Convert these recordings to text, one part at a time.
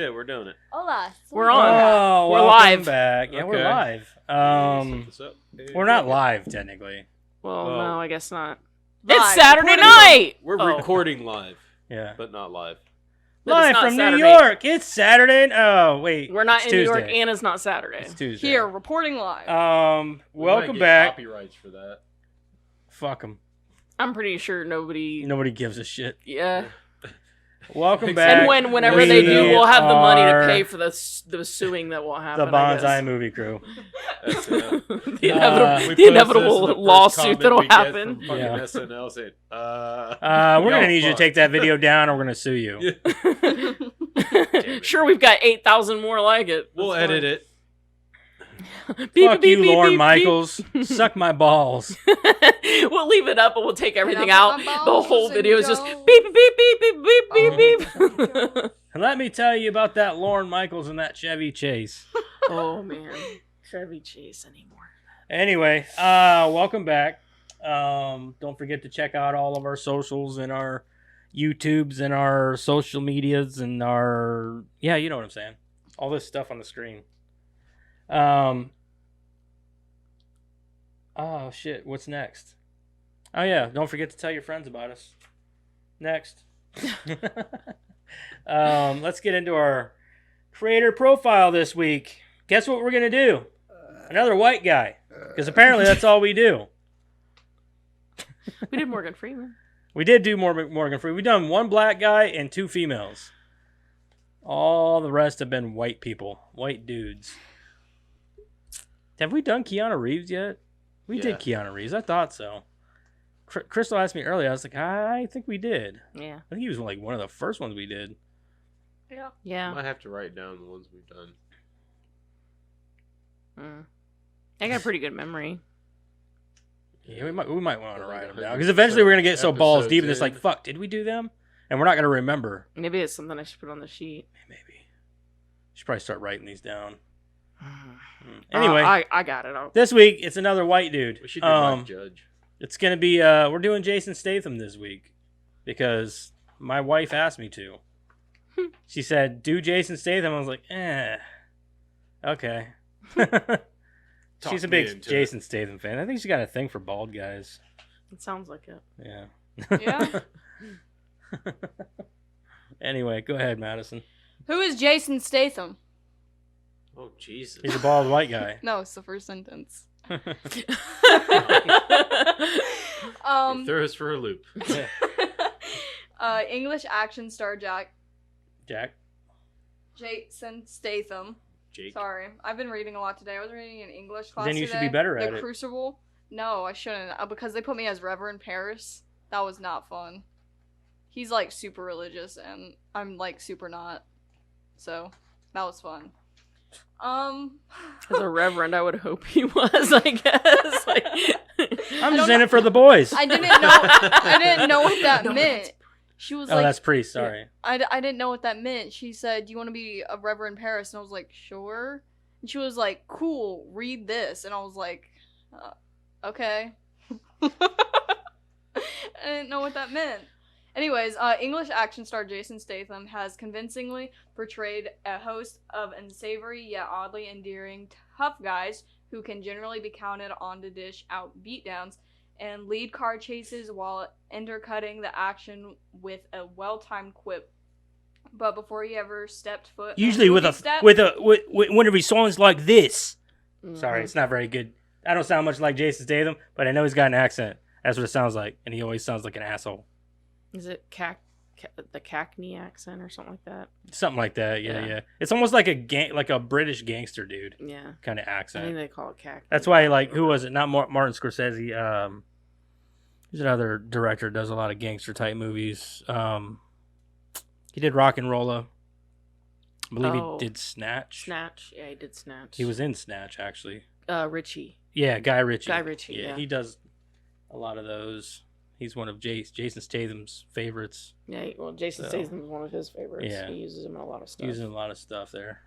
it. We're doing it. Hola. We're on. Oh, We're welcome live. back. Yeah, we're Okay. live. What's up? We're not live technically. Well, no, I guess not. Live. It's Saturday Recording night! We're Oh. recording live, Yeah. but not live. But it's Live not from Saturday. New York. It's Saturday. Oh, wait. We're not It's in New York, Tuesday. and it's not Saturday. It's Tuesday. Here, reporting live. We Welcome might get back. Copyrights for that. Fuck them. I'm pretty sure nobody... Nobody gives a shit. Yeah. Welcome And back. And whenever We they do, we'll have the money to are pay for the suing that will happen. the I guess. Bonsai movie crew. That's it. the inevitable, We the post inevitable this, the first lawsuit comment that'll we get happen. from fucking Yeah. SNL saying, We're gonna need you to take that video down, or we're gonna sue you. Sure, we've got 8,000 more like it. We'll edit it. Beep, Fuck beep, you, beep, Lorne beep, Michaels. Suck my balls. beep. We'll leave it up and we'll take everything I out. put my The whole balls video in is just Joe. beep, beep, beep, beep, beep, beep, beep, beep. And let me tell you about that Lorne Michaels and that Chevy Chase. Oh, man. Chevy Chase anymore. Anyway, welcome back. Don't forget to check out all of our socials and our YouTubes and our social medias and our... Yeah, you know what I'm saying. All this stuff on the screen. Oh, shit. What's next? Oh, yeah. Don't forget to tell your friends about us. Next. Let's get into our creator profile this week. Guess what we're going to do? Another white guy. Because apparently that's all we do. We did Morgan Freeman. We did do Morgan Freeman. We've done one black guy and two females. All the rest have been white people. White dudes. Have we done Keanu Reeves yet? We did Keanu Reeves. I thought so. Crystal asked me earlier. I was like, I think we did. Yeah. I think he was like one of the first ones we did. Yeah. Yeah. Might have to write down the ones we've done. I got a pretty good memory. Yeah, we might want to Like write them 100 down. Because eventually we're going to get so balls episodes deep and it's in. like, fuck, did we do them? And we're not going to remember. Maybe it's something I should put on the sheet. Maybe. Should probably start writing these down. Anyway, I got it. this week it's another white dude. We should do Black Judge. It's gonna be we're doing Jason Statham this week because my wife asked me to. She said, "Do Jason Statham." I was like, okay. She's a me big into Jason Statham fan. I think she's got a thing for bald guys. It sounds like it. Yeah. Yeah. Anyway, go ahead, Madison. Who is Jason Statham? Oh, Jesus. He's a bald white guy. No, it's the first sentence. You Um, throw us for a loop. English action star Jack. Jason Statham. Jake. Sorry, I've been reading a lot today. I was reading an English class Then you today. should be better at The it. Crucible. No, I shouldn't. Because they put me as Reverend Paris. That was not fun. He's like super religious, and I'm like super not. So that was fun. As a reverend, I would hope he was, I guess. Like, I'm just in it for the boys. I didn't know. I didn't know what that meant. She was Oh, like, that's pretty. Sorry. I didn't know what that meant. She said, "Do you want to be a Reverend Paris?" And I was like, "Sure." And she was like, "Cool, read this." And I was like, "Okay." I didn't know what that meant. Anyways, English action star Jason Statham has convincingly portrayed a host of unsavory yet oddly endearing tough guys who can generally be counted on to dish out beatdowns and lead car chases while intercutting the action with a well-timed quip. But before he ever stepped foot, Usually with whenever he songs like this. Sorry, it's not very good. I don't sound much like Jason Statham, but I know he's got an accent. That's what it sounds like, and he always sounds like an asshole. Is it the Cackney accent or something like that? Something like that, yeah. Yeah. It's almost like a British gangster dude Yeah. kind of I accent. think they call it Cackney. That's why, like, who was it? Not Martin Scorsese. There's another director does a lot of gangster type movies. He did Rock and Rolla. I believe he did Snatch. Snatch. Yeah, he did Snatch. He was in Snatch, actually. Richie. Yeah, Guy Ritchie. Guy Ritchie, yeah. He does a lot of those. He's one of Jason Statham's favorites. Yeah, well, Jason Statham is one of his favorites. Yeah. He uses him in a lot of stuff. Using a lot of stuff there.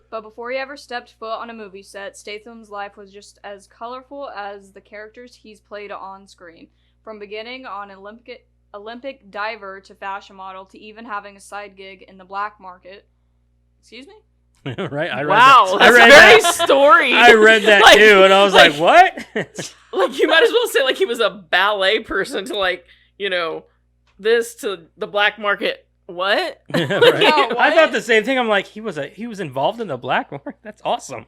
But before he ever stepped foot on a movie set, Statham's life was just as colorful as the characters he's played on screen. From beginning on Olympic diver to fashion model to even having a side gig in the black market. Excuse me? Right? I read Wow, that. that's very story. I read that Like- too, and I was like, what? Like, you might as well say, like, he was a ballet person to, like, this to the black market. What? Right. Yeah, I what? thought the same thing. I'm like, he was involved in the black market. That's awesome.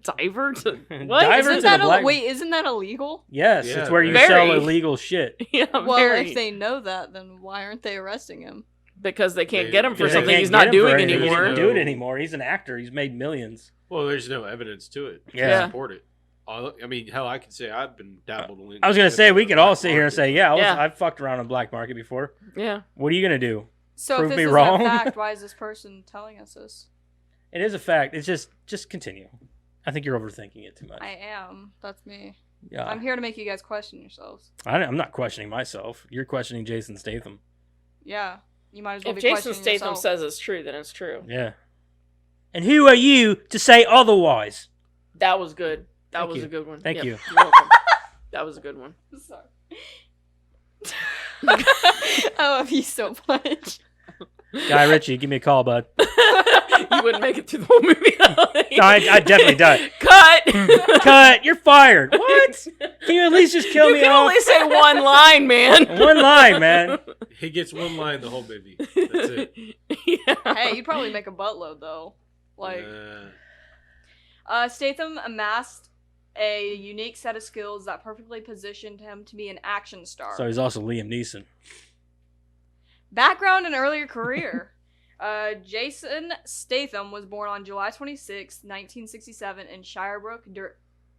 Diver to what? Diver Isn't to the that black- isn't that illegal? Yes, Yeah, it's where you very. sell illegal shit. Yeah, Well, very. if they know that, then why aren't they arresting him? Because they can't They- get him for because They something can't he's get not him doing for anything. He anymore. doesn't do it anymore. He's an actor. He's made millions. Well, there's no evidence to it. Yeah. Support it. I mean, hell, I can say I've been dabbled in. I was gonna say we could all sit here and say, yeah, Yeah. I've fucked around on the black market before. Yeah. What are you gonna do? So Prove if me this wrong? is a fact, why is this person telling us this? It is a fact. It's just continue. I think you're overthinking it too much. I am. That's me. Yeah, I'm here to make you guys question yourselves. I'm not questioning myself. You're questioning Jason Statham. Yeah. You might as well If be Jason questioning Statham yourself. says it's true, then it's true. Yeah. And who are you to say otherwise? That was good. That Thank was you. a good one. Thank Yep, you. You're welcome. That was a good one. Sorry. I love you so much. Guy Ritchie, give me a call, bud. You wouldn't make it through the whole movie. No, I definitely die. Cut. Cut. You're fired. What? Can you at least just kill You me can off? only say one line, man. One line, man. He gets one line the whole movie. That's it. Yeah. Hey, you'd probably make a buttload though. Like, Statham amassed a unique set of skills that perfectly positioned him to be an action star. So he's also Liam Neeson. Background and earlier career. Jason Statham was born on July 26, 1967 in Shirebrook,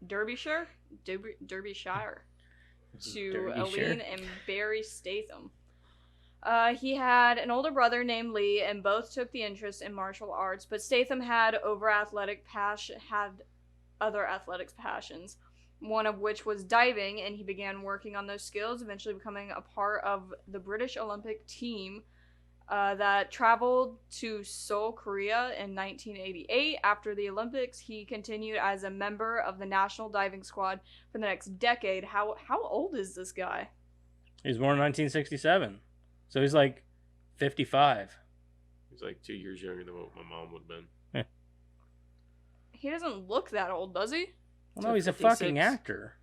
Derbyshire? Derbyshire. To Derbyshire. Aline and Barry Statham. He had an older brother named Lee, and both took the interest in martial arts, but Statham had other athletics passions, one of which was diving, and he began working on those skills, eventually becoming a part of the British Olympic team that traveled to Seoul, Korea in 1988. After the Olympics, he continued as a member of the national diving squad for the next decade. How old is this guy? He was born in 1967. So he's like 55. He's like 2 years younger than what my mom would have been. He doesn't look that old, does he? Well, no, he's a 56. fucking actor.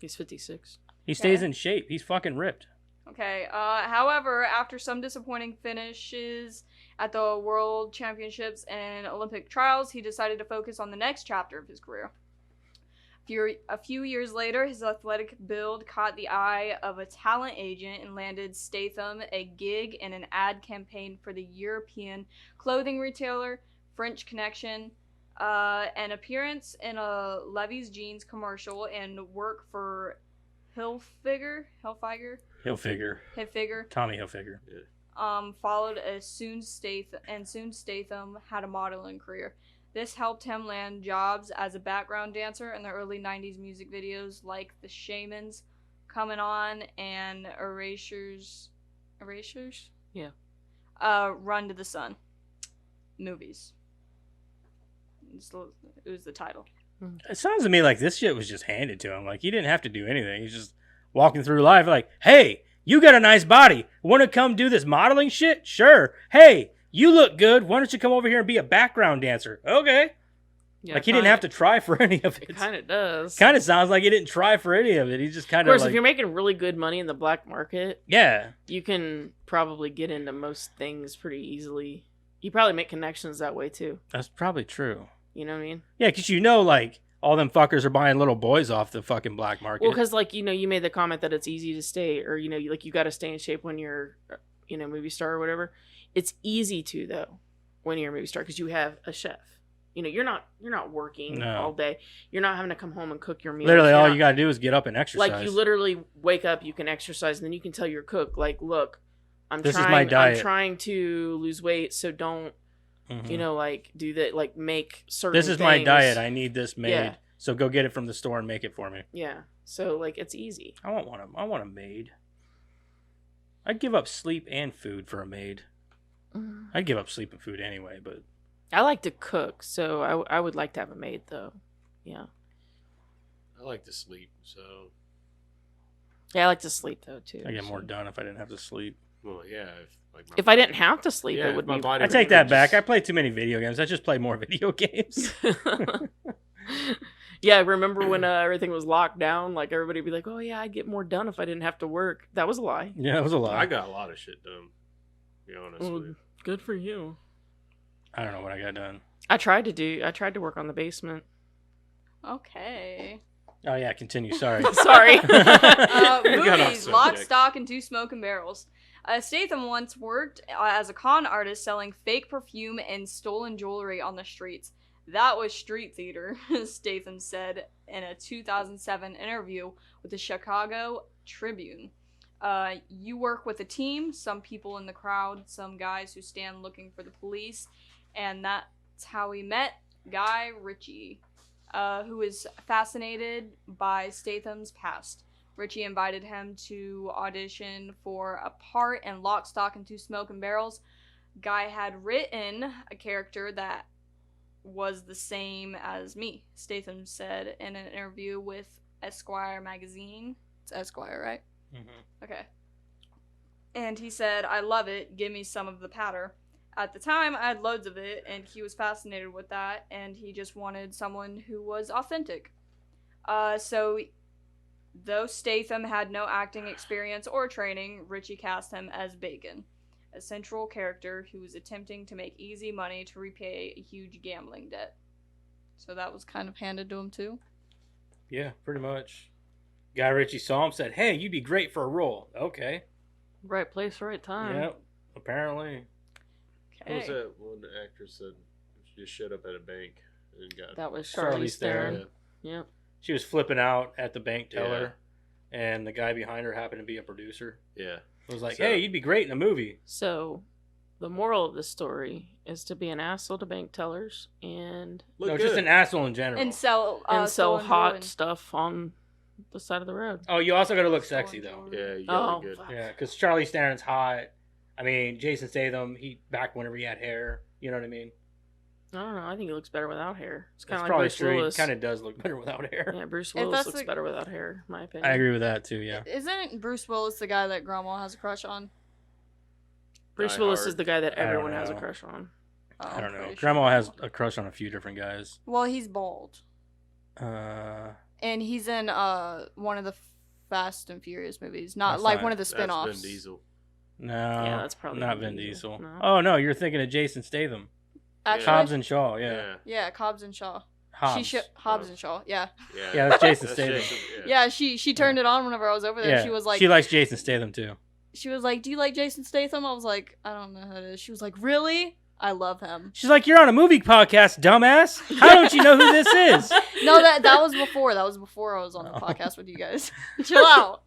He's 56. He stays Okay. in shape. He's fucking ripped. Okay. However, after some disappointing finishes at the World Championships and Olympic trials, he decided to focus on the next chapter of his career. A few years later, his athletic build caught the eye of a talent agent and landed Statham a gig in an ad campaign for the European clothing retailer French Connection, an appearance in a Levi's jeans commercial, and work for Hilfiger. He'll figure. Tommy Hilfiger. Followed soon Statham had a modeling career. This helped him land jobs as a background dancer in the early 90s music videos like The Shamans, Coming On, and Erasures? Yeah. Run to the Sun. Movies. It was the title. It sounds to me like this shit was just handed to him. Like, he didn't have to do anything. He's just walking through life like, hey, you got a nice body. Want to come do this modeling shit? Sure. Hey, you look good. Why don't you come over here and be a background dancer? Okay. Yeah, Like, he didn't have to try for any of it. It kind of does. Kind of sounds like he didn't try for any of it. He just kind Of course, like, if you're making really good money in the black market, yeah. you can probably get into most things pretty easily. You probably make connections that way too. That's probably true. You know what I mean? Yeah, because like, all them fuckers are buying little boys off the fucking black market. Well, because like you made the comment that it's easy to stay, or you got to stay in shape when you're, movie star or whatever. It's easy to though when you're a movie star because you have a chef. You're not working all day. You're not having to come home and cook your meals. Literally, all you gotta do is get up and exercise. Like you literally wake up, you can exercise, and then you can tell your cook, like, look, This is my diet. I'm trying to lose weight, so don't, Mhm. do that, like make certain. This is my things. diet. I need this made. Yeah. So go get it from the store and make it for me. Yeah. So like it's easy. I want a maid. I'd give up sleep and food for a maid. I'd give up sleep and food anyway, but I like to cook, so I would like to have a maid though. Yeah. I like to sleep, so Yeah, I like to sleep though too. I get more so. done if I didn't have to sleep. Well, yeah. If I didn't have to sleep, Yeah, it would my be. body I would take that back. just- I play too many video games. I just play more video games. Yeah, remember when everything was locked down? Like everybody would be like, "Oh yeah, I'd get more done if I didn't have to work." That was a lie. Yeah, it was a lot. I got a lot of shit done. To be honest Well, with you. good for you. I don't know what I got done. I tried to work on the basement. Okay. Oh yeah, continue. Sorry. Sorry. We got off Movies, Lock, subject. Stock, and Two Smoking Barrels. Statham once worked as a con artist selling fake perfume and stolen jewelry on the streets. That was street theater, Statham said in a 2007 interview with the Chicago Tribune. You work with a team, some people in the crowd, some guys who stand looking for the police, and that's how we met Guy Ritchie, who is fascinated by Statham's past. Ritchie invited him to audition for a part in Lock, Stock, and Two Smoking Barrels. Guy had written a character that was the same as me, Statham said in an interview with Esquire magazine. It's Esquire, right? Mm-hmm. Okay. And he said, I love it, give me some of the patter. At the time, I had loads of it, and he was fascinated with that, and he just wanted someone who was authentic. So, though Statham had no acting experience or training, Ritchie cast him as Bacon, a central character who was attempting to make easy money to repay a huge gambling debt. So that was kind of handed to him, too? Yeah, pretty much. Guy Ritchie saw him, said, "Hey, you'd be great for a role." Okay. Right place, right time. Yep. Apparently. What was Okay. that one actress that just showed up at a bank and got? That was Charlize Charlize Theron. Theron. Yep. She was flipping out at the bank teller, and the guy behind her happened to be a producer. Yeah. It was like, So- "Hey, you'd be great in a movie." So, the moral of the story is to be an asshole to bank tellers and Look No, good. just an asshole in general. And sell, sell stolen hot jewelry. stuff on the side of the road. Oh, you also got to look Stolen sexy though. jewelry. Yeah, you gotta Oh, look good. fuck. Yeah, because Charlize Theron's hot. I mean, Jason Statham, back whenever he had hair. You know what I mean? I don't know. I think he looks better without hair. It's kind That's of like probably Bruce true. Willis. He kind of does look better without hair. Yeah, Bruce If Willis that's looks the- better without hair, in my opinion. I agree with that too. Yeah. Isn't Bruce Willis the guy that Grandma has a crush on? Bruce Die Willis Hard. is the guy that I don't everyone has a know. crush on. Oh, I don't I'm know. pretty sure. Grandma has a crush on a few different guys. Well, he's bald. Uh, And he's in one of the Fast and Furious movies. Not That's like not- one of the That's spin-offs. Vin Diesel. no. Yeah, that's probably not Vin Vin Diesel. Diesel. No. Oh no, you're thinking of Jason Statham. Actually, Hobbs and Shaw. Yeah. yeah, Cobbs and Shaw. Hobbs. Hobbs and Shaw. Yeah, Yeah. Yeah, that's Jason Statham. yeah. She turned it on whenever I was over there. Yeah. She was like, she likes Jason Statham too. "Do you like Jason Statham?" I was like, "I don't know who it is." She was like, "Really? I love him." She's like, "You're on a movie podcast, dumbass. How don't you know who this is?" No, that was before. That was before I was on the Oh. podcast with you guys. Chill out.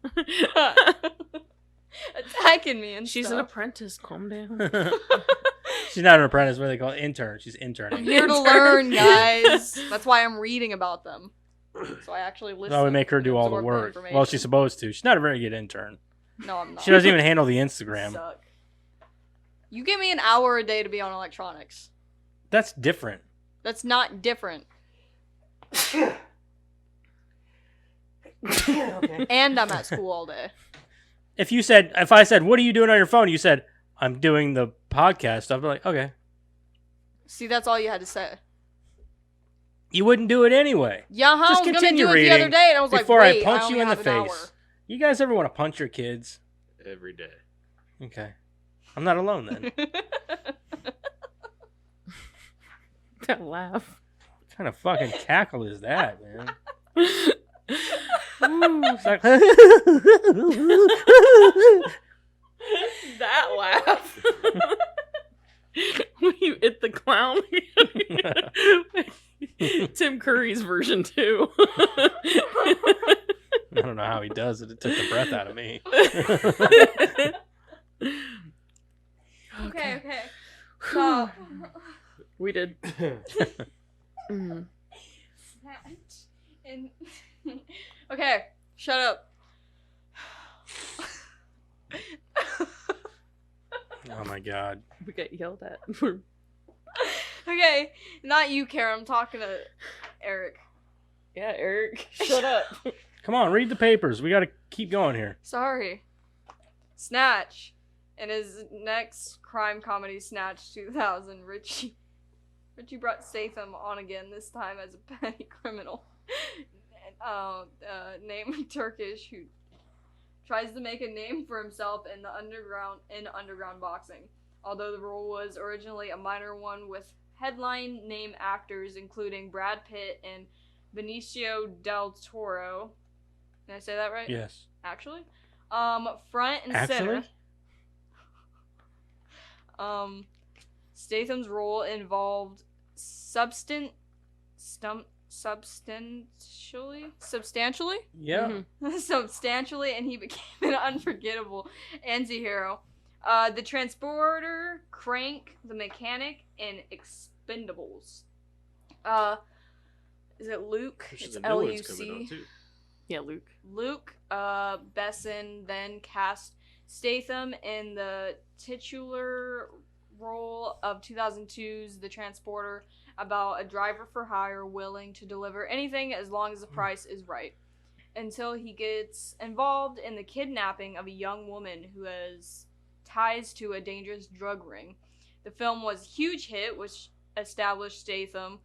Attacking me and She's an stuff. apprentice. Calm down. She's not an apprentice. What do they call it? Intern. She's I'm interning. here to learn, guys. That's why I'm reading about them. So I actually listen. So we make her do and all the absorb work. information. Well, she's supposed to. She's not a very good intern. No, I'm not. She doesn't even handle the Instagram. Suck. You give me an hour a day to be on electronics. That's different. That's not different. And I'm at school all day. If I said, "What are you doing on your phone?" You said, "I'm doing the podcast." I'd be like, "Okay." See, that's all you had to say. You wouldn't do it anyway. Yeah, huh? Just I was gonna continue do it the other reading day, and I was like, before wait, I punch only you in the have an face. You guys ever want to punch your kids? Every day. Okay. I'm not alone then. hour. That laugh. What kind of fucking cackle is that, man? It's like, That laugh. When you hit the clown. Tim Curry's version too. I don't know how he does it. It took the breath out of me. Okay. So, We did. Mhm. and okay, shut up. Oh my god. We got yelled at. Okay, not you, Karen. I'm talking to Eric. Yeah, Eric. Shut up. Come on, read the papers. We got to keep going here. Sorry. Snatch. In his next crime comedy, Snatch 2000, Richie brought Statham on again, this time as a petty criminal named Turkish, who tries to make a name for himself in underground boxing. Although the role was originally a minor one, with headline name actors including Brad Pitt and Benicio del Toro. Did I say that right? Yes. Actually? Front and center. Statham's role involved substantially? Yeah. Mhm. Substantially, and he became an unforgettable anti-hero. The Transporter, Crank, The Mechanic, and Expendables. Is it Luke? Which It's is a new one's Luc. coming out too. Yeah, Luke. Luke Besson then cast Statham in the titular role of 2002's The Transporter, about a driver for hire willing to deliver anything as long as the price is right, until he gets involved in the kidnapping of a young woman who has ties to a dangerous drug ring. The film was a huge hit, which established Statham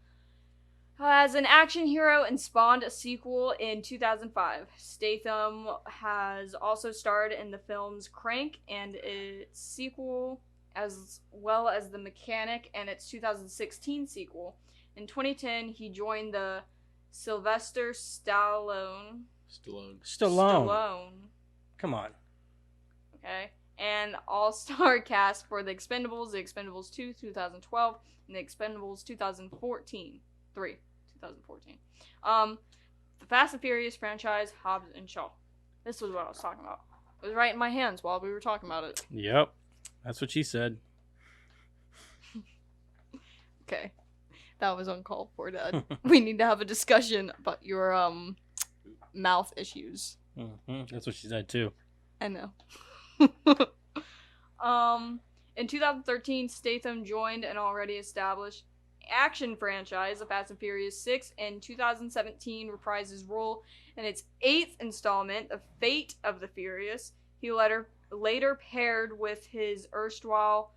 as an action hero and spawned a sequel in 2005. Statham has also starred in the films Crank and its sequel, as well as The Mechanic and its 2016 sequel. In 2010, he joined the Sylvester Stallone. Come on. Okay. And all-star cast for The Expendables 2, 2012, and The Expendables 2014. The Fast and Furious franchise, Hobbs and Shaw. This was what I was talking about. It was right in my hands while we were talking about it. Yep. That's what she said. Okay. That was uncalled for, Dad. We need to have a discussion about your mouth issues. Mm-hmm. That's what she said too. I know. In 2013, Statham joined an already established action franchise, The Fast and Furious 6. In 2017, reprised his role in its 8th installment, The Fate of the Furious. He later paired with his erstwhile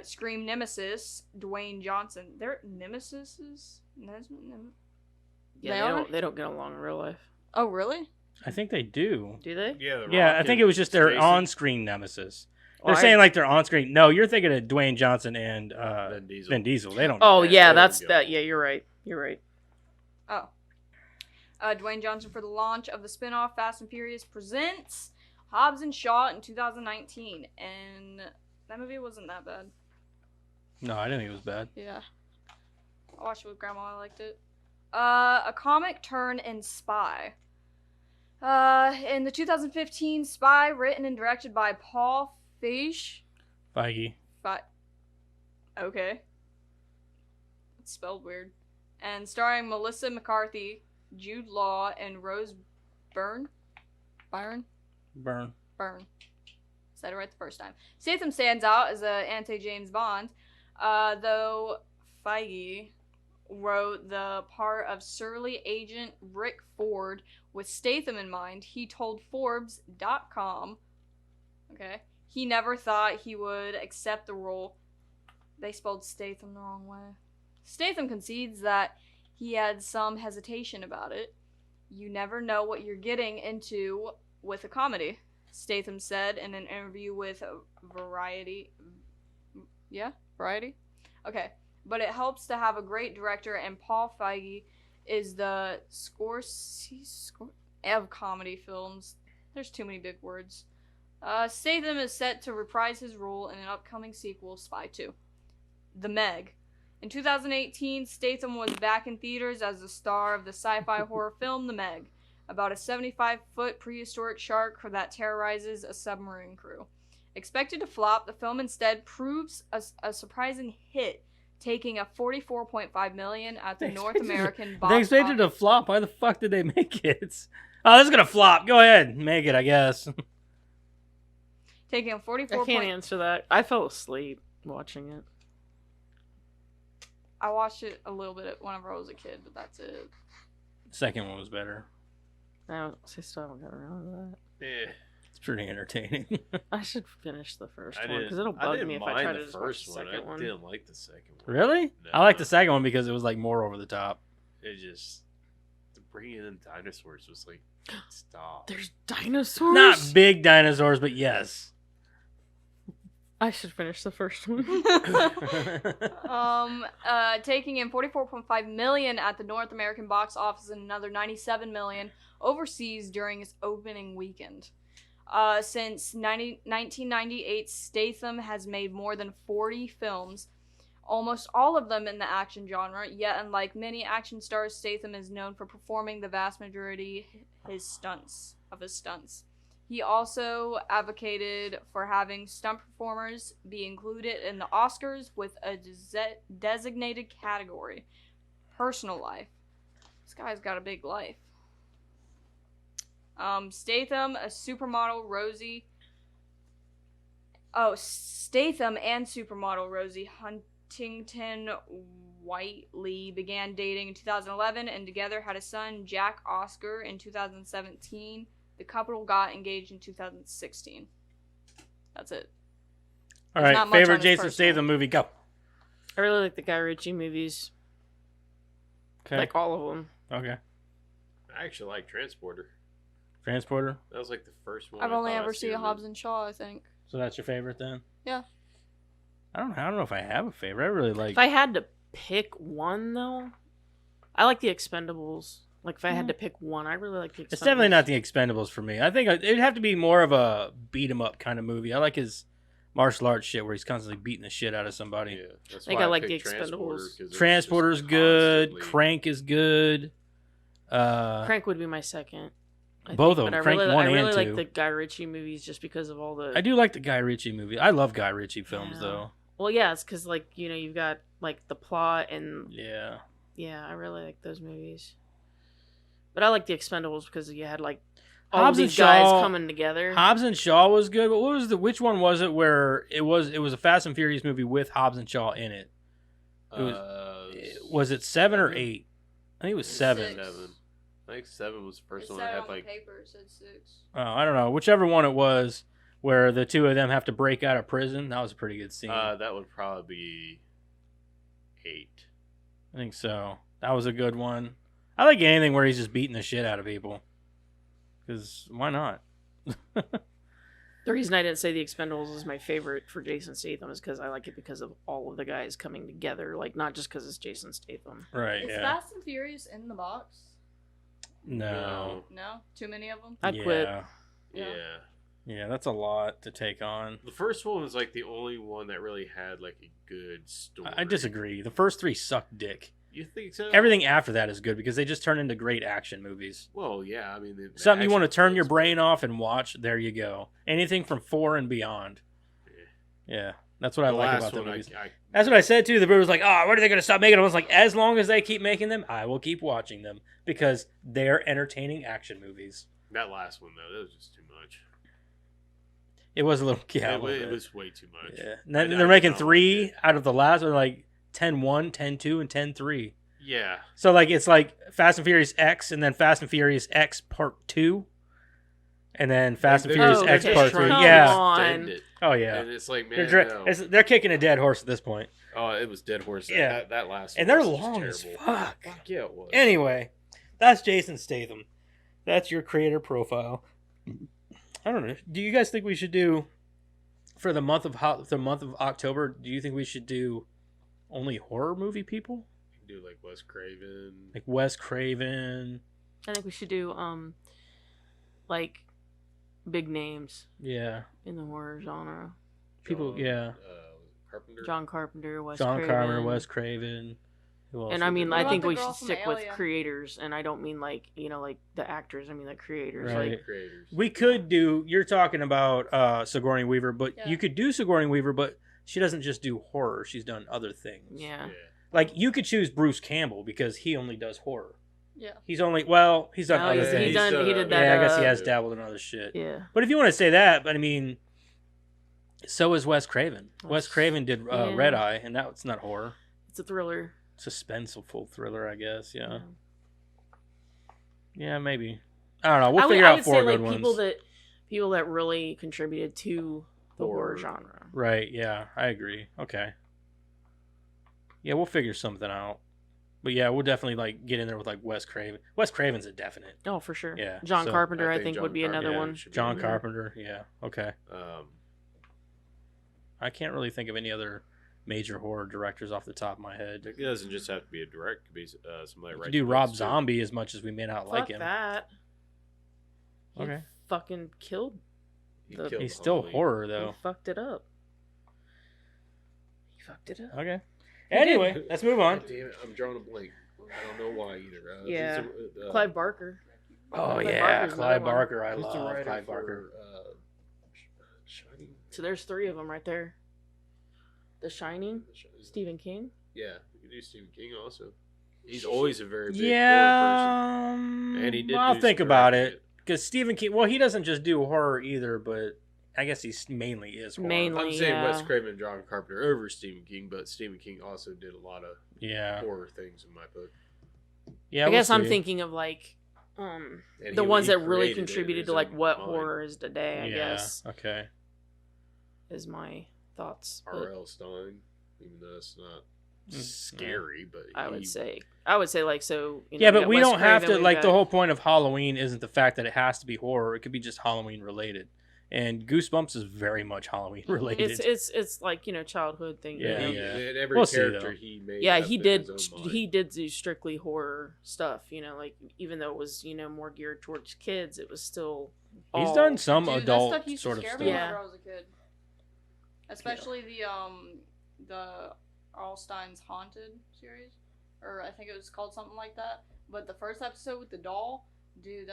Scream nemesis, Dwayne Johnson. They're nemesises? Yeah, they don't get along in real life. Oh, really? I think they do. Do they? Yeah, Yeah, I think it was just their Jason. on-screen nemesis. They're Well, saying like they're on-screen. No, you're thinking of Dwayne Johnson and Vin Diesel. They don't. Oh do that. yeah, They that's don't that. go. Yeah, you're right. You're right. Oh. Dwayne Johnson for the launch of the spin-off Fast and Furious Presents Hobbs and Shaw in 2019. And that movie wasn't that bad. No, I didn't think it was bad. Yeah. I watched it with Grandma. I liked it. A comic turn in spy. In the 2015 Spy, written and directed by Paul Feige. Okay. It's spelled weird. And starring Melissa McCarthy, Jude Law, and Rose Byrne. Burn. Said it right the first time. Statham stands out as an anti-James Bond, though Feige wrote the part of surly agent Rick Ford with Statham in mind. He told Forbes.com, okay, he never thought he would accept the role. They spelled Statham the wrong way. Statham concedes that he had some hesitation about it. You never know what you're getting into with a comedy, Statham said in an interview with Variety. Yeah? Variety? Okay. But it helps to have a great director, and Paul Feige is the Scorsese of comedy films. There's too many big words. Statham is set to reprise his role in an upcoming sequel, Spy 2. The Meg. In 2018, Statham was back in theaters as the star of the sci-fi horror film The Meg, about a 75-foot prehistoric shark that terrorizes a submarine crew. Expected to flop, the film instead proves a surprising hit, taking a $44.5 million at the North American box They expected to flop. Why the fuck did they make it? Oh, this is gonna flop. Go ahead, make it. I guess. Taking a 44. I can't answer that. I fell asleep watching it. I watched it a little bit whenever I was a kid, but that's it. Second one was better. I still haven't got around to that. Yeah. pretty entertaining. I should finish the first I one because didn't. it'll I bug didn't me if I mind try to the just watch first the one. second I one. didn't like the second one. Really? No. I like the second one because it was like more over the top. It just bringing in dinosaurs was like, stop. There's dinosaurs. Not big dinosaurs, but yes. I should finish the first one. Taking in 44.5 million at the North American box office and another 97 million overseas during its opening weekend. Since 1998, Statham has made more than 40 films, almost all of them in the action genre, yet unlike many action stars, Statham is known for performing the vast majority of his stunts. He also advocated for having stunt performers be included in the Oscars with a designated category, personal life. This guy's got a big life. Statham and supermodel Rosie Huntington Whiteley began dating in 2011 and together had a son, Jack Oscar, in 2017. The couple got engaged in 2016. That's it. All There's right, not much favorite on his Jason personal. Statham movie, go. I really like the Guy Ritchie movies. Okay. Like all of them. Okay. I actually like Transporter. Transporter. That was like the first one. I've I only thought ever I'd seen him in. Hobbs and Shaw, I think. So that's your favorite then? Yeah. I don't know if I have a favorite. I really like. If I had to pick one, though, I like the Expendables. Like, if I had to pick one, I really like the Expendables. It's definitely not the Expendables for me. I think it'd have to be more of a beat 'em up kind of movie. I like his martial arts shit where he's constantly beating the shit out of somebody. Yeah, that's I think why I like picked the Transporter, Expendables. 'cause it's Transporter's just good. constantly- Crank is good. Crank would be my second. I Both think, of but them, I Crank really, 1 I and really 2. like the Guy Ritchie movies just because of all the. I do like the Guy Ritchie movie. I love Guy Ritchie films, Yeah. though. Well, yeah, it's because like you've got like the plot and Yeah. I really like those movies. But I like the Expendables because you had like all Hobbs of and these guys Shaw- coming together. Hobbs and Shaw was good, but which one was it where it was a Fast and Furious movie with Hobbs and Shaw in it? Was it 7 or 8? I think it was 7. 7. I think 7 was the first It one said that on had the like. paper, it said 6. Oh, I don't know. Whichever one it was where the two of them have to break out of prison. That was a pretty good scene. That would probably be 8. I think so. That was a good one. I like anything where he's just beating the shit out of people. Because why not? The reason I didn't say the Expendables is my favorite for Jason Statham is because I like it because of all of the guys coming together. Like, not just because it's Jason Statham. Right, Is yeah. Fast and Furious in the box? No. No? Too many of them? I'd quit. Yeah. Yeah. Yeah, that's a lot to take on. The first one was like the only one that really had like a good story. I disagree. The first 3 suck dick. You think so? Everything after that is good because they just turn into great action movies. Well, yeah. I mean, the Something you action want to turn your was- brain off and watch, there you go. Anything from 4 and beyond. Yeah, that's what I The like last about the one, movies. I That's what I said too. The bird was like, "Oh, when are they going to stop making them?" I was like, "As long as they keep making them, I will keep watching them because they're entertaining action movies." that last one though, that was just too much. It was a little, yeah, a it, little it bit. was way too much. Yeah. And I then did they're not making like 3 it. out of the last. They're like 10-1, 10-2, and 10-3. Yeah. So like it's like Fast and Furious X, and then Fast and Furious X Part 2, and then Fast and They're Furious just- X they're Part just 3. trying to Yeah. extend it. Oh yeah. And it's like, They're man, no. they're kicking a dead horse at this point. Oh, it was Dead Horse. Yeah. That last And one they're was just long as terrible. fuck. Fuck yeah, it was. Anyway, that's Jason Statham. That's your creator profile. I don't know. Do you guys think we should do for the month of October? Do you think we should do only horror movie people, You can do like Wes Craven. like Wes Craven? I think we should do like big names Yeah, in the horror genre. people. John, Yeah, Carpenter. John Carpenter, Wes John Craven. Carter, Wes Craven. Who else And would I mean, be What I good? about think the we girl should from stick with Alien? creators, and I don't mean like like the actors. I mean like creators. Right. Like Creators. We could do. You're talking about Sigourney Weaver, but Yeah. you could do Sigourney Weaver, but she doesn't just do horror. She's done other things. yeah. Yeah. Like you could choose Bruce Campbell because he only does horror. Yeah. He's done Oh, other he's- things. he did that. Yeah, I guess he has dabbled in other shit. Yeah. But if you want to say that, but I mean, so is Wes Craven. Wes Wes- Craven did yeah. Red Eye, and that's not horror. It's a thriller. Suspenseful thriller, I guess. Yeah. Yeah. Yeah, maybe. I don't know. We'll I would, figure I out would 4 say good like ones. people that people that really contributed to the horror Horror. genre. Right, yeah, I agree. Okay. Yeah, we'll figure something out. But yeah, we'll definitely like get in there with like Wes Craven. Wes Craven's a definite. Oh, for sure. Yeah, John so Carpenter, I think think, John would be another Carpenter one. should be John in there. Carpenter, yeah. Okay. Um, I can't really think of any other major horror directors off the top of my head. it doesn't just have to be a direct. It could be somebody You right. could do Rob Zombie as much as we may not like Fuck him. that. He Okay. fucking killed. He's still horror He though. fucked it up. He fucked it up. Okay. Anyway, let's move on. Damn it, I'm drawing a blank. I don't know why either. Yeah. it's Clive Barker. Oh Clive yeah, Barker's Clive another one. Barker. I Who's the love writer Clive for, Barker. Shining? So there's 3 of them right there. The Shining, Is- Stephen King. Yeah, we could do Stephen King also. He's always a very big horror Yeah, And he did I'll do think some about directing it because Stephen King. Well, he doesn't just do horror either, but I guess he mainly is horror. Mainly. I'm saying Yeah. Wes Craven and John Carpenter over Stephen King, but Stephen King also did a lot of Yeah, horror things in my book. yeah. I guess we'll I'm see. thinking of like And the ones that really created it in contributed his to like own what mind. horror is today. I Yeah. guess Okay. is my thoughts. But R.L. Stein, even though it's not scary, but I would he- say like so. You know, Yeah, we but got we Wes don't have Craven, to we've like the got- whole point of Halloween isn't the fact that it has to be horror. It could be just Halloween related, and Goosebumps is very much Halloween related. It's like childhood thing. Yeah, you know? yeah. And every We'll see, character though. he made. Yeah, up he in did. his own mind. He did do strictly horror stuff. Like even though it was more geared towards kids, it was still. He's all- done some Dude, that adult stuff used sort to of scare stuff. me Yeah. whenever I was a kid. Especially the Arlstein's Haunted series, or I think it was called something like that. But the first episode with the doll, dude,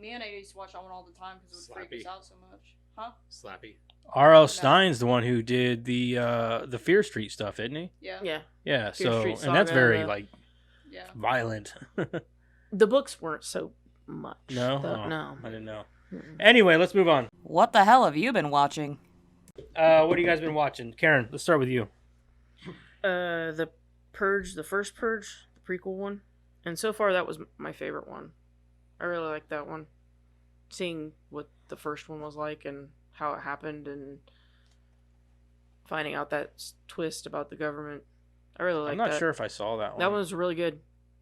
me and AD used to watch that one all the time because it would freak us Slappy. out so much. Huh? Slappy. R.L. Stein's the one who did the Fear Street stuff, isn't he? Yeah. Yeah, Yeah. Fear So Street and that's Saga, very the- like Yeah. violent. the books weren't so much. No? though. Oh, No. I didn't know. Mm-mm. Anyway, let's move on. What the hell have you been watching? What have you guys been watching? Karen, let's start with you. The Purge, the first Purge, the prequel one, and so far that was my favorite one. I really liked that one. Seeing what the first one was like and how it happened, and finding out that twist about the government. I really liked I'm not that. sure if I saw that one. That one was really good.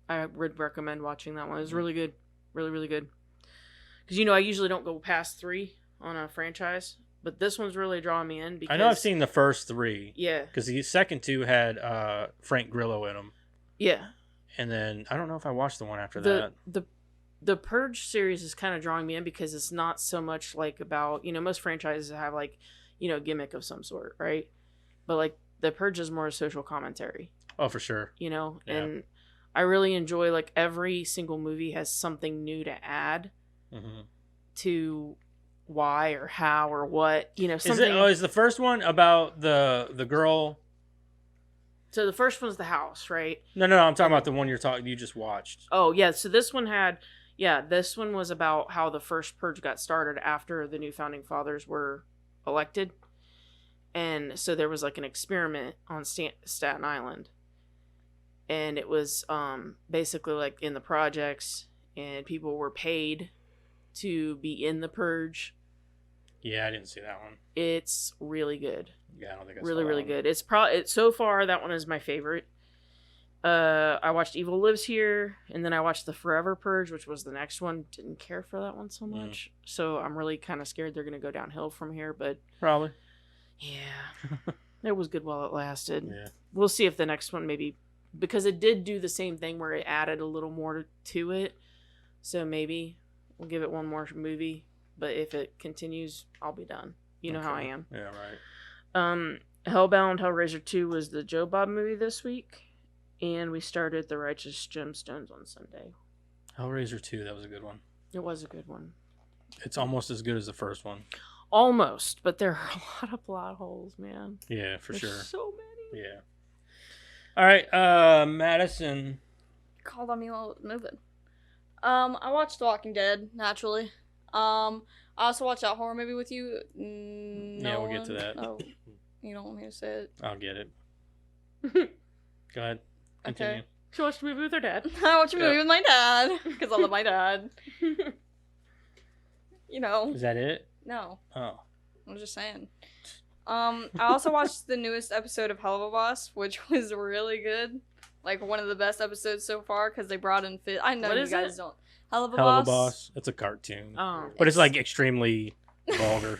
I would recommend watching that one. It was really good. Really, really good. Because, I usually don't go past 3 on a franchise, but this one's really drawing me in because... I know I've seen the first 3. Yeah. Because the second 2 had Frank Grillo in them. Yeah. And then I don't know if I watched the one after The that. the Purge series is kind of drawing me in because it's not so much like about, most franchises have like, gimmick of some sort, right? But like the Purge is more a social commentary, Oh, for sure. Yeah. Yeah. I really enjoy like every single movie has something new to add Mm-hmm. to why or how or what, Is something. is the first one about the girl? So the first one's the house, right? No, I'm talking about the one you just watched. Oh, yeah. So this one this one was about how the first Purge got started after the new founding fathers were elected. And so there was like an experiment on Staten Island. And it was basically like in the projects, and people were paid to be in the Purge. Yeah, I didn't see that one. It's really good. Yeah, I don't think I saw Really, that really one. good. It's probably so far that one is my favorite. I watched Evil Lives Here, and then I watched The Forever Purge, which was the next one. Didn't care for that one so much, so I'm really kind of scared they're gonna go downhill from here. But Probably. yeah, it was good while it lasted. Yeah. We'll see if the next one maybe, because it did do the same thing where it added a little more to it. So maybe we'll give it one more movie. But if it continues, I'll be done. You know how I Okay. am. Yeah, right. Hellbound Hellraiser 2 was the Joe Bob movie this week, and we started The Righteous Gemstones on Sunday. Hellraiser 2, that was a good one. It was a good one. It's almost as good as the first one. Almost, but there are a lot of plot holes, man. Yeah, for There's sure. so many. Yeah. All right, Madison. Called on me while it was moving. I watched The Walking Dead, naturally. I also watched that horror movie with you. Yeah, we'll get to that. Oh, you don't want me to say it? I'll get it. Go ahead. Okay. Continue. She watched a movie with her dad. I watched a movie Yeah. with my dad because I love my dad. Is that it? No, Oh. I'm just saying. I also watched the newest episode of Hell of a Boss, which was really good. Like one of the best episodes so far because they brought in Fit. I know What you is guys it? don't. Hell of a Hell Boss. of a Boss. It's a cartoon. Oh. But it's like extremely vulgar.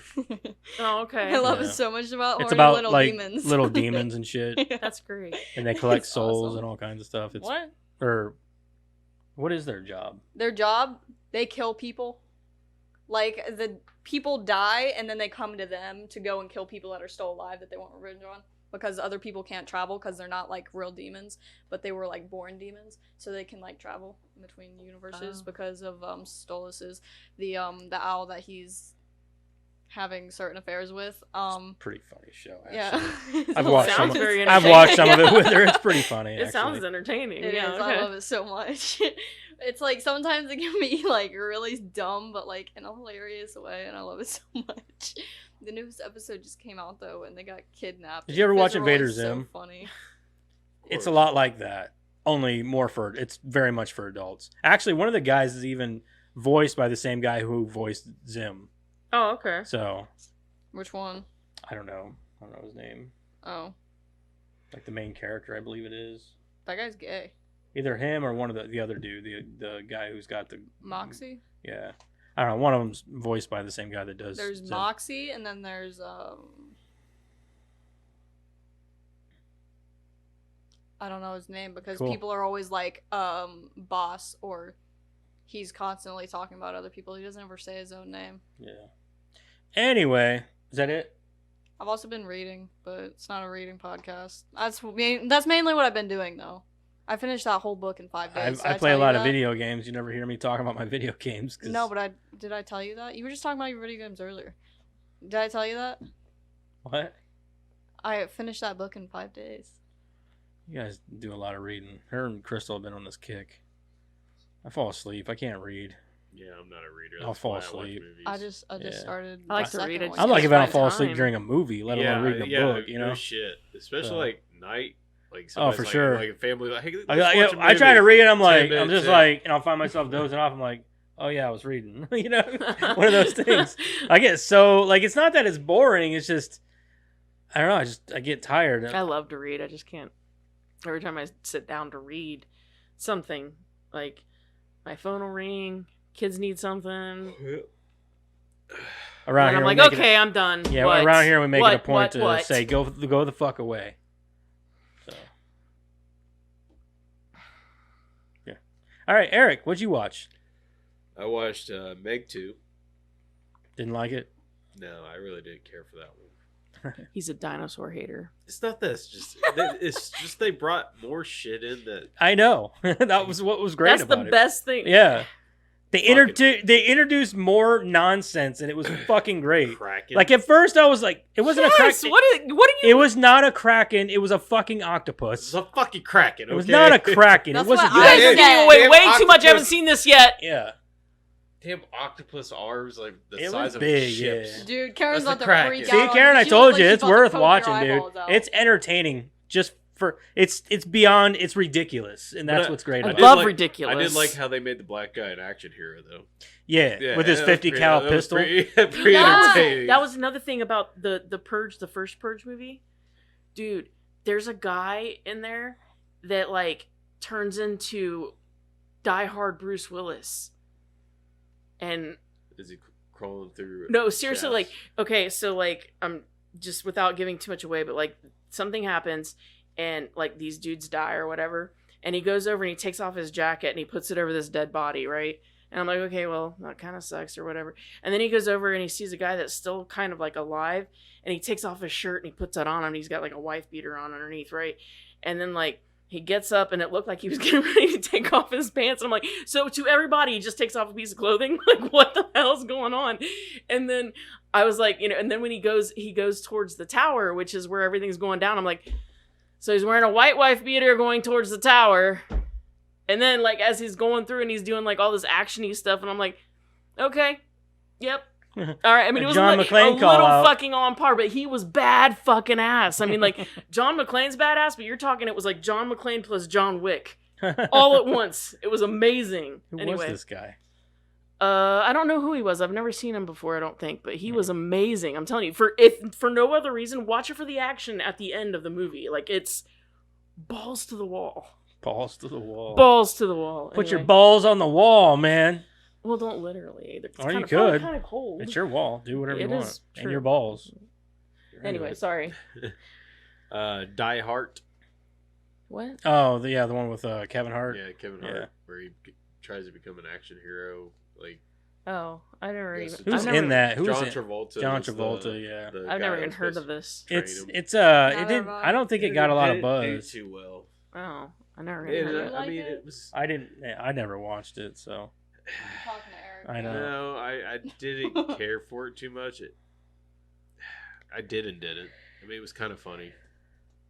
Oh, okay. I love Yeah. it so much about It's horny about little like demons. little demons and shit. Yeah. That's great. And they collect It's souls awesome. and all kinds of stuff. It's What? or what is their job? Their job, they kill people. Like the people die and then they come to them to go and kill people that are still alive that they want revenge on. Because other people can't travel because they're not like real demons, but they were like born demons, so they can like travel between universes Oh. because of Stolas's the owl that he's having certain affairs with. Pretty funny show. Actually. Yeah, I've watched some. Sounds Of, very I've watched some of it with her. It's pretty funny. It sounds actually. entertaining. It yeah, is. okay. I love it so much. It's like sometimes it can be like really dumb, but like in a hilarious way, and I love it so much. The newest episode just came out though, and they got kidnapped. Did you ever The watch visual Invader is Zim? So funny. It's a lot like that, only more for. It's very much for adults. Actually, one of the guys is even voiced by the same guy who voiced Zim. Oh, okay. So Which one? I don't know his name. Oh, Like the main character, I believe it is. that guy's gay. Either him or one of the other dude, the guy who's got the Moxie. Yeah, I don't know. One of them's voiced by the same guy that does. There's Zim. Moxie, and then there's I don't know his name because Cool. people are always like boss or he's constantly talking about other people. He doesn't ever say his own name. Yeah. Anyway, is that it? I've also been reading, but it's not a reading podcast. That's mainly what I've been doing though. I finished that whole book in 5 days. I play a lot of video games. You never hear me talking about my video games. 'Cause No, but did I tell you that? You were just talking about your video games earlier. Did I tell you that? What? I finished that book in 5 days. You guys do a lot of reading. Her and Crystal have been on this kick. I fall asleep. I can't read. Yeah, I'm not a reader. I'll That's fall why I watch asleep. movies. I just Yeah. started. I like the to second read it one just I'm like if I don't by fall asleep time. during a movie, let alone reading a book. You know. No shit. Especially So. like night. Like Oh, for somebody's sure. Like a family. Like, hey, let's I watch a I try movie. to read. I'm 10 like, I'm minutes just in. like, and I'll find myself dozing off. I'm like, oh yeah, I was reading. You know, one of those things. I get so like, it's not that it's boring. It's just, I don't know. I get tired. I love to read. I just can't. Every time I sit down to read something, like my phone will ring, kids need something, Around and here, I'm we like, make it okay, I'm done. Yeah, What? around here we make it a What? point to What? say go the fuck away. So, yeah. All right, Eric, what'd you watch? I watched Meg 2. Didn't like it. No, I really didn't care for that one. He's a dinosaur hater. It's not this. It's just they brought more shit in that. I know. That was what was great That's about the it. best thing. Yeah. They Fucking- they introduced more nonsense and it was fucking great. Kraken. Like at first I was like, it wasn't a Yes. kraken. What are you? It was not a kraken. It was a fucking It's octopus. a fucking Kraken. It was okay? not a kraken. That's It wasn't. what You I guys are said. giving away Damn way too much. I haven't octopus. seen this yet. Yeah. Damn octopus arms like the It size was of big, ships. yeah. Dude, Karen's That's about the to Kraken. freak See, out. See, Karen, I She told looks you like it's she's about to worth poke your watching, dude. eyeballs out. It's entertaining. Just for it's beyond. It's ridiculous, and that's But what's great I about did it. love like- ridiculous. I did like how they made the black guy an action hero though. Yeah, with his that was 50 pretty- cal that was pistol. Pretty Yeah. entertaining. That was another thing about the Purge, the first Purge movie. Dude, there's a guy in there that like turns into diehard Bruce Willis. And Is he crawling through? no, seriously, shafts? like, okay, so like just without giving too much away, but like something happens and like these dudes die or whatever, and he goes over and he takes off his jacket and he puts it over this dead body, right? And I'm like, okay, well, that kind of sucks or whatever. And then he goes over and he sees a guy that's still kind of like alive, and he takes off his shirt and he puts that on him, and he's got like a wife beater on underneath, right? And then like he gets up and it looked like he was getting ready to take off his pants. And I'm like, so to everybody, he just takes off a piece of clothing? Like, what the hell's going on? And then I was like, and then when he goes towards the tower, which is where everything's going down. I'm like, so he's wearing a white wife beater going towards the tower. And then like as he's going through and he's doing like all this action-y stuff, and I'm like, okay, yep. All right. I mean, it was John a McClane call little out. fucking on par, but he was bad fucking ass. I mean, like John McClane's badass, but you're talking it was like John McClane plus John Wick all at once. It was amazing. Who anyway, was this guy? I don't know who he was. I've never seen him before, I don't think, but he was amazing. I'm telling you, for no other reason, watch it for the action at the end of the movie. Like, it's balls to the wall. Balls to the wall. Balls to the wall. Put your Anyway. balls on the wall, man. Well, don't literally either. It's Or you kinda- could. kind of cold. It's your wall. Do whatever It you want. is And true. your balls. Anyway, sorry. Die Hard. What? Oh, the one with Kevin Hart. Yeah, Kevin Yeah. Hart, where he tries to become an action hero. Like Oh, I never Yes, even. Who's I've never, in that? Who's John in? Travolta. John was Travolta, yeah. the I've guy never that even was heard supposed of this. to train It's him. it Neither didn't. have I don't think it got a lot of Didn't do buzz. too well. Oh, I never It- even heard of You it. I like mean, it? it was. I didn't. I never watched it, so I'm talking to Eric. I know. No, I didn't care for it too much. I did and didn't. I mean, it was kind of funny.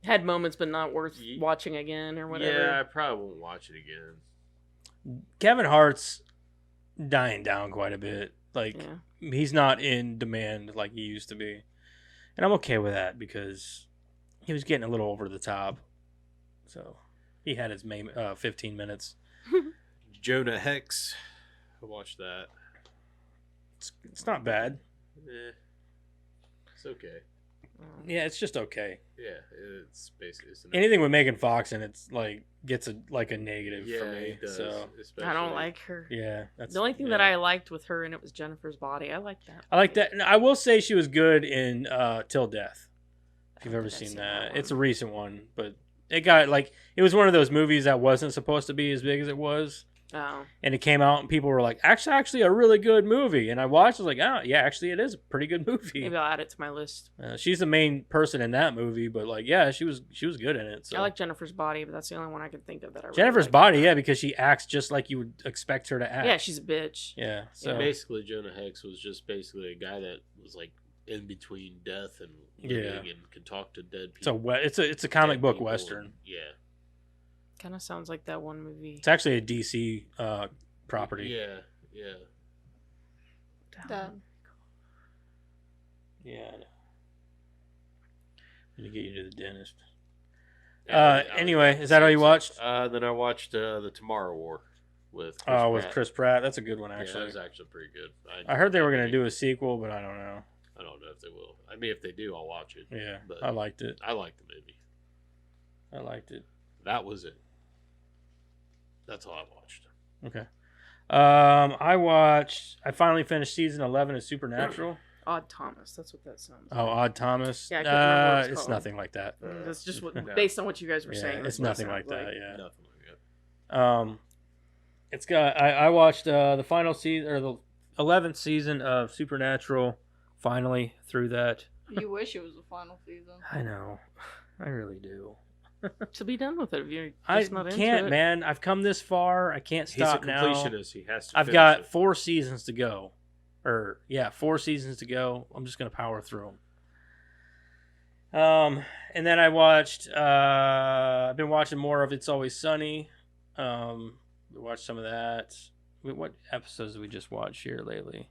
Had moments, but not worth Ye- watching again or whatever. Yeah, I probably won't watch it again. Kevin Hart's dying down quite a bit. Like Yeah. he's not in demand like he used to be, and I'm okay with that because he was getting a little over the top. So he had his main 15 minutes. Jonah Hex. I watched that. It's not bad. It's okay. Yeah, it's just okay. Yeah, it's basically it's Anything with Megan Fox and it's like gets a negative yeah, for me. it does, So especially. I don't like her. yeah, that's The only thing that yeah. I liked with her in it was Jennifer's Body. I like that. I like that. And I will say she was good in Till Death. If you've I don't ever think I've seen that that, one. it's a recent one, but it got it was one of those movies that wasn't supposed to be as big as it was, Oh, and it came out and people were like, actually a really good movie. And I watched, I was like, oh yeah, actually it is a pretty good movie. maybe I'll add it to my list. She's the main person in that movie, but yeah, she was good in it. So I like Jennifer's Body, but that's the only one I can think of that I really Jennifer's like. Body, yeah, because she acts just like you would expect her to act. Yeah, she's a bitch. yeah. So Basically, Jonah Hex was just basically a guy that was like in between death and living Yeah. and could talk to dead it's a people. it's a comic dead book people, western. and- yeah. Kind of sounds like that one movie. It's actually a DC property. Yeah, yeah. Damn. Yeah. I know. Need to get you to the dentist. Yeah, Anyway, is that all you watched? Then I watched The Tomorrow War with Chris Oh, with Pratt. Chris Pratt. That's a good one, Yeah, actually. that was actually pretty good. I heard they were going to do a sequel, but I don't know. I don't know if they will. I mean, if they do, I'll watch it. Yeah, But I liked it. I like the movie. I liked it. That was it. That's all I watched. Okay. I finally finished season 11 of Supernatural. Odd Thomas. That's what that sounds like. Oh, Odd Thomas. Yeah, I can't remember what it's it's called. nothing like that. That's just what, No. based on what you guys were Yeah, saying. it's that's what it nothing like sounds that. Yeah. Nothing like that. It's got. I watched the final season or the 11th season of Supernatural. Finally through that. You wish it was the final season. I know. I really do. To be done with it if you're I just not into can't, it. man. I've come this far. I can't He's a stop now. completionist. He has to. I've finish got it. 4 seasons to go. 4 seasons to go. I'm just gonna power through them. And then I watched. I've been watching more of It's Always Sunny. We watched some of that. What episodes did we just watch here lately?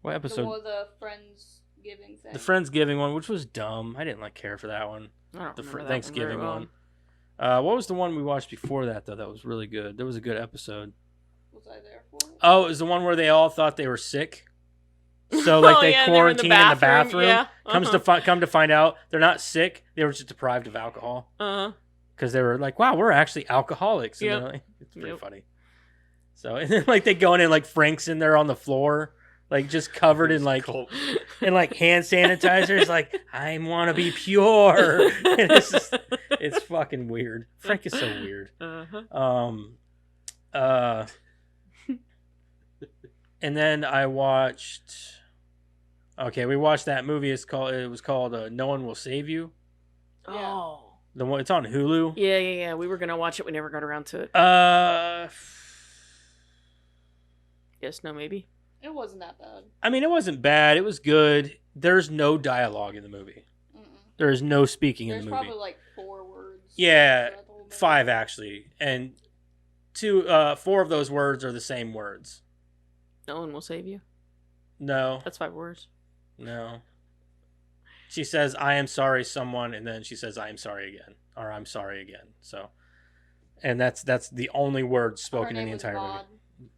What episode? The Friendsgiving thing. The Friendsgiving one, which was dumb. I didn't care for that one. I don't The remember that one Thanksgiving very one. well. What was the one we watched before that though? That was really good. There was a good episode. Was I there for it? Oh, it was the one where they all thought they were sick. So like Oh, they yeah, they were in the quarantine in the bathroom. Yeah. Come to find out they're not sick. They were just deprived of alcohol because they were like, "Wow, we're actually alcoholics." And Yep. they're like, it's pretty Yep. funny. So and then like they go in and like Frank's in there on the floor, like just covered in like Cult. and like hand sanitizer. It's like I want to be pure. And it's fucking weird. Frank is so weird. And then I watched. Okay, we watched that movie. It was called No One Will Save You. Oh. The one it's on Hulu. Yeah. We were gonna watch it. We never got around to it. Yes, no, maybe. It wasn't that bad. I mean, it wasn't bad. It was good. There's no dialogue in the movie. Mm-mm. There is no speaking There's in the movie. probably like 4 words. Yeah, throughout the whole movie. 5 actually, and 4 of those words are the same words. No one will save you. No, That's 5 words. no. She says, "I am sorry, someone," and then she says, "I am sorry again," or "I'm sorry again." So, and that's the only words Her spoken in name the was entire Maud. movie.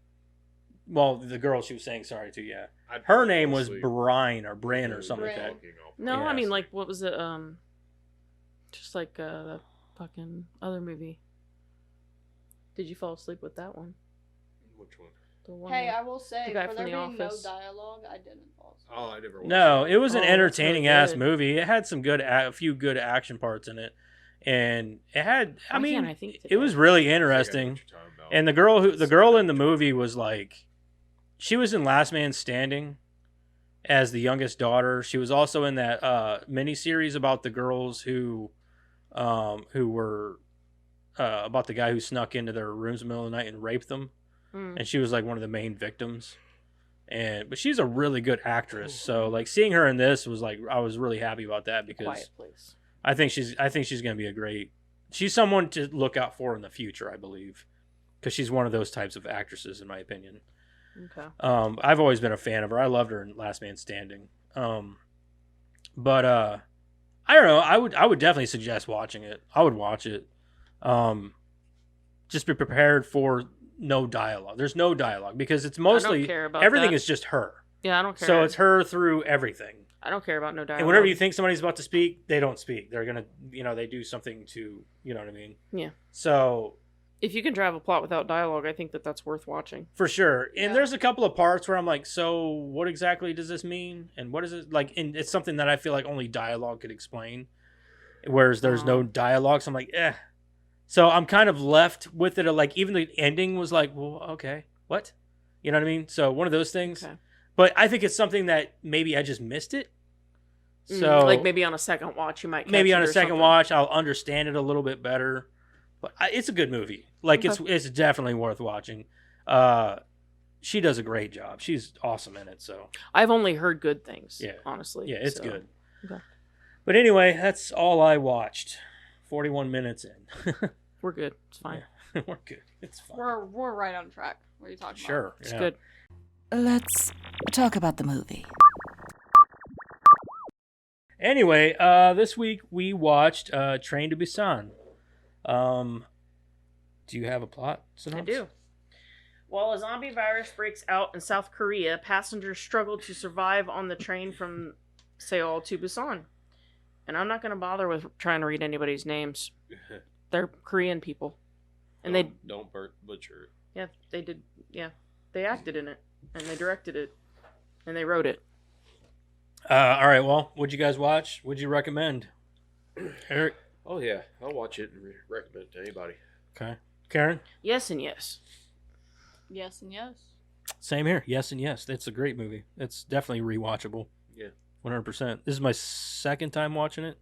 Well, the girl she was saying sorry to, yeah. I'd Her fall name was asleep. Brine or Brin or something like that. Brin. No, I Yes. mean, like, what was it? Just like that fucking other movie. Did you fall asleep with that one? Which one? The one Hey, with- I will say, The guy for from there The being Office. no dialogue, I didn't fall asleep. Oh, I never watched No, it. it was an Oh, that's entertaining really ass good. movie. It had some good, a few good action parts in it, and it had. I Why mean, can't I think it today? was really I think I know what interesting. you're talking about. And the girl in the movie was like, she was in Last Man Standing as the youngest daughter. She was also in that mini series about the girls who were about the guy who snuck into their rooms in the middle of the night and raped them. Mm. And she was like one of the main victims. But she's a really good actress. So like seeing her in this was like, I was really happy about that because Quiet Place. I think she's going to be a great. She's someone to look out for in the future, I believe, because she's one of those types of actresses, in my opinion. Okay. I've always been a fan of her. I loved her in Last Man Standing. But I don't know. I would definitely suggest watching it. I would watch it. Just be prepared for no dialogue. There's no dialogue because it's I mostly don't care about everything that. is just her. Yeah, I don't care. So it's her through everything. I don't care about no dialogue. And whenever you think somebody's about to speak, they don't speak. They're gonna, they do something to, you know what I mean? Yeah. So If you can drive a plot without dialogue, I think that's worth watching. for sure. And Yeah. there's a couple of parts where I'm like, so what exactly does this mean? And what is it like? And it's something that I feel like only dialogue could explain. Whereas there's no dialogue, so I'm like, eh. So I'm kind of left with it. Like even the ending was like, well, okay, what? You know what I mean? So one of those things. Okay. But I think it's something that maybe I just missed it. So like maybe on a second watch you might catch maybe it on a or second something. watch I'll understand it a little bit better. But it's a good movie. Like it's definitely worth watching. She does a great job. She's awesome in it. So I've only heard good things. Yeah. Honestly. yeah, it's so. good. Okay. But anyway, that's all I watched. 41 minutes in. We're good. It's fine. We're good. It's fine. We're right on track. What are you talking about? Sure. It's yeah. good. Let's talk about the movie. Anyway, this week we watched Train to Busan. Do you have a plot synopsis? I do. While a zombie virus breaks out in South Korea, passengers struggle to survive on the train from Seoul to Busan. And I'm not going to bother with trying to read anybody's names. They're Korean people. And don't butcher it. yeah, they did, yeah. They acted in it. And they directed it. And they wrote it. All right, well, what'd you guys watch? What'd you recommend? Eric? Oh yeah, I'll watch it and recommend it to anybody. Okay. Karen? Yes and yes. Yes and yes. Same here. Yes and yes. It's a great movie. It's definitely rewatchable. Yeah. 100%. This is my second time watching it,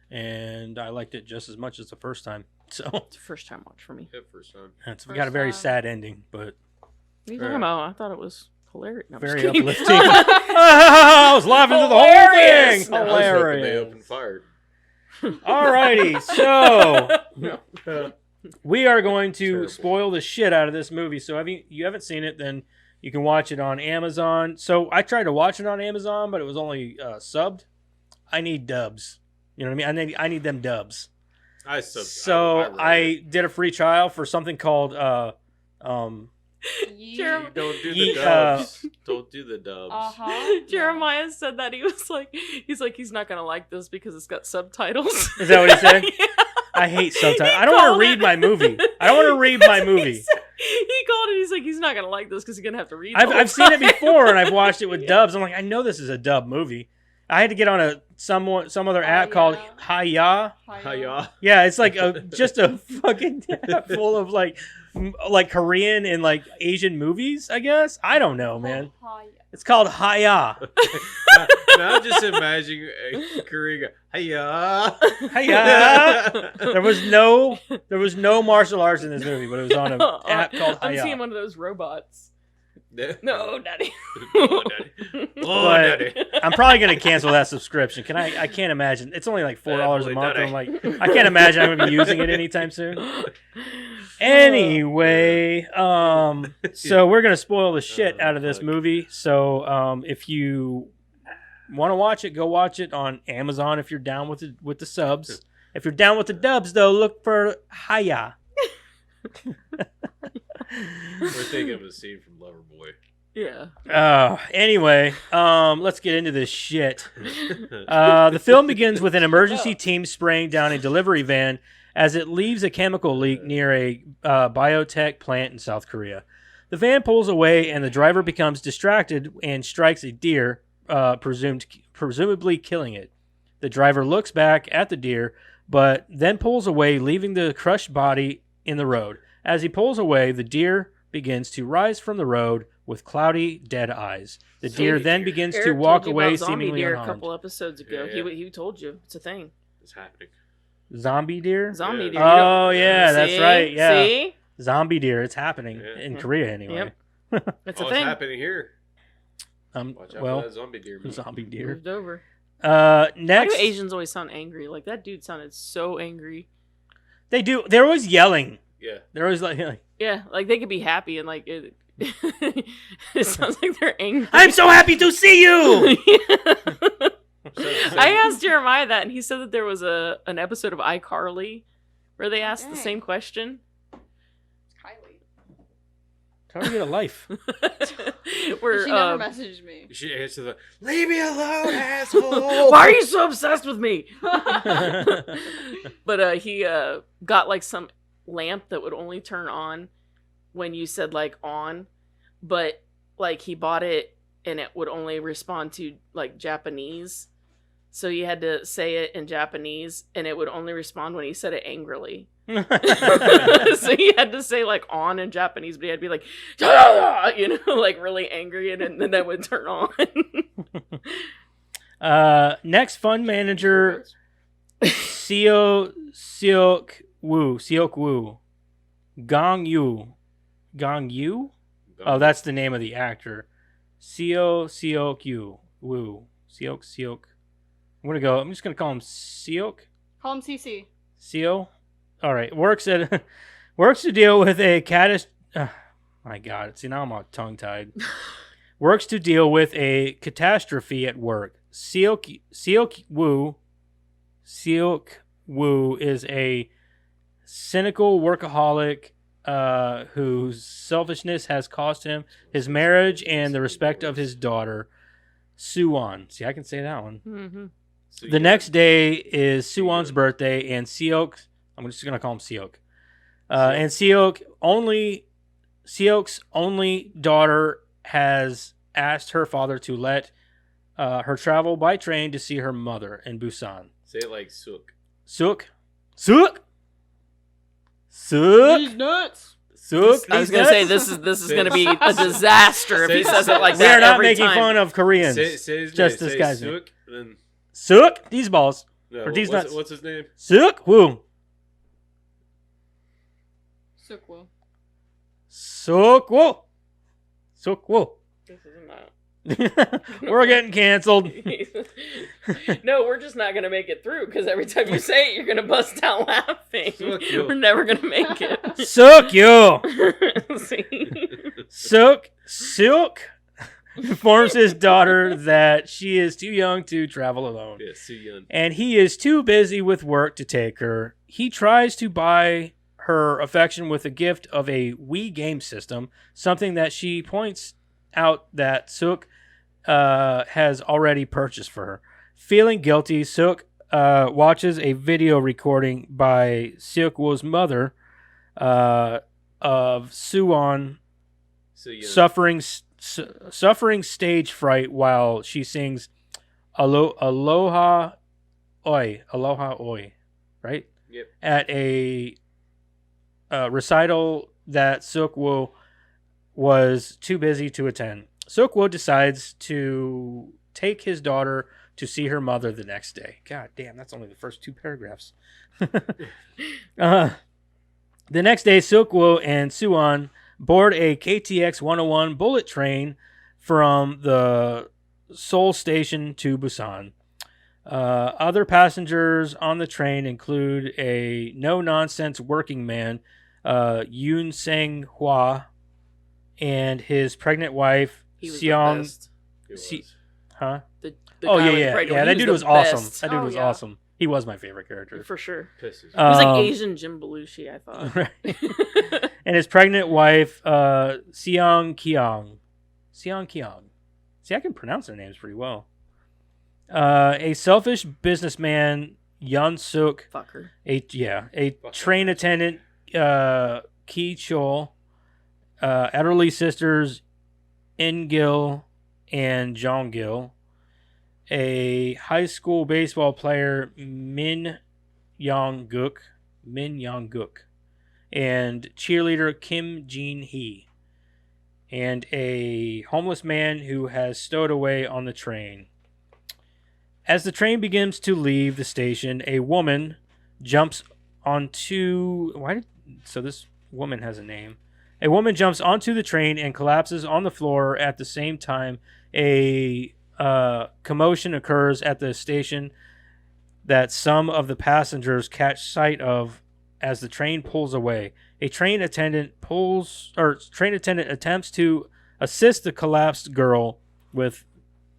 and I liked it just as much as the first time. So It's a first time watch for me. Yeah, first time. it's got a very time. sad ending, but What are you talking about? I thought it was hilarious. No, I'm just very kidding. uplifting. I was laughing through the whole Hilarious! thing. No, I was hoping they Hilarious. opened fire. Alrighty, so Yeah. we are going to Terrible. spoil the shit out of this movie. So if you haven't seen it, then you can watch it on Amazon. So I tried to watch it on Amazon, but it was only subbed. I need dubs. You know what I mean? I need them dubs. So read I it. did a free trial for something called Jeremy- Don't do the Ye- dubs. Don't do the dubs. Uh-huh. Jeremiah said that he's not gonna like this because it's got subtitles. Is that what he said? Yeah. I hate subtitles. He I don't want called to read it- my movie. I don't want to read my movie. He called it. He's like, he's not gonna like this because he's gonna have to read. I've seen it before and I've watched it with dubs. I'm like, I know this is a dub movie. I had to get on some other app called Hiya. Hiya. Yeah, it's like just a fucking app full of like Korean and like Asian movies, I guess. I don't know, man. It's called Hiya. Now I'm just imagining a Korean guy. Hiya. Hiya. There was no martial arts in this movie, but it was on an app called I'm seeing Hiya. one of those robots. No, No, daddy. Oh, daddy. Oh, But- daddy. I'm probably gonna cancel that subscription. I can't imagine. It's only like $4 a Boy, month. daddy. And I'm like, I can't imagine I'm gonna be using it anytime soon. Anyway, so we're gonna spoil the shit out of this fuck. movie. So, if you want to watch it, go watch it on Amazon. If you're down with the subs, if you're down with the dubs, though, look for Hiya. We're thinking of a scene from Loverboy. Yeah. Anyway, let's get into this shit. The film begins with an emergency team spraying down a delivery van as it leaves a chemical leak near a biotech plant in South Korea. The van pulls away and the driver becomes distracted and strikes a deer, presumably killing it. The driver looks back at the deer, but then pulls away, leaving the crushed body in the road. As he pulls away, the deer begins to rise from the road with cloudy, dead eyes. The deer then begins to walk away, seemingly deer unharmed. A couple episodes ago, Yeah. he told you it's a thing. It's happening. Zombie deer? Zombie Yeah. deer. Oh, yeah, that's See? right. Yeah. See? Zombie deer. It's happening Yeah. in Korea anyway. Yep. It's a It's thing. happening here. Watch out Well, for that zombie deer. Man. zombie deer. Moved over. Why Next, do Asians always sound angry? Like that dude sounded so angry. they do. They're always yelling. Yeah. They're always like, Yeah, like they could be happy and like it. It sounds like they're angry. "I'm so happy to see you." I asked Jeremiah that, and he said that there was an episode of iCarly where they asked the same question. Kylie. Tell her to get a life. Where She never messaged me. You should answer the "Leave me alone, asshole." why are you so obsessed with me? But he got like some lamp that would only turn on when you said like on, but like he bought it and it would only respond to like Japanese. So you had to say it in Japanese and it would only respond when he said it angrily. So he had to say like on in Japanese, but he had to be like, you know, like really angry, and then that would turn on. Next, fund manager Seok Woo, Gong Yu. Oh, that's the name of the actor. Seok Woo. Seok. I'm just gonna call him Seok. Call him CC. Seo. All right. Works to deal with a my God. See, now I'm all tongue tied. Works to deal with a catastrophe at work. Seok Woo is a cynical workaholic whose selfishness has cost him his marriage and the respect of his daughter, Suwon. See, I can say that one. Mm-hmm. So The next day is Suwon's birthday, and Seok, I'm just going to call him Seok. And Seok's only daughter has asked her father to let her travel by train to see her mother in Busan. Say it like Sook. Sook? He's nuts. Sook? I was gonna say this is gonna be a disaster if he says it like We that. are not every making time. fun of Koreans. Say his Just name. this Say guy's name. Sook, then Sook? These balls. no, Or these what's, nuts. what's his name? Sook? Woo. Sukwo. Sook? Woo. Sook? Woo. This is not. We're getting canceled. No, we're just not gonna make it through because every time you say it, you're gonna bust out laughing. Fuck you. We're never gonna make it. Sook you. See? Sook informs his daughter that she is too young to travel alone. Yeah, Soo-young. And he is too busy with work to take her. He tries to buy her affection with a gift of a Wii game system, something that she points out that Sook has already purchased for her. Feeling guilty, Sook watches a video recording by Seok-woo's mother of Suwon Soo-young. suffering stage fright while she sings Aloha Oi, right? Yep. At a recital that Seok-woo was too busy to attend. Seok-woo decides to take his daughter to see her mother the next day. God damn, that's only the first two paragraphs. The next day, Seok-woo and Suwon board a KTX 101 bullet train from the Seoul station to Busan. Other passengers on the train include a no-nonsense working man, Yoon Sang-hwa, and his pregnant wife, He was Seong. the best. It was. Huh? The Oh guy yeah, with yeah, pregnant- yeah. he That dude the was awesome. best. That dude Oh, was yeah. awesome. He was my favorite character. For sure. Pisses. He was like Um, Asian Jim Belushi, I thought. Right. and his pregnant wife, Seong Kyung. Seong Kyung. See, I can pronounce their names pretty well. A selfish businessman, Yeon-suk. Fucker. A train attendant, Ki Chol. Elderly sisters, In-gil and Jong-gil. A high school baseball player, Min Young-guk. And cheerleader Kim Jin-hee. And a homeless man who has stowed away on the train. As the train begins to leave the station, a woman jumps onto... So this woman has a name. A woman jumps onto the train and collapses on the floor. At the same time, a commotion occurs at the station that some of the passengers catch sight of as the train pulls away. A train attendant attempts to assist the collapsed girl with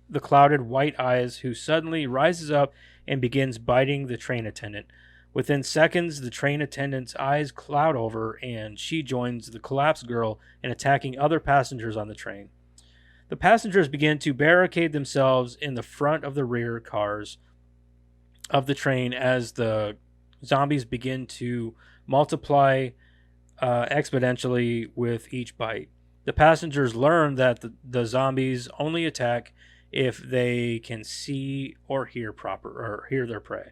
the clouded white eyes, who suddenly rises up and begins biting the train attendant. Within seconds, the train attendant's eyes cloud over, and she joins the collapsed girl in attacking other passengers on the train. The passengers begin to barricade themselves in the front of the rear cars of the train as the zombies begin to multiply exponentially with each bite. The passengers learn that the zombies only attack if they can see or hear their prey.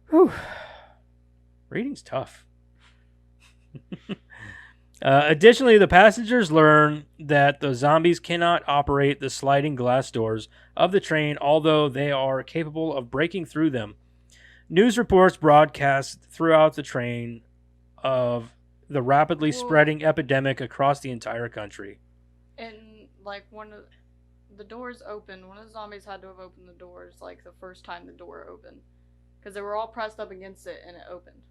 Whew. Reading's tough. Additionally, the passengers learn that the zombies cannot operate the sliding glass doors of the train, although they are capable of breaking through them. News reports broadcast throughout the train of the rapidly spreading epidemic across the entire country. And like one of the doors opened, one of the zombies had to have opened the doors like the first time the door opened, because they were all pressed up against it and it opened.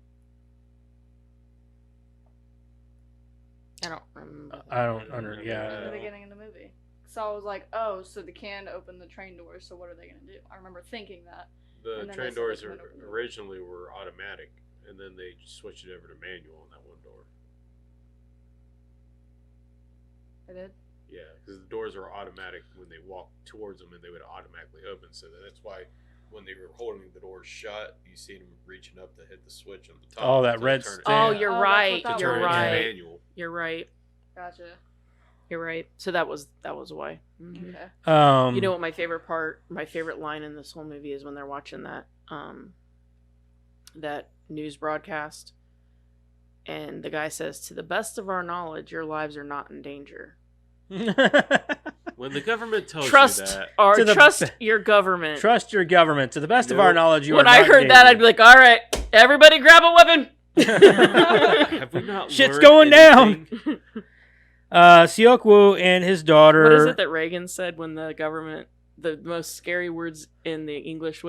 I don't remember. In the beginning of the movie. So I was like, oh, so they can open the train doors, so what are they going to do? I remember thinking that. The train doors originally were automatic, and then they just switched it over to manual on that one door. They did? Yeah, because the doors are automatic when they walk towards them, and they would automatically open. So that's why when they were holding the doors shut, you see them reaching up to hit the switch on the top. Oh, that red stick. Oh, you're right. You're right. Manual. You're right. Gotcha. You're right. So that was why. Mm-hmm. Okay. You know what my favorite line in this whole movie is when they're watching that news broadcast, and the guy says, "To the best of our knowledge, your lives are not in danger." When the government tells trust you that, your government. Trust your government. To the best of our knowledge, you are When not I heard in that, danger. I'd be like, "All right, everybody, grab a weapon." have we not? Shit's learned going anything? down. Seok-woo and his daughter. What is it that Reagan said when the government, the most scary words in the English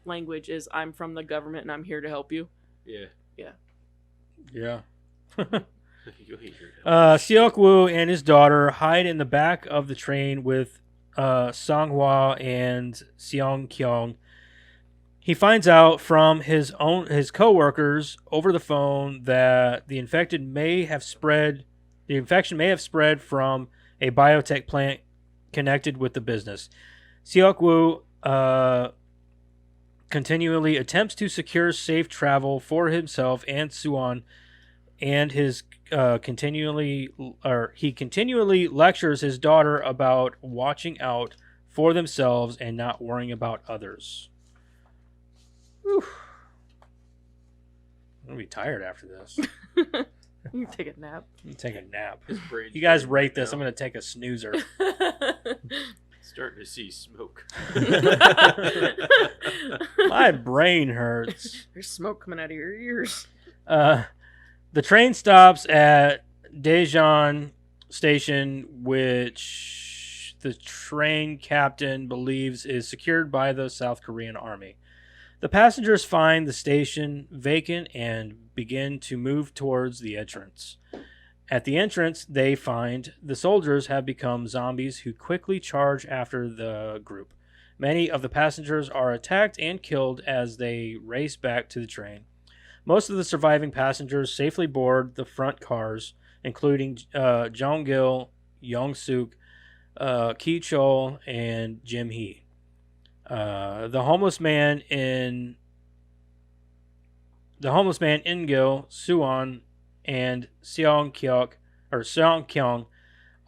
language is, "I'm from the government and I'm here to help you." Yeah. Seok-woo and his daughter hide in the back of the train with Song-hwa and Seong-kyung. He finds out from his co-workers over the phone that the infection may have spread from a biotech plant connected with the business. Seok-woo continually attempts to secure safe travel for himself and Suwon, and he continually lectures his daughter about watching out for themselves and not worrying about others. Whew. I'm gonna be tired after this. You take a nap. I'm gonna take a nap. brain's You guys burning rate right this. now. I'm gonna take a snoozer. Starting to see smoke. My brain hurts. There's smoke coming out of your ears. The train stops at Daejeon Station, which the train captain believes is secured by the South Korean army. The passengers find the station vacant and begin to move towards the entrance. At the entrance, they find the soldiers have become zombies who quickly charge after the group. Many of the passengers are attacked and killed as they race back to the train. Most of the surviving passengers safely board the front cars, including Jong-gil, Yong-suk, Ki-chol, and Jim-hee. The homeless man In-gil, Suan, and Seong-kyung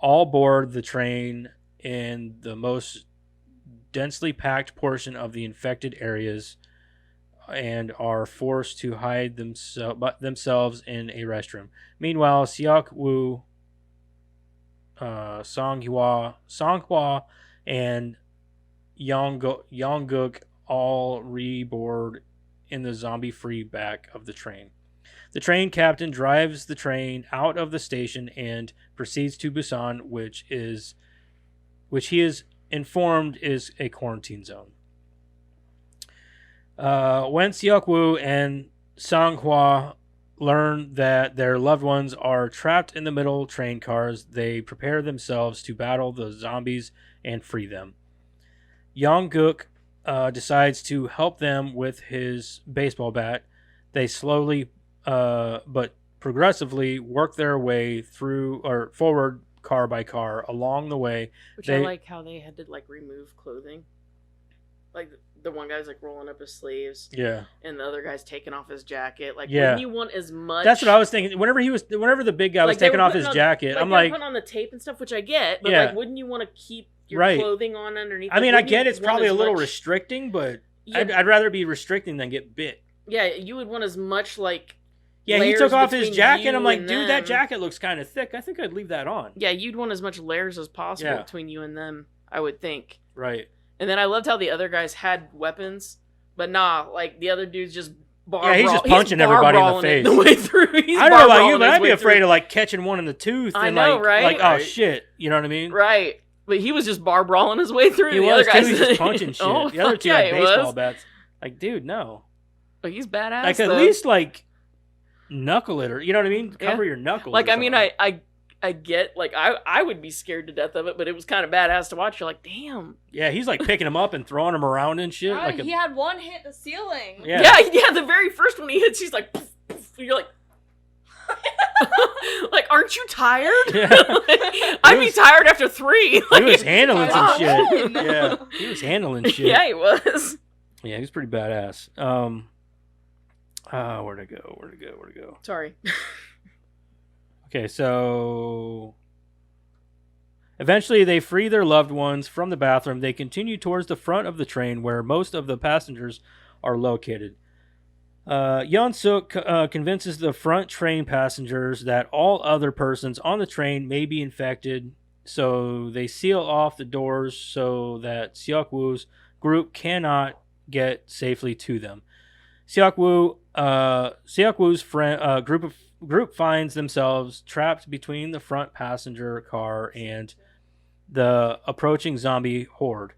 all board the train in the most densely packed portion of the infected areas and are forced to hide themselves in a restroom. Meanwhile, Seok-woo, Songhwa, and Yongguk all reboard in the zombie-free back of the train. The train captain drives the train out of the station and proceeds to Busan, which he is informed is a quarantine zone. When Seok-woo and Songhwa learn that their loved ones are trapped in the middle train cars, they prepare themselves to battle the zombies and free them. Yongguk decides to help them with his baseball bat. They slowly but progressively work their way through or forward car by car along the way. Which I like how they had to like remove clothing. Like the one guy's like rolling up his sleeves. Yeah. And the other guy's taking off his jacket. Like, yeah. wouldn't you want as much? That's what I was thinking. Whenever the big guy was like, taking off his jacket, I'm like, putting on the tape and stuff, which I get, but yeah. like, wouldn't you want to keep your right. clothing on underneath? I mean, like, I get it's probably a little much... restricting, but yeah. I'd rather be restricting than get bit. Yeah, you would want as much like. Yeah, he took off his jacket. I'm like, dude, them. that jacket looks kind of thick. I think I'd leave that on. Yeah, you'd want as much layers as possible Yeah. between you and them, I would think. Right. And then I loved how the other guys had weapons, but nah, like the other dude's just he's just punching everybody in the face. The way through. I don't know about you, but I'd be afraid of like catching one in the tooth. I and know, like, right? Like, right. oh shit, you know what I mean? Right. But he was just bar brawling his way through. He the was other too. guys He's just punching shit. Oh, the other two yeah, had baseball bats. Like, dude, no. But he's badass. Like, at least like knuckle it, or you know what I mean? Cover your knuckles. Like, I mean, I get, like, I would be scared to death of it, but it was kind of badass to watch. You're like, damn. Yeah, he's like picking him up and throwing him around and shit. Right, like he had one hit the ceiling. Yeah. Yeah, the very first one he hits, he's like, poof, poof, you're like, like, aren't you tired? Yeah. I'd be tired after 3. He was handling some Oh, shit. no. Yeah, he was handling shit. Yeah, he was. Yeah, he was pretty badass. Where'd it go? Sorry. Okay, so eventually they free their loved ones from the bathroom. They continue towards the front of the train where most of the passengers are located. Yeon-suk convinces the front train passengers that all other persons on the train may be infected, so they seal off the doors so that Seok-woo's group cannot get safely to them. Seok-woo's group finds themselves trapped between the front passenger car and the approaching zombie horde.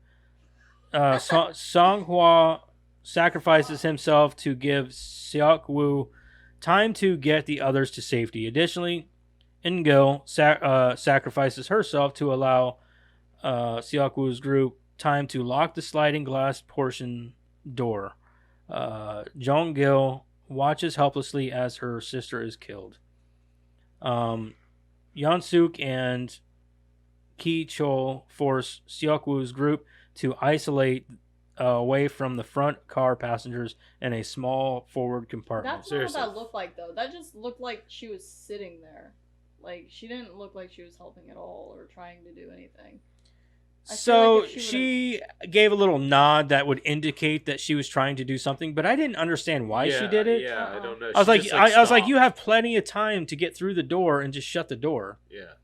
Songhwa sacrifices himself to give Seok-woo time to get the others to safety. Additionally, In-gil sacrifices herself to allow Seok-woo's group time to lock the sliding glass portion door. Jong-gil watches helplessly as her sister is killed. Yeon-suk and Ki-chol force Seok-woo's group to isolate away from the front car passengers in a small forward compartment. That's not what that looked like, though. That just looked like she was sitting there. Like, she didn't look like she was helping at all or trying to do anything. So she gave a little nod that would indicate that she was trying to do something, but I didn't understand why she did it. Yeah, I don't know. I was like, She just, I was like, stopped. you have plenty of time to get through the door and just shut the door. Yeah.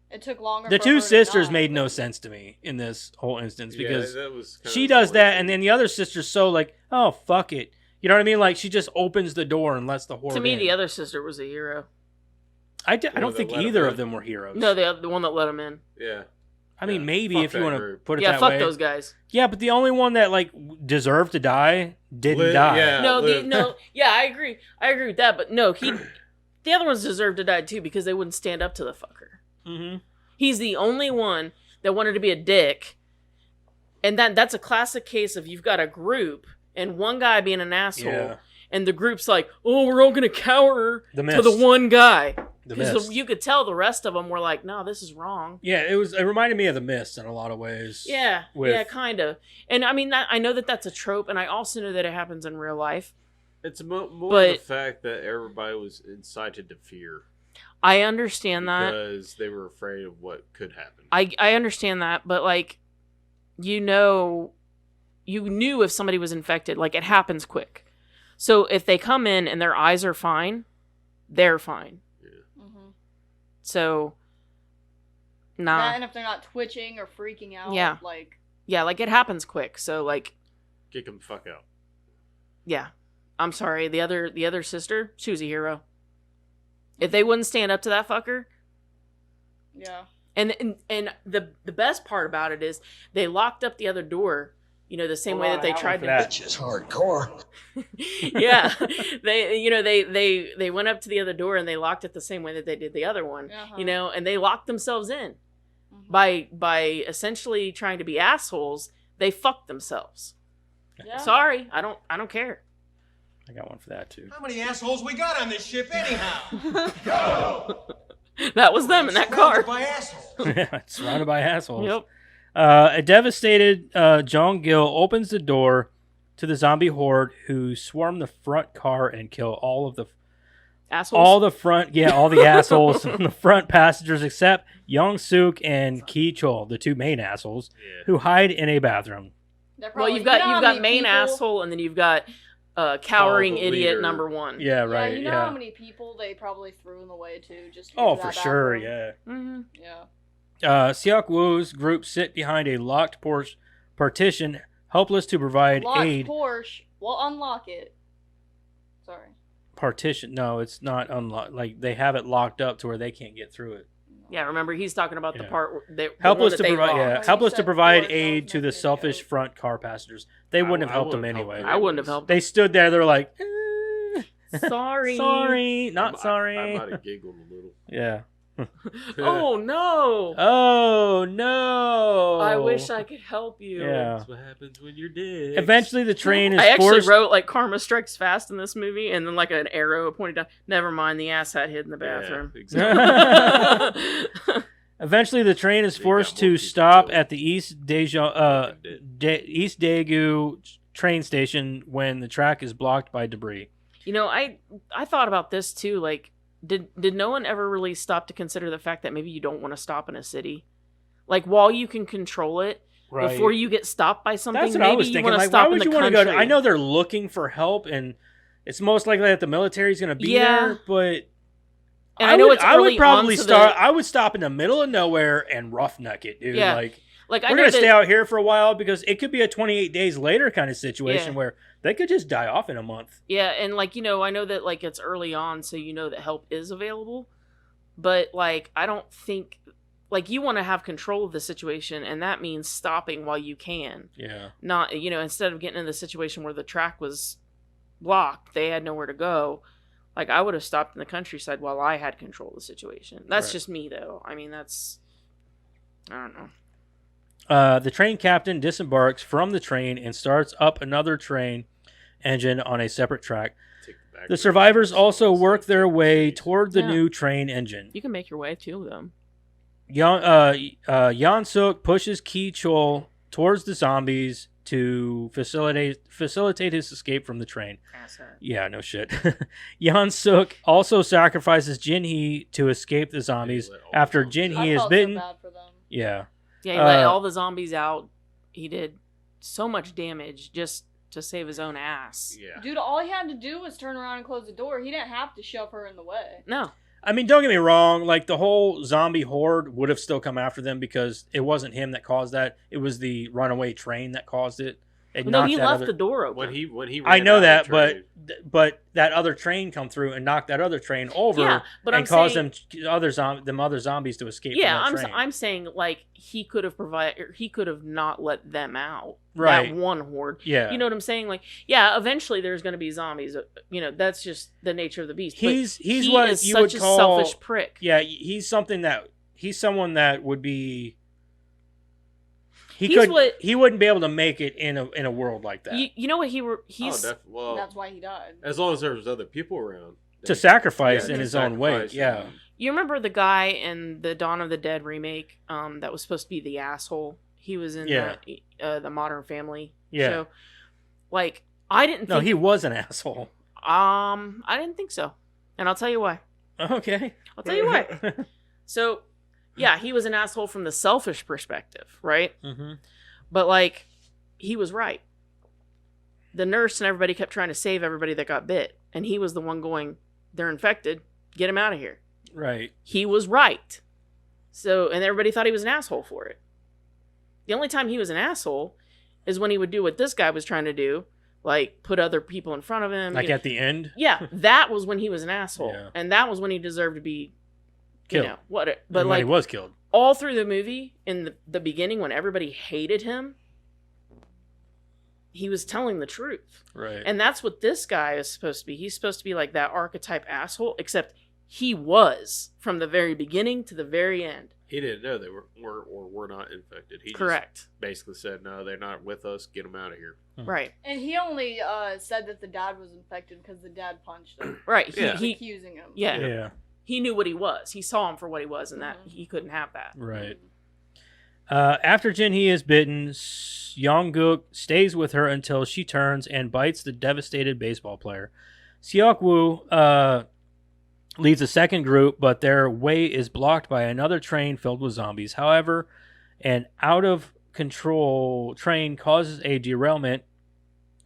It took longer. The for two her to sisters die. made no sense to me in this whole instance because that was she does that, and then the other sister's so like, oh fuck it, you know what I mean? Like she just opens the door and lets the horde. To me, in. the other sister was a hero. I don't think either of them were heroes. No, the one that let him in. Yeah. I mean, Yeah, maybe fuck if you that want to group. put it Yeah, that fuck way. those guys. Yeah, but the only one that like deserved to die didn't die. Yeah, No, yeah, I agree. I agree with that, but no, the other ones deserved to die too because they wouldn't stand up to the fucker. Mm-hmm. He's the only one that wanted to be a dick, and that's a classic case of you've got a group and one guy being an asshole, Yeah. and the group's like, oh, we're all gonna cower The to the Mist. one guy. The Because Mist. you could tell the rest of them were like, no, this is wrong. Yeah, it reminded me of The Mist in a lot of ways. Yeah, With- yeah, kind of. And I mean, I know that that's a trope, and I also know that it happens in real life. It's more But- the fact that everybody was incited to fear I understand that. because they were afraid of what could happen. I understand that, but like, you knew if somebody was infected, like it happens quick. So if they come in and their eyes are fine, they're fine. Mm-hmm. So, nah. That, and if they're not twitching or freaking out, Yeah. like Yeah, like it happens quick. So like, Kick them the fuck out. yeah. I'm sorry. The other sister, she was a hero. If they wouldn't stand up to that fucker, yeah. and the best part about it is they locked up the other door. You know, the same way that they tried to. That. It's hardcore. Yeah, they went up to the other door and they locked it the same way that they did the other one. Uh-huh. You know, and they locked themselves in Mhm. by essentially trying to be assholes. They fucked themselves. Yeah. Sorry, I don't care. I got one for that too. How many assholes we got on this ship anyhow? That was them in that car. Surrounded by assholes. Yeah, surrounded by assholes. Yep. A devastated Jong Gil opens the door to the zombie horde who swarm the front car and kill all the Assholes. assholes on the front passengers except Young-suk and Ki-chol, the two main assholes, Yeah. who hide in a bathroom. They're Well, probably- you've got you know how main many people- asshole, and then you've got cowering the idiot leader. number one. Yeah, Yeah, right. you know Yeah. how many people they probably threw in the way too, just to get Oh, to for that sure. bathroom? Yeah. Mm-hmm. Yeah. Seok Woo's group sit behind a locked partition, helpless to provide Locked aid. Porsche. We'll unlock it. Sorry. Partition? No, it's not unlocked. Like they have it locked up to where they can't get through it. Yeah, remember he's talking about the Yeah. part where the Helpless one to that they provide, locked. yeah, you helpless to said provide Porsche, I aid was to the making a selfish joke. front car passengers. They wouldn't have helped them wouldn't help anyway. them. I wouldn't have helped. They stood there. They're like, Sorry. sorry, not I sorry. might have giggled a little. Yeah. Oh no! Oh no! I wish I could help you. Yeah. That's what happens when you're dead. Eventually, the train is I actually forced. wrote like karma strikes fast in this movie, and then like an arrow pointed down. Never mind, the ass hat hid in the bathroom. Yeah, exactly. Eventually, the train is They forced got more to people stop killed. at the East East Daegu train station when the track is blocked by debris. You know, I thought about this too. Like, did no one ever really stop to consider the fact that maybe you don't want to stop in a city, like while you can control it, before you get stopped by something? That's what maybe I was you thinking. want to Like, stop why in would the you want to country. go to? I know they're looking for help, and it's most likely that the military's going to be Yeah. there. But And I know would, it's I would early probably on, so start. that- I would stop in the middle of nowhere and roughneck it, dude. Yeah. Like I we're know gonna that- stay out here for a while because it could be a 28 days later kind of situation Yeah. where they could just die off in a month. Yeah, and like, you know, I know that like it's early on, so you know that help is available. But like, I don't think like you want to have control of the situation, and that means stopping while you can. Yeah. Not, you know, instead of getting in the situation where the track was blocked, they had nowhere to go. Like, I would have stopped in the countryside while I had control of the situation. That's Right. just me, though. I mean, that's, I don't know. The train captain disembarks from the train and starts up another train engine on a separate track. Take the back The road. survivors also work their way toward the Yeah. new train engine. You can make your way to them. Yeon-suk pushes Ki-chol towards the zombies to facilitate his escape from the train. Yeah, no shit. Yeon-suk also sacrifices Jin-hee to escape the zombies let all after the zombies Jin-hee I is felt bitten. so bad for them. Yeah. Yeah, he let Uh, all the zombies out. He did so much damage just to save his own ass. Yeah. Dude, all he had to do was turn around and close the door. He didn't have to shove her in the way. No. I mean, don't get me wrong. Like, the whole zombie horde would have still come after them because it wasn't him that caused that. It was the runaway train that caused it. It No, knocked he that left other- the door open. When he I ran know out of that, the but train, but that other train come through and knocked that other train over Yeah, but and I'm caused saying- them other zombies to escape. Yeah, from that train. I'm saying like he could have he could have not let them out. Right. That one horde. Yeah. You know what I'm saying? Like, yeah, eventually there's going to be zombies. You know, that's just the nature of the beast. But He's he what is you such would a call selfish prick. Yeah, he's someone that would be. he wouldn't be able to make it in a world like that. You know what he's Well, That's why he died. as long as there was other people around to sacrifice Yeah, in to his own way. sacrifice, Yeah. You remember the guy in the Dawn of the Dead remake that was supposed to be the asshole? He was in the Modern Family show. Like, I didn't think... No, he was an asshole. I didn't think so. And I'll tell you why. Okay. I'll tell you why. So, yeah, he was an asshole from the selfish perspective, right? Mm-hmm. But, like, he was right. The nurse and everybody kept trying to save everybody that got bit. And he was the one going, they're infected. Get him out of here. Right. He was right. So, and everybody thought he was an asshole for it. The only time he was an asshole is when he would do what this guy was trying to do, like put other people in front of him. Like at the end? Yeah, that was when he was an asshole. Yeah. And that was when he deserved to be, killed. But And like, when he was killed. all through the movie, in the beginning, when everybody hated him, he was telling the truth. Right. And that's what this guy is supposed to be. He's supposed to be like that archetype asshole, except he was from the very beginning to the very end. He didn't know they were not infected. He Correct. just basically said, no, they're not with us. Get them out of here. Right. And he only said that the dad was infected because the dad punched him. Right. Yeah. He was accusing him. Yeah. Yeah. He knew what he was. He saw him for what he was, and that he couldn't have that. Right. After Jin-hee is bitten, Yong-guk stays with her until she turns and bites the devastated baseball player. Seok-woo leads a second group, but their way is blocked by another train filled with zombies. However, an out-of-control train causes a derailment,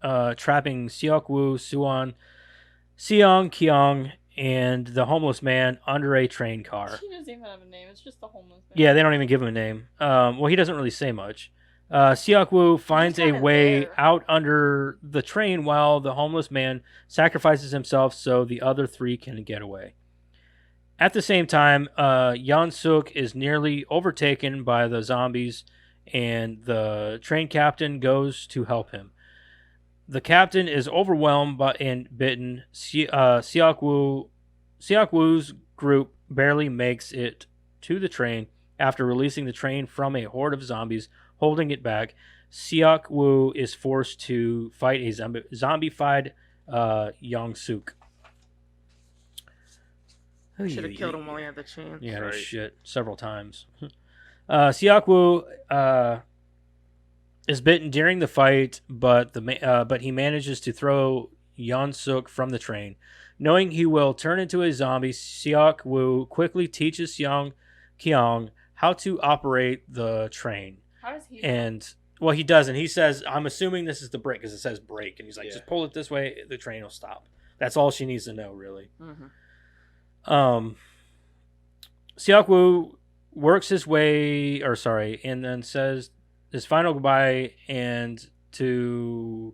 trapping Seok-woo, Suwon, Seong-kyung, and the homeless man under a train car. She doesn't even have a name. It's just the homeless man. Yeah, they don't even give him a name. Well, he doesn't really say much. Seok-woo finds a kinda way there. out under the train while the homeless man sacrifices himself so the other three can get away. At the same time, Yeon-suk is nearly overtaken by the zombies, and the train captain goes to help him. The captain is overwhelmed and bitten. Seok-woo's group barely makes it to the train after releasing the train from a horde of zombies holding it back. Seok-woo is forced to fight a zombified Yeon-suk. Should have killed him while he had the chance. Yeah, no Right. shit. Several times. Seok-woo is bitten during the fight, but he manages to throw Yeon-suk from the train. Knowing he will turn into a zombie, Seok-woo quickly teaches Seong-kyung how to operate the train. How does he? And, well, he doesn't. He says, I'm assuming this is the brake, because it says brake. And he's like, Yeah. just pull it this way, the train will stop. That's all she needs to know, really. Mm-hmm. Seok-woo works his way, and then says his final goodbye and to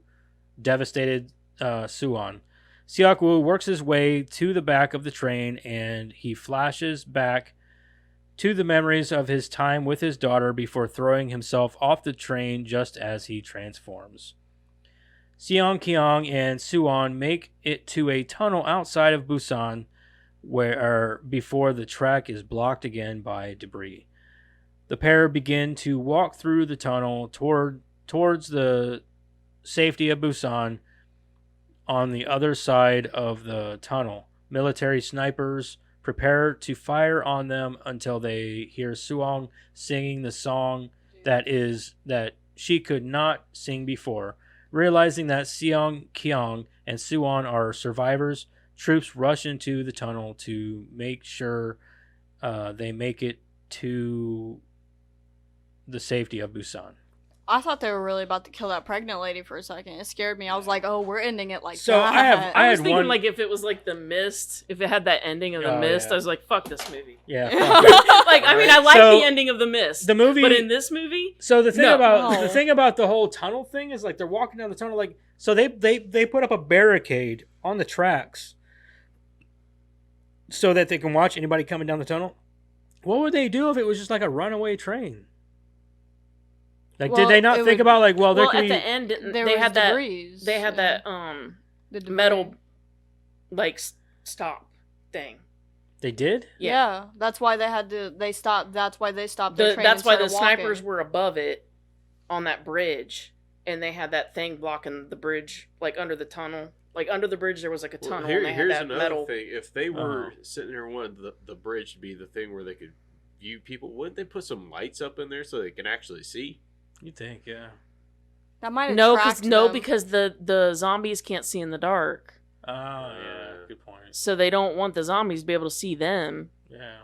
devastated Suwon. Seok-woo works his way to the back of the train, and he flashes back to the memories of his time with his daughter before throwing himself off the train just as he transforms. Seong-kyung and Suwon make it to a tunnel outside of Busan, before the track is blocked again by debris. The pair begin to walk through the tunnel towards the safety of Busan. On the other side of the tunnel, military snipers prepare to fire on them until they hear Suwon singing the song that she could not sing before. Realizing that Seong-kyung and Suwon are survivors, troops rush into the tunnel to make sure they make it to the safety of Busan. I thought they were really about to kill that pregnant lady for a second. It scared me. I was like, "Oh, we're ending it like So that." I was had thinking one- like if it was like The Mist, if it had that ending of The Oh, Mist, yeah. I was like, fuck this movie. Yeah. Like, I mean, I like So, the ending of The Mist. the movie, But in this movie, so the thing No. about the whole tunnel thing is like they're walking down the tunnel, like, so they put up a barricade on the tracks so that they can watch anybody coming down the tunnel. What would they do if it was just like a runaway train? Like, Well, did they not it think would- about like, well, there well, could at be the end, didn't- There they was had that. debris, They had yeah. that The debris. metal like stop thing. They did? Yeah. That's why they had to. They stopped. That's why they stopped. The train That's and why the started walking. snipers were above it, on that bridge, and they had that thing blocking the bridge, like under the tunnel. Like under the bridge, there was like a tunnel, and they had here's that another metal. thing. If they were sitting there and wanted the bridge to be the thing where they could view people, wouldn't they put some lights up in there so they can actually see? You think, yeah. That might No, attract them. because the zombies can't see in the dark, Oh, yeah. Good point. so they don't want the zombies to be able to see them. Yeah,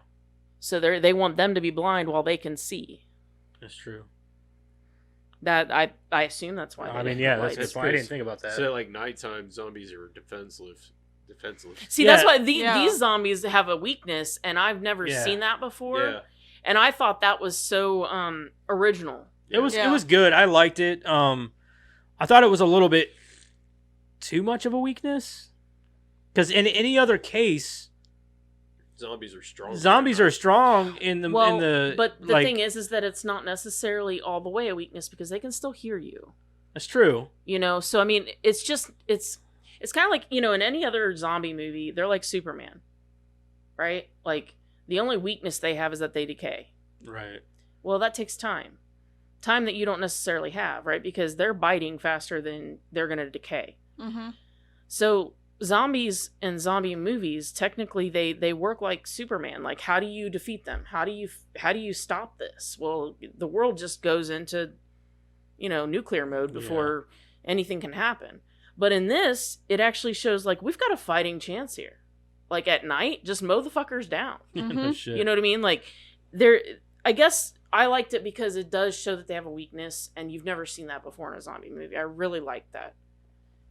So they want them to be blind while they can see. that's true. That I assume that's why. I they mean, didn't yeah, have that's a lights. good point. I didn't think about that. So like nighttime zombies are defenseless. See, Yeah. that's why Yeah. these zombies have a weakness, and I've never Yeah. seen that before. Yeah. And I thought that was so original. It was Yeah. good. I liked it. I thought it was a little bit too much of a weakness. Because in any other case, Zombies are strong. zombies are strong in the but the like, thing is that it's not necessarily all the way a weakness because they can still hear you. that's true. You know, so I mean, it's kind of like, you know, in any other zombie movie, they're like Superman, right? Like the only weakness they have is that they decay. Right. Well, that takes time that you don't necessarily have, right? Because they're biting faster than they're going to decay. Mm-hmm. So zombies and zombie movies, technically they work like Superman. Like, how do you defeat them? How do you stop this? Well, the world just goes into, you know, nuclear mode before anything can happen. But in this, it actually shows like we've got a fighting chance here. Like at night, just mow the fuckers down. No shit. You know what I mean? Like I guess I liked it because it does show that they have a weakness, and you've never seen that before in a zombie movie. I really like that.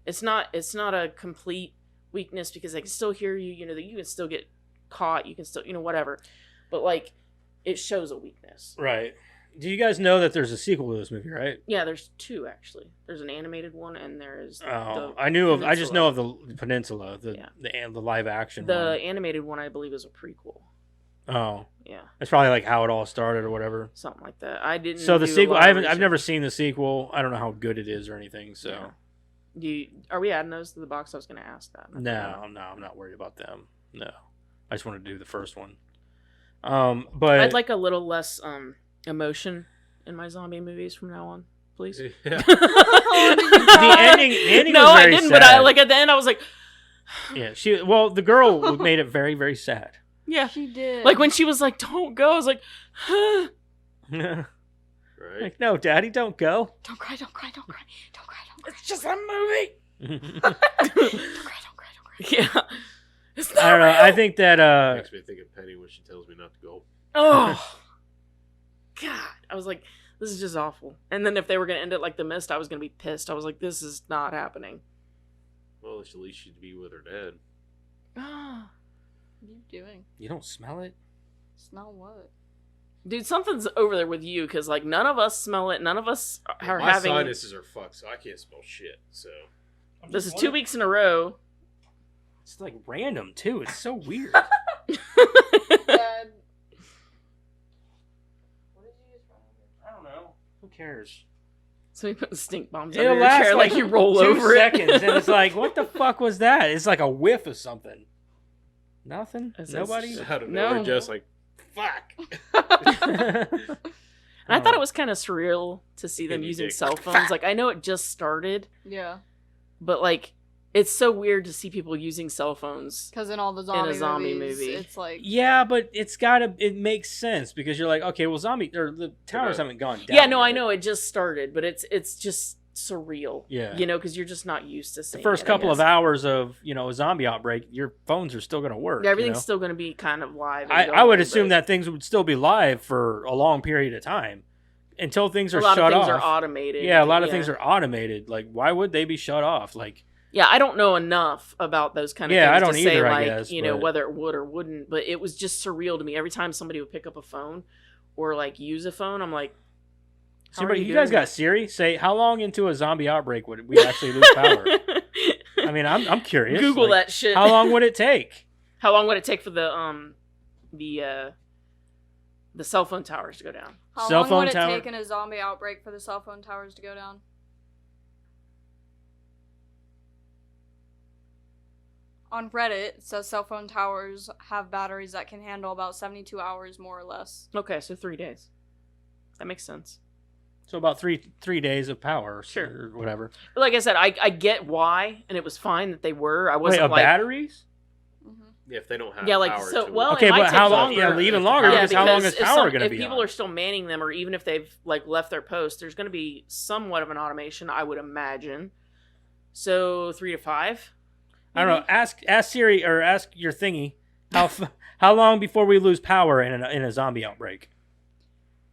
It's not a complete weakness because they can still hear you, you know, that you can still get caught, you can still, you know, whatever. But like it shows a weakness. Right. Do you guys know that there's a sequel to this movie, right? Yeah, there's two actually. There's an animated one and there's I just know of the Peninsula, the live action the one. animated one I believe is a prequel. Oh. Yeah. That's probably like how it all started or whatever. Something like that. I didn't So the do a sequel, lot of I've research. never seen the sequel. I don't know how good it is or anything. So Yeah. Are we adding those to the box? I was going to ask that. no, I'm not worried about them. No, I just want to do the first one. But I'd like a little less emotion in my zombie movies from now on, please. Yeah. the ending No, was I very didn't. sad. But I like at the end, I was like, yeah, the girl made it very, very sad. yeah. She did. Like when she was like, "Don't go," I was like, Right. Like, no, Daddy, don't go. Don't cry, don't cry, don't cry, don't cry, don't cry. "It's just a movie." Don't cry, don't cry, don't cry. Yeah. It's not I don't know. real. I think that Makes me think of Penny when she tells me not to go. Oh, God. I was like, this is just awful. And then if they were going to end it like The Mist, I was going to be pissed. I was like, this is not happening. Well, at least she'd be with her dad. What are you doing? you don't smell it. Smell what? Dude, something's over there with you because, like, none of us smell it. None of us are My having. sinuses are fucked, so I can't smell shit. So This is 2 weeks in a row. It's like random too. It's so weird. Dad. I don't know. Who cares? So we put the stink bombs It'll under your last chair like you roll 2 over seconds, it. and it's like, what the fuck was that? It's like a whiff of something. Nothing. It says- Nobody. out of No. nowhere, just like fuck. And I thought it was kind of surreal to see them Give me using dick. cell phones. Like, I know it just started, Yeah. but, like, it's so weird to see people using cell phones. Because in all the zombie, movies, it's like... Yeah, but it makes sense because you're like, okay, well, the towers haven't gone down. Yeah, no, I yet. know it just started, but it's just surreal. Yeah. You know, because you're just not used to The seeing first it, I couple of guess. hours of a zombie outbreak, your phones are still going to work. Yeah, everything's you know? still going to be kind of live. and I would going, assume but that things would still be live for a long period of time until things are a lot shut of things off. are automated. Yeah, a lot of things are automated. Like, why would they be shut off? Like, Yeah, I don't know enough about those kind of Yeah, things I don't to say, either, I like, guess, you know, but- whether it would or wouldn't, but it was just surreal to me. Every time somebody would pick up a phone or, like, use a phone, I'm like, how are you guys doing got Siri? Say, how long into a zombie outbreak would we actually lose power? I mean, I'm curious. Google Like, that shit. How long would it take? How long would it take for the cell phone towers to go down? How Cell long phone would it tower- take in a zombie outbreak for the cell phone towers to go down? On Reddit, it says cell phone towers have batteries that can handle about 72 hours, more or less. Okay, so 3 days. That makes sense. So about three days of power, Sure. or whatever. But like I said, I get why, and it was fine that they were. I Wait, wasn't of like batteries? Yeah, if they don't have Yeah, like, power so- to well, it. Okay, it might but take how long? longer. Yeah, even longer. Yeah, because how long is if power going to if be people on? are still manning them, or even if they've like left their post, there's going to be somewhat of an automation, I would imagine. So 3 to 5. I don't know. Ask Siri or ask your thingy. How long before we lose power in a zombie outbreak?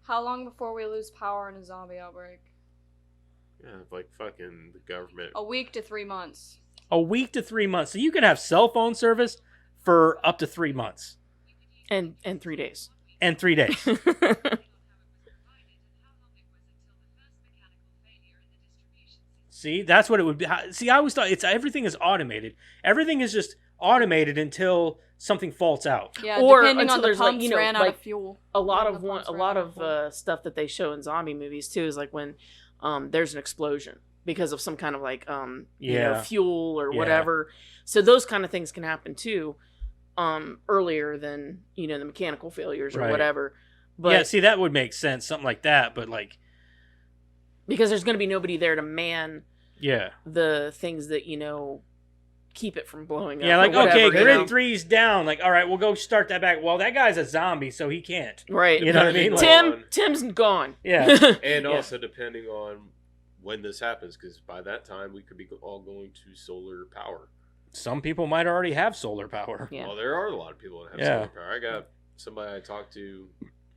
How long before we lose power in a zombie outbreak? Yeah, like fucking the government. A week to 3 months. A week to 3 months. So you can have cell phone service for up to 3 months And 3 days. and 3 days. See, that's what it would be. See, I always thought everything is automated. Everything is just automated until something faults out. Yeah, Or depending until on the there's, like, pumps you know, ran out like, of fuel. a lot When of the one, pumps a ran lot out of fuel. stuff that they show in zombie movies too is like when there's an explosion because of some kind of like you know, Yeah. fuel or Yeah. whatever. So those kind of things can happen too, earlier than, you know, the mechanical failures or Right. whatever. But Yeah, see, that would make sense, something like that. But like, because there's going to be nobody there to man yeah, the things that, you know, keep it from blowing up. yeah, like or whatever, okay, you grid know? 3's down. Like, all right, we'll go start that back. Well, that guy's a zombie, so he can't. Right. You know what I mean? Like- Tim's gone. Yeah. And Yeah. also depending on when this happens, because by that time we could be all going to solar power. Some people might already have solar power. Yeah. Well, there are a lot of people that have Yeah. solar power. I got somebody I talked to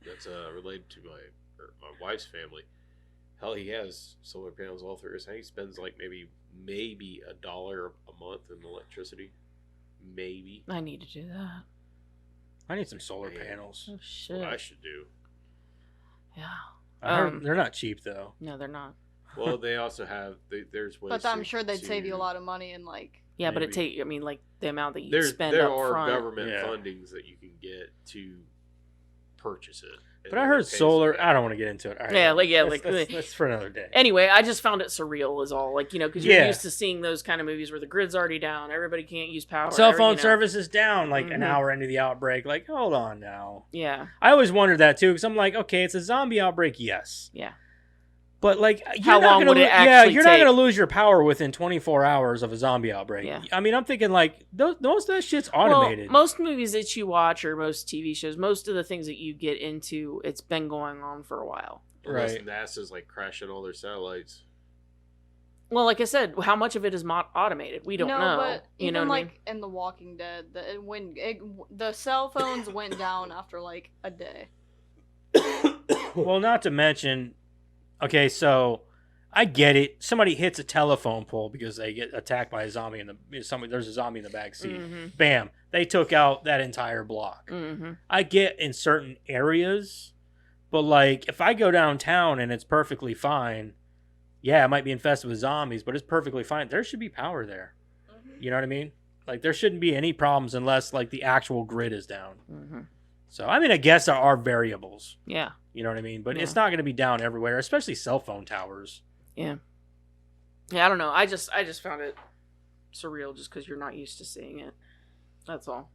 that's related to my wife's family. Hell, he has solar panels all through his house. He spends like maybe $1 a month in electricity. Maybe. I need to do that. I need some solar Man. panels. Oh, That's shit. what I should do. Yeah. I heard they're not cheap though. No, they're not. Well, they also have there's ways. But I'm to- sure they'd save you a to- lot of money and like. Yeah, but it Maybe. I mean, like, the amount that you There spend there up are front. government Yeah. fundings that you can get to purchase it. And But I then heard it pays solar. it I don't want to get into it. All right, Yeah, like, yeah, that's, like- that's for another day. Anyway, I just found it surreal is all. Like, you know, because you're Yeah. used to seeing those kind of movies where the grid's already down, everybody can't use power. Cell phone you know. service is down like an Mhm. hour into the outbreak. Like, hold on now. Yeah. I always wondered that too, because I'm like, okay, it's a zombie outbreak, yes. Yeah. But like, you're How not long gonna would it yeah, actually you're not take? gonna lose your power within 24 hours of a zombie outbreak. Yeah. I mean, I'm thinking like most of that shit's automated. Well, most movies that you watch or most TV shows, most of the things that you get into, it's been going on for a while. Unless Right. NASA's like crashing all their satellites. Well, like I said, how much of it is automated? We don't no, know. but you even know what I like mean? in The Walking Dead, the cell phones went down after like a day. Well, not to mention, okay, so I get it. Somebody hits a telephone pole because they get attacked by a zombie there's a zombie in the back seat. Mm-hmm. Bam, they took out that entire block. Mm-hmm. I get in certain areas, but like if I go downtown and it's perfectly fine, yeah, it might be infested with zombies, but it's perfectly fine. There should be power there. You know what I mean? Like there shouldn't be any problems unless like the actual grid is down. Mm-hmm. So I mean, I guess there are variables. Yeah. You know what I mean? But Yeah. it's not going to be down everywhere, especially cell phone towers. Yeah. Yeah, I don't know. I just found it surreal just because you're not used to seeing it. That's all.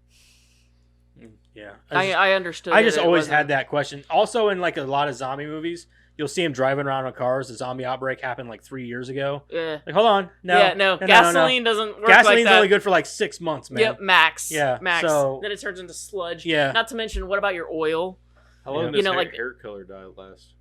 Yeah, I understood. I just that it always wasn't- had that question. Also, in like a lot of zombie movies, you'll see them driving around in cars. The zombie outbreak happened like 3 years ago. Yeah. Like, hold on, no, Yeah, no. Gasoline doesn't work Gasoline's like that. only good for like 6 months, man. Yep, max. Yeah, max. so- Then it turns into sludge. Yeah. Not to mention, what about your oil? How long Yeah. does You know, hair, like- hair color dye last?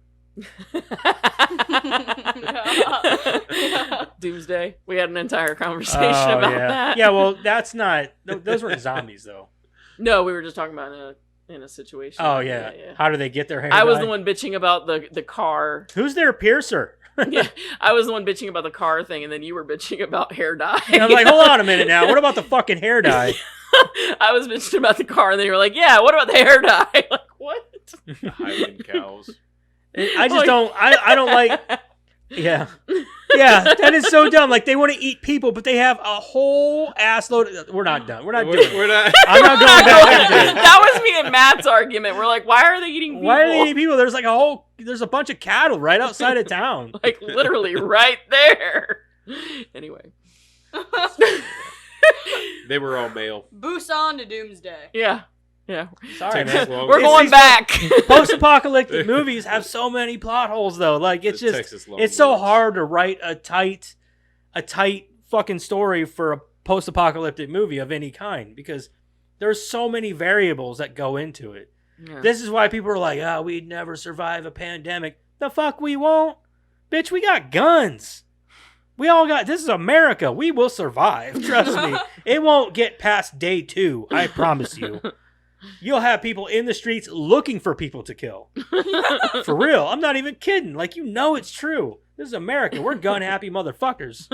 Doomsday. We had an entire conversation Oh, about yeah. that. Yeah, well, that's not. Those weren't zombies, though. No, we were just talking about in a situation. Oh yeah. How do they get their hair? I was dyed? the one bitching about the car. Who's their piercer? Yeah, I was the one bitching about the car thing, and then you were bitching about hair dye. And I'm like, hold on a minute now. What about the fucking hair dye? I was bitching about the car, and then you were like, "Yeah, what about the hair dye?" Like, what? The Highland cows. I just don't. I don't like. Yeah. Yeah, that is so dumb. Like they want to eat people, but they have a whole ass load. We're not done. We're not doing it. We're not. I'm not going back into it. That was me and Matt's argument. We're like, "Why are they eating people?" Why are they eating people? There's like there's a bunch of cattle right outside of town. Like literally right there. Anyway. They were all male. Busan to Doomsday. Yeah. Yeah. Sorry, Takes man. us longer. We're going back. Post-apocalyptic movies have so many plot holes, though. Like it's It takes just us long it's so minutes. hard to write a tight fucking story for a post-apocalyptic movie of any kind because there's so many variables that go into it. Yeah. This is why people are like, "Oh, we'd never survive a pandemic." The fuck we won't, bitch. We got guns. We all got. This is America. We will survive. Trust me. It won't get past day 2. I promise you. You'll have people in the streets looking for people to kill. For real. I'm not even kidding. Like, it's true. This is America. We're gun happy motherfuckers.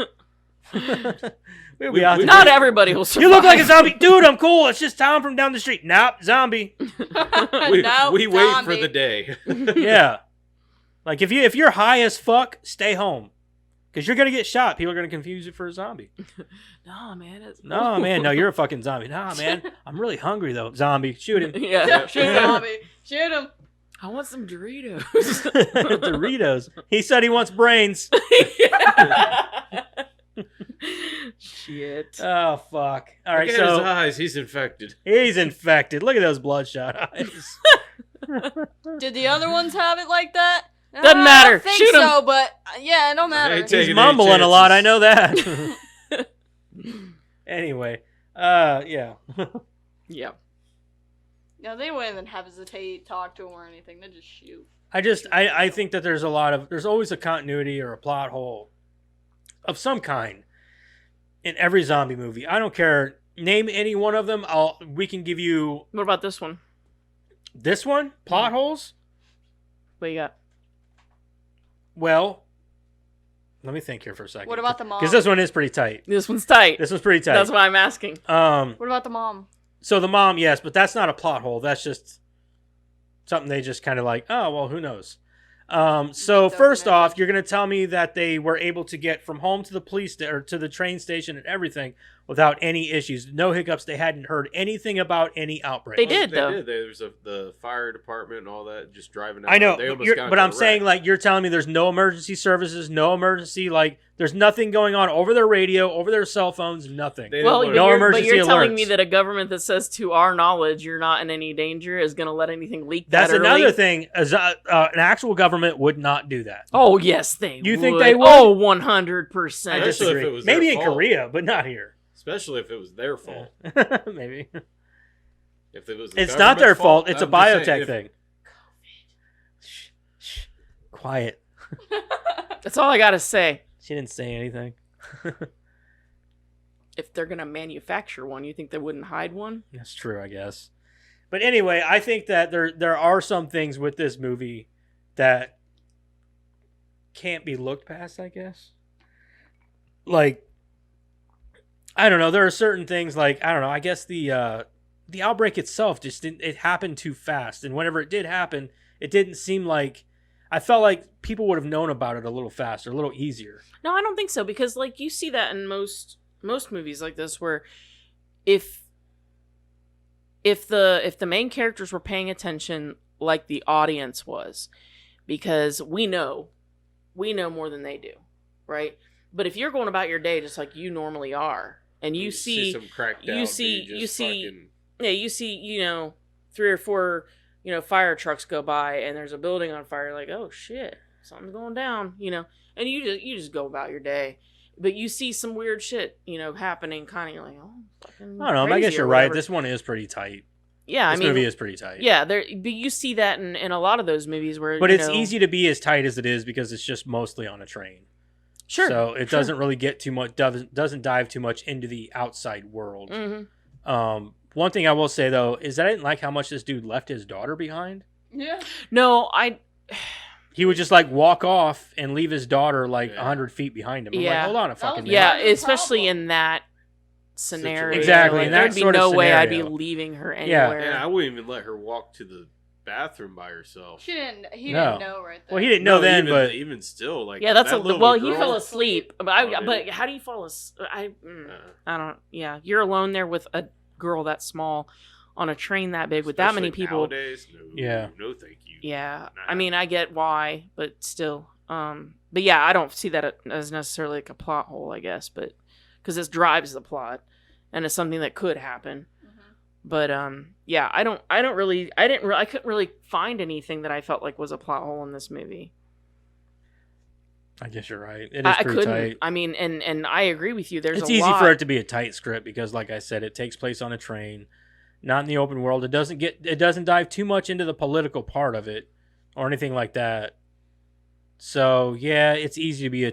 We'll be out there. Not everybody will survive. You look like a zombie. Dude, I'm cool. It's just Tom from down the street. Nope, zombie. We Nope, wait for zombie. the day. Yeah. Like, if you're high as fuck, stay home. Because you're going to get shot. People are going to confuse you for a zombie. No, man. No, man. No, you're a fucking zombie. Nah, man. I'm really hungry, though. Zombie. Shoot him. Yeah. Shoot him, zombie. Shoot him. I want some Doritos. Doritos. He said he wants brains. Shit. Oh, fuck. All right, Look at his so eyes. He's infected. he's infected. Look at those bloodshot eyes. Did the other ones have it like that? Doesn't I matter. don't think Shoot 'em. so, but yeah, it don't matter. Hey, He's taking any mumbling a lot. I chances. know that. Anyway, yeah. Yeah. No, they wouldn't even hesitate, talk to him or anything. They just shoot. I think that there's always a continuity or a plot hole of some kind in every zombie movie. I don't care. Name any one of them. We can give you What about this one? this one. Plot holes. What you got? Well, let me think here for a second. What about the mom? Because this one is pretty tight. This one's tight. This one's pretty tight. That's why I'm asking. What about the mom? So the mom, yes, but that's not a plot hole. That's just something they just kind of like, oh, well, who knows? So first off, you're going to tell me that they were able to get from home to the or to the train station and everything without any issues. No hiccups. They hadn't heard anything about any outbreak. They did, though. There was the fire department and all that just driving out. I know, They but, almost got but in a I'm saying, wreck. like, you're telling me there's no emergency services, no emergency, like, there's nothing going on over their radio, over their cell phones, nothing. They Well, didn't No wanna- but emergency you're telling me alerts. that a government that says, to our knowledge, you're not in any danger is going to let anything leak That's that early? another thing. An actual government would not do that. Oh, yes, they You would. think they would? Oh, 100%. I Especially if disagree. it was their Maybe in fault. Korea, but not here. Especially if it was their fault. Maybe. If it was the It's not their government's fault. It's a I'm just saying, biotech if- thing. Shh. Quiet. That's all I got to say. She didn't say anything. If they're going to manufacture one, you think they wouldn't hide one? That's true, I guess. But anyway, I think that there are some things with this movie that can't be looked past, I guess. Like, I don't know. There are certain things like, I don't know. I guess the outbreak itself just didn't. It happened too fast, and whenever it did happen, it didn't seem like. I felt like people would have known about it a little faster, a little easier. No, I don't think so, because like you see that in most movies like this, where if the main characters were paying attention like the audience was, because we know more than they do, right? But if you're going about your day just like you normally are, and you see some cracked you out see- dude just you see- fucking- yeah, you see, 3 or 4, fire trucks go by and there's a building on fire, like, oh shit, something's going down, and you just go about your day. But you see some weird shit, happening, kind of, you're like, oh, fucking I don't know. I crazy guess or you're right. whatever. This one is pretty tight. Yeah, This movie is pretty tight. yeah, but you see that in a lot of those movies where, But it's easy to be as tight as it is because it's just mostly on a train. Sure. So it sure. doesn't really get too much, doesn't dive too much into the outside world. Mm-hmm. One thing I will say though is that I didn't like how much this dude left his daughter behind. Yeah. No, He would just like walk off and leave his daughter like Yeah. 100 feet behind him. I'm Yeah. like, hold on a That fucking was- minute. yeah, Not a especially problem. in that scenario. Exactly, Like, in that there'd be sort of no way I'd be scenario. leaving her Yeah. anywhere. And I wouldn't even let her walk to the bathroom by herself. He didn't No. know right there. Well, he didn't know then, even, but even still, like Yeah, that's that a little well. He girl- fell asleep, but Oh, but did he? how do you fall asleep? Uh, I don't. Yeah, you're alone there with a girl that small on a train that big with that many especially people. Nowadays, no, Yeah. no, thank you. Yeah, Nah. I mean, I get why, but still. But yeah, I don't see that as necessarily like a plot hole, I guess, but because this drives the plot and it's something that could happen. Mhm. But yeah, I couldn't really find anything that I felt like was a plot hole in this movie. I guess you're right. It is I pretty couldn't. tight. I mean, and I agree with you. There's It's a easy lot. for it to be a tight script because, like I said, it takes place on a train, not in the open world. It doesn't dive too much into the political part of it or anything like that. So yeah, it's easy to be a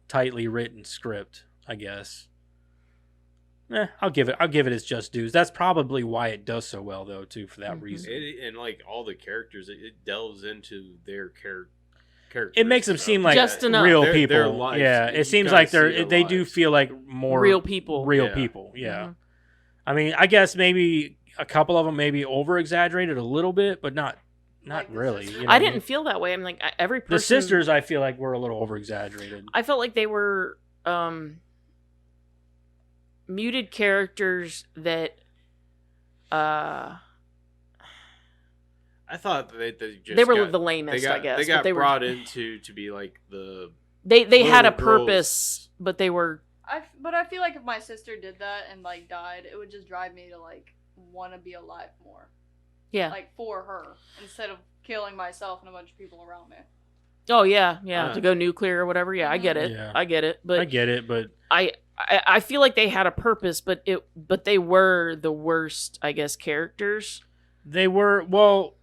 tightly written script, I guess. I'll give it its just dues. That's probably why it does so well, though, too, for that reason. And like all the characters, it delves into their character. It makes them seem like Just enough. real Their people. lives. Yeah, You it seems kinda like see their they do lives. feel like more Real people. Real Yeah. people. Yeah. Mhm. I mean, I guess maybe a couple of them maybe over exaggerated a little bit, but not Like the really. sisters. You know I what mean? didn't feel that way. I'm like every person. The sisters, I feel like were a little over exaggerated. I felt like they were muted characters that I thought they just they were got, the lamest, I guess. They got but they brought were, into to be like the They had a little girls. purpose, but they were. But I feel like if my sister did that and like died, it would just drive me to like want to be alive more, Yeah. like for her instead of killing myself and a bunch of people around me. Oh yeah, Uh. to go nuclear or whatever. Yeah, I get it. Yeah. I get it. But I get it, but I feel like they had a purpose, but they were the worst, I guess, characters. they were well.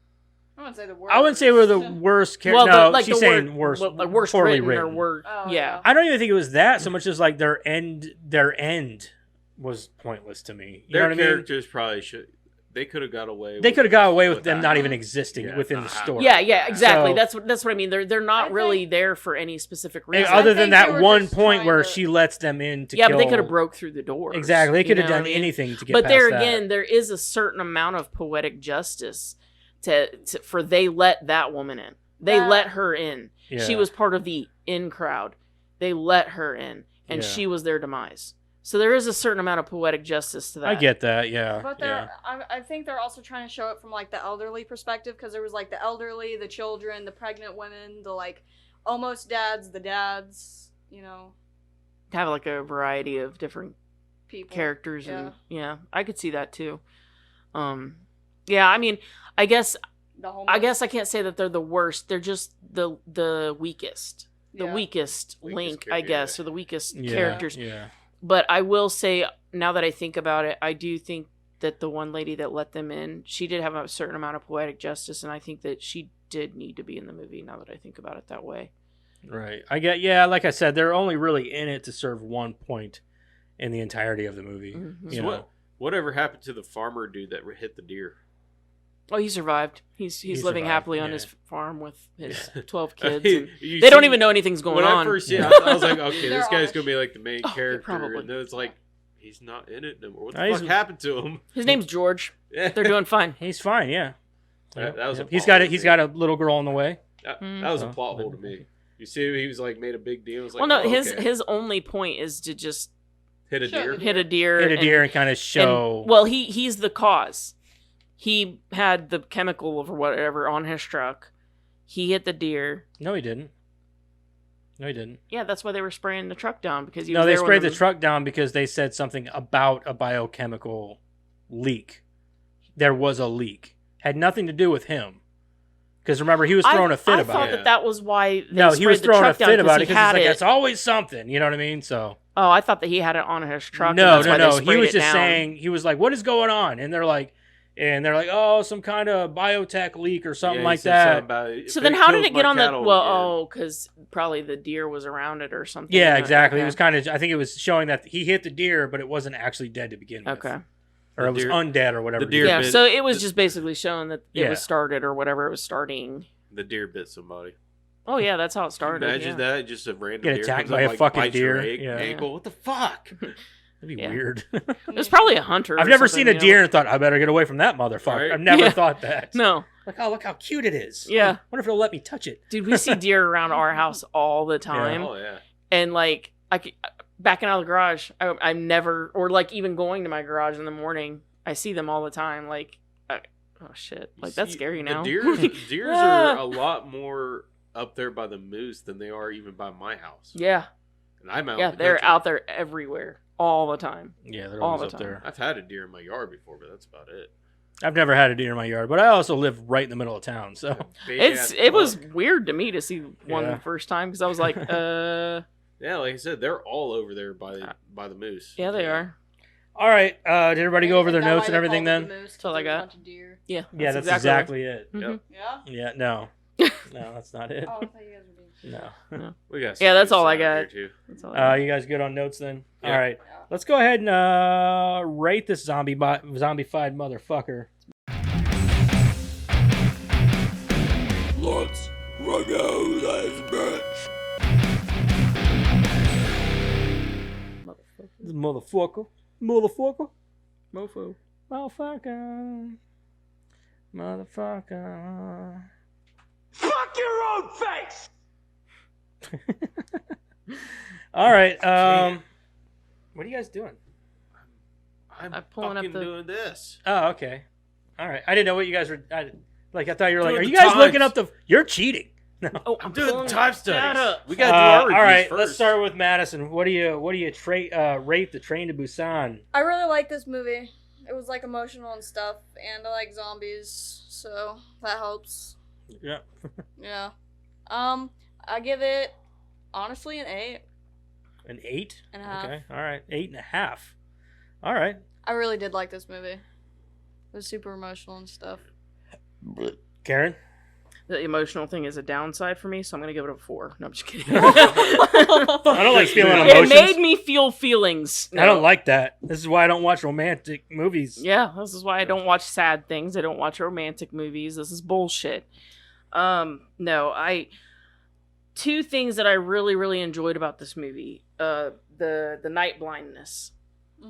I wouldn't say the worst. I wouldn't say we're the worst character. Well, No, like she's the saying word, worst, like worst poorly written, or written. word. Oh, yeah. I don't even think it was that so much as like their end was pointless to me. You know their what I mean? characters probably should. They could have got away. They could have got away with them that. not even existing Yeah, within the not story. Yeah, exactly. So- That's what I mean. They're not I really think- there for any specific And reason. other I than think they that were one just point trying where to- she lets them in to Yeah, kill. but they could have broke through the doors. Exactly, they could You have know done what I mean? anything to get But past there that. again, there is a certain amount of poetic justice for they let that woman in. They That- let her in. Yeah. She was part of the in crowd. They let her in, and Yeah. she was their demise. So there is a certain amount of poetic justice to that. I get that. Yeah, But yeah. I think they're also trying to show it from like the elderly perspective because there was like the elderly, the children, the pregnant women, the like almost dads, the dads, you know, Have like a variety of different people. characters, Yeah. and yeah, I could see that too. Yeah, I mean, I guess I can't say that they're the worst. They're just the weakest. The Yeah. weakest Weakest link, I character, guess, yeah. or the weakest Yeah, characters. Yeah. But I will say, now that I think about it, I do think that the one lady that let them in, she did have a certain amount of poetic justice, and I think that she did need to be in the movie, now that I think about it that way. Right. Yeah, like I said, they're only really in it to serve one point in the entirety of the movie. Mhm. You So know? whatever happened to the farmer dude that hit the deer? Oh, he survived. He's living survived, happily on yeah. his farm with his 12 kids. You and see- they don't even know anything's going when on. I first see it, you know? I was like, okay, They're this guy's Amish. gonna be like the main Oh, yeah, character, probably. and then it's like he's not in it no more. What the No, he's- fuck happened to him? His name's George. Yeah. They're doing fine. He's fine. Yeah. That was a He's plot hole he's to got me. a little girl on the way. That Mm. was a Oh. plot hole to me. You see, he was like made a big deal. It was like, Well, no, oh, his okay. his only point is to just hit a Sure. deer. hit a deer. Hit a deer and kind of show. well, he's the cause. He had the chemical or whatever on his truck. He hit the deer. No, he didn't. No, he didn't. Yeah, that's why they were spraying the truck down, because he No, was they there when sprayed the them- truck down because they said something about a biochemical leak. There was a leak. Had nothing to do with him. Because remember, he was throwing a fit I about thought it. that was why they No, he sprayed was the throwing a truck down, fit about it he because had it's like it. it's always something. You know what I mean? So Oh, I thought that he had it on his truck. and no, that's why they He sprayed was it just down. saying he was like, "What is going on?" And they're like, "Oh, some kind of biotech leak or something Yeah, he like said that." something about it. So If then, how did kills it get my on the? cattle Well, again. oh, because probably the deer was around it or something. Yeah, exactly. It Okay. was kind of. I think it was showing that he hit the deer, but it wasn't actually dead to begin with. Okay. Or The it was deer- undead or whatever. the deer Yeah, bit- so it was just basically showing that it Yeah. was started or whatever it was starting. The deer bit somebody. Oh yeah, that's how it started. Imagine yeah. that, just a random Get deer attacked comes by up, a like, fucking bites your deer. Yeah. ankle. What the fuck? That'd be Yeah. weird. It was probably a hunter. I've or never something, seen a you know? deer and thought I better get away from that motherfucker. Right? I've never Yeah. thought that. No, Like, oh, look how cute it is. Yeah. Wonder if it'll let me touch it. dude, we see deer around our house all the time, Oh yeah. and like backing out of the garage, I'm never, or like even going to my garage in the morning, I see them all the time. Like, oh shit, like that's See, scary now. The deers are a lot more up there by the moose than they are even by my house. Yeah, And I'm out. yeah, in the they're country. out there everywhere. all the time. Yeah, they're All always the up time. there. I've had a deer in my yard before, but that's about it. I've never had a deer in my yard, but I also live right in the middle of town, so It was weird to me to see one Yeah. the first time because I was like, Yeah, like I said, they're all over there by the moose. yeah, they are. all right. Did everybody go over their Is that notes why and they everything called it then? the moose? That's all I There's a got. bunch of deer. Yeah, Yeah, that's exactly exactly it. right. Mhm. Yeah. Yeah, no, no, that's not it. Oh, I thought you guys were being. No. We got Yeah, that's some all I moose out got. here, too. That's all I got. You guys good on notes then? Yeah. All right. Yeah. Let's go ahead and rate this zombified motherfucker. Let's run out this bitch. Motherfucker. Mofo. Motherfucker. Fuck your own face! All right. What are you guys doing? I'm pulling up fucking the- doing this. Oh, okay. All right. I didn't know what you guys were. I thought you were like, Doing are the you guys times. looking up the? You're cheating. Oh, I'm doing pulling time that studies. up. We gotta do our all reviews right. first. Let's start with Madison. What do you rate the Train to Busan? I really like this movie. It was like emotional and stuff, and I like zombies, so that helps. Yeah. Yeah. I give it honestly an 8. An 8. And a half. Okay. All right. 8.5. All right. I really did like this movie. It was super emotional and stuff. Karen. The emotional thing is a downside for me, so I'm gonna give it a 4. No, I'm just kidding. I don't like feeling It emotions. made me feel feelings. I don't like that. This is why I don't watch romantic movies. Yeah, this is why I don't watch sad things. I don't watch romantic movies. This is bullshit. No, two things that I really, really enjoyed about this movie. The night blindness.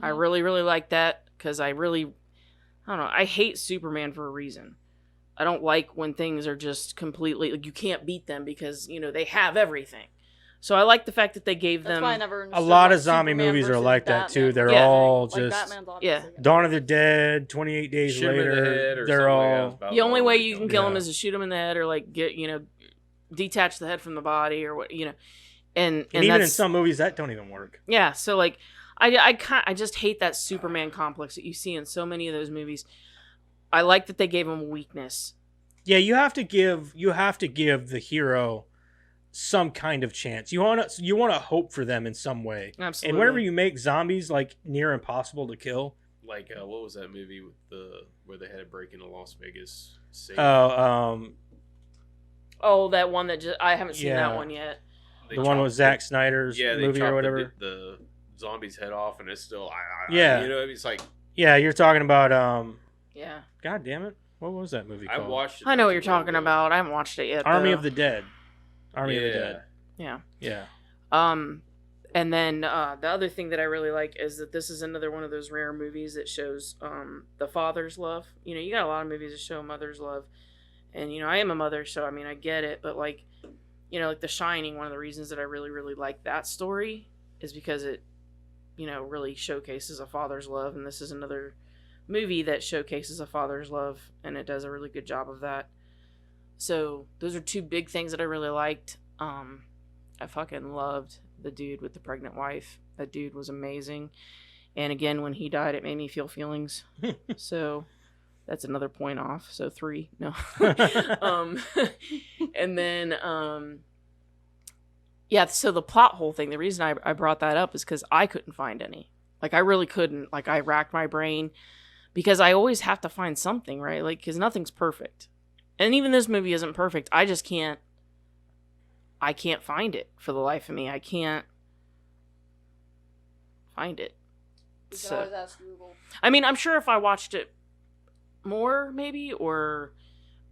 I really, really like that because I don't know, I hate Superman for a reason. I don't like when things are just completely, like, you can't beat them because, they have everything. So I like the fact that they gave That's them... why I never A understood lot why of zombie Superman movies are versus like that too. Batman They're was Yeah. all like just Batman's obviously good. Dawn of the Dead, 28 Days Shoot 'em in the Later. head or They're something like that. all It's about The only all way they you do. can kill them Yeah. is to shoot them in the head or, like, detach the head from the body or what, and and even in that's... some movies that don't even work. Yeah, so, like, I just hate that Superman complex that you see in so many of those movies. I like that they gave him a weakness. Yeah, you have to give the hero some kind of chance. You want to hope for them in some way. Absolutely. And whenever you make zombies like near impossible to kill, Like, what was that movie with where they had to break into Las Vegas? Safe? Oh, that one that I haven't seen Yeah. that one yet. They the one chopped- with Zack Snyder's yeah, they movie chopped or whatever. The zombie's head off, and it's still. Yeah. It's like Yeah, you're talking about Yeah. God damn it. What was that movie I called? watched it. I know not what you're too long talking ago. about. I haven't watched it yet. Army though. of the Dead. Army of the Yeah. Dead. Yeah. Yeah. And then the other thing that I really like is that this is another one of those rare movies that shows the father's love. You got a lot of movies that show mother's love. And, I am a mother, so, I get it. But, like, like The Shining, one of the reasons that I really, really like that story is because it, really showcases a father's love. And this is another movie that showcases a father's love, and it does a really good job of that. So those are two big things that I really liked. I fucking loved the dude with the pregnant wife. That dude was amazing. And again, when he died, it made me feel feelings. So that's another point off. So 3. No. And then, so the plot hole thing, the reason I brought that up is because I couldn't find any. Like, I really couldn't. Like, I racked my brain because I always have to find something, right? Like, because nothing's perfect. And even this movie isn't perfect. I just can't find it for the life of me. I can't find it. You can always ask Google. I'm sure if I watched it more, maybe, or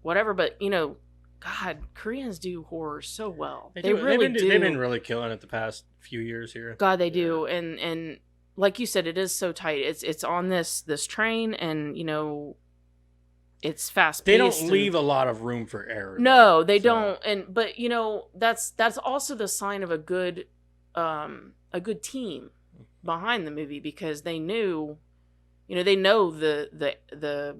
whatever, but, God, Koreans do horror so well. They really do. They've been really killing it the past few years here. God, they do. And like you said, it is so tight. It's on this train, and, it's fast paced. They don't leave a lot of room for error. No, they don't. But that's also the sign of a good team behind the movie, because they knew, they know the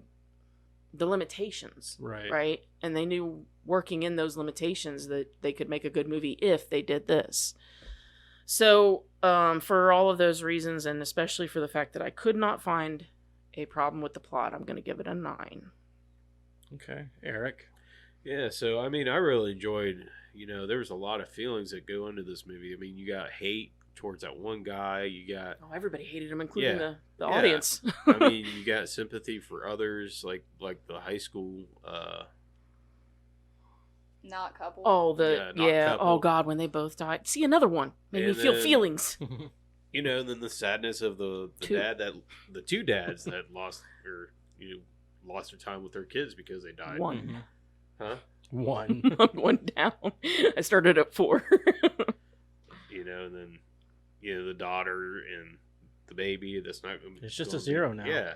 limitations, right? And they knew working in those limitations that they could make a good movie if they did this. So, for all of those reasons, and especially for the fact that I could not find a problem with the plot, I'm going to give it a 9. Okay, Eric. Yeah, so I mean, I really enjoyed. There was a lot of feelings that go into this movie. I mean, you got hate towards that one guy. You got, Oh, everybody hated him, including Yeah. the Yeah. audience. I mean, you got sympathy for others, like the high school. Not couple. Oh, not couple. oh God, when they both died. See, another one made me And feel then- feelings. And then the sadness of the Two. the two dads that lost lost their time with their kids because they died. One. Huh? One. I'm going down. I started at 4. And then the daughter and the baby. That's not. It's just a gonna be- 0 now. Yeah.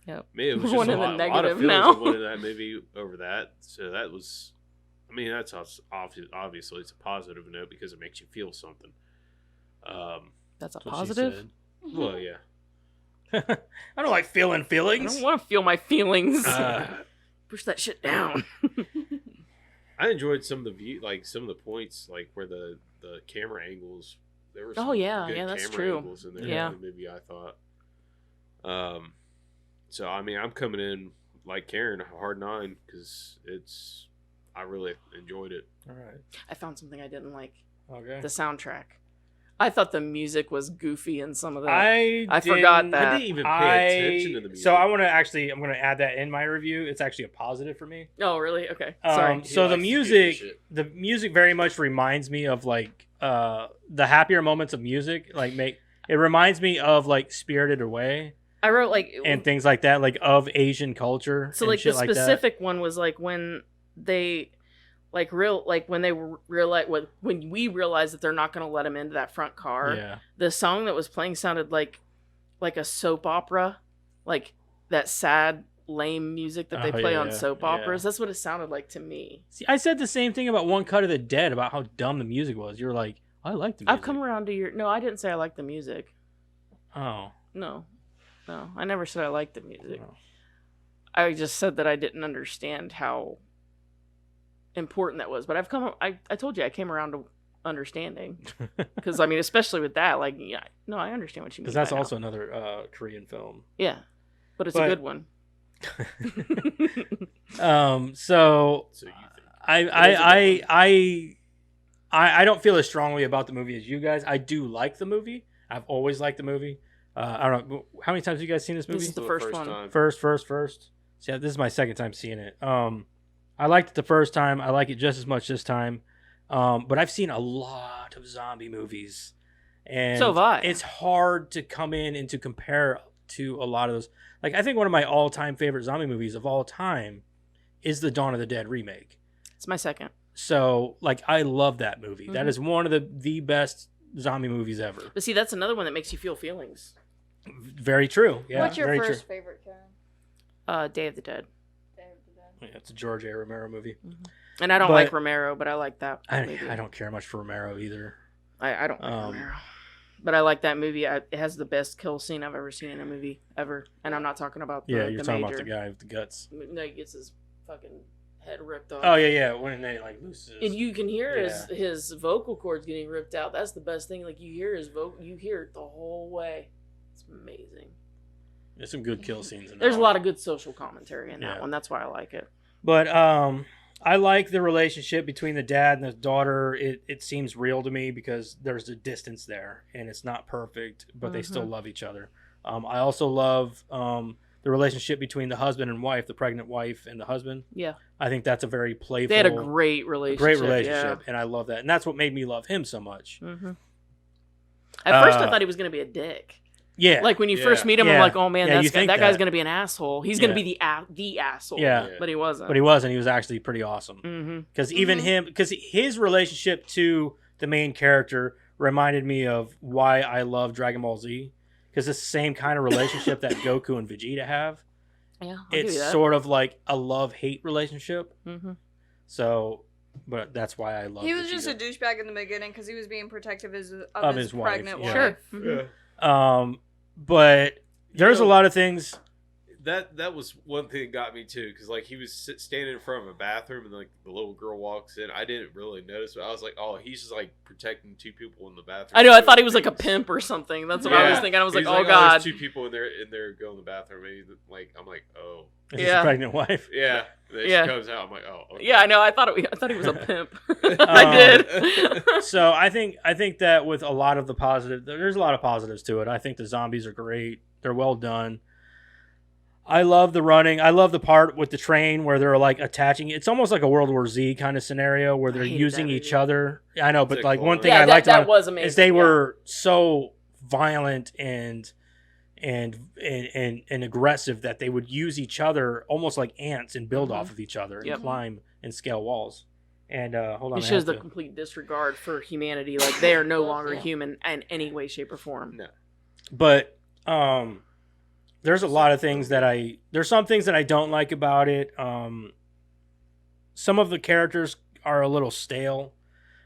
Yep. I mean, it was just One a in the lot of negative feelings now. that went in that movie over that. So that was. I mean, that's obviously it's a positive note because it makes you feel something. That's a That's what she positive. said. Well, yeah. I don't like feeling I feelings. don't want to feel my feelings. Uh, Push that shit down. I enjoyed some of the view, like some of the points, like where the camera angles. There were some Oh, yeah, good yeah, that's camera true. angles in there Yeah. in the movie. I thought. So I mean, I'm coming in like Karen, a hard 9 because I really enjoyed it. All right. I found something I didn't like. Okay. The soundtrack. I thought the music was goofy in some of the. I forgot that. I didn't even pay attention to the music. So I'm gonna add that in my review. It's actually a positive for me. Oh, really? Okay. Sorry. He So likes the to music, do the music very much reminds me of like the happier moments of music. It reminds me of like Spirited Away I wrote like. and things like that, like of Asian culture. So and like the shit like that. specific one was like when they. When they realize when we realized that they're not going to let him into that front car, Yeah. the song that was playing sounded like a soap opera, like that sad, lame music that they Oh, play yeah, on soap yeah. operas. That's what it sounded like to me. See, I said the same thing about One Cut of the Dead about how dumb the music was. You were like, I like the music. I've come around to your. No, I didn't say I like the music. Oh. No, I never said I liked the music. Oh. I just said that I didn't understand how important that was. But I told you I came around to understanding because I mean, especially with that, like, yeah, no, I understand what you mean. Because that's by now. also another Korean film. Yeah, but it's But- a good one. So So you think? I don't feel as strongly about the movie as you guys. I do like the movie. I've always liked the movie. I don't know how many times have you guys seen this movie. This is the For first one. time. First. See, this is my second time seeing it. I liked it the first time. I like it just as much this time. But I've seen a lot of zombie movies, and So have I. it's hard to come in and to compare to a lot of those. Like, I think one of my all-time favorite zombie movies of all time is the Dawn of the Dead remake. It's my second. So, like, I love that movie. That Mhm. is one of the best zombie movies ever. But see, that's another one that makes you feel feelings. Very true. Yeah, What's your very first true. favorite, Karen? Day of the Dead. Yeah, it's a George A. Romero movie. And I don't But- like Romero, but I like that I movie. don't care much for Romero either. I don't like Um, Romero. But I like that movie. It has the best kill scene I've ever seen in a movie ever. And I'm not talking about the, Yeah, you're the talking major. about the guy with the guts. No, he gets his fucking head ripped off. Oh yeah, when they like loses. And you can hear Yeah. his vocal cords getting ripped out. That's the best thing. Like, you hear his vocal, you hear it the whole way. It's amazing. There's some good kill scenes in there. There's a lot of good social commentary in that Yeah. one. That's why I like it. But I like the relationship between the dad and the daughter. It seems real to me because there's a distance there, and it's not perfect, but they still love each other. I also love the relationship between the husband and wife, the pregnant wife and the husband. Yeah. I think that's a very playful. They had a great relationship. great relationship, and I love that, and that's what made me love him so much. Yeah. At first, I Uh, thought he was going to be a dick. Yeah, Like, when you Yeah. first meet him, I'm Yeah. like, oh man, Yeah, you that think guy's that. going to be an asshole. He's going to Yeah. be the asshole. Yeah. But he wasn't. but he wasn't. He was actually pretty awesome. Mm-hmm. Because even him, because his relationship to the main character reminded me of why I love Dragon Ball Z. Because it's the same kind of relationship that Goku and Vegeta have. Yeah, I'll give It's you that. sort of like a love-hate relationship. Mm-hmm. So, but that's why I love. He was just a Vegeta. douchebag in the beginning because he was being protective of Of his his wife, pregnant yeah. Sure. wife. Mhm. But there's a lot of things that was one thing that got me too, because like he was standing in front of a bathroom and like the little girl walks in. I didn't really notice, but I was like, oh, he's just like protecting two people in the bathroom. I know. I thought he was like a pimp or something. That's what I was thinking. I was like, He's oh there's god. 2 people in there going to the bathroom. And I'm like, oh, Is his pregnant wife? yeah. Then Yeah. she comes out. I'm like, oh, okay. Yeah, I know. I thought he was a pimp. I did. So I think that with a lot of the positive, there's a lot of positives to it. I think the zombies are great. They're well done. I love the running. I love the part with the train where they're like attaching. It's almost like a World War Z kind of scenario where they're using each other. I know, but like one thing I liked about was amazing. is they were so violent and aggressive that they would use each other almost like ants and build off of each other and climb and scale walls. And hold on, it shows the complete disregard for humanity. Like they are no longer human in any way, shape, or form. No. But there's a lot of things there's some things that I don't like about it. Some of the characters are a little stale.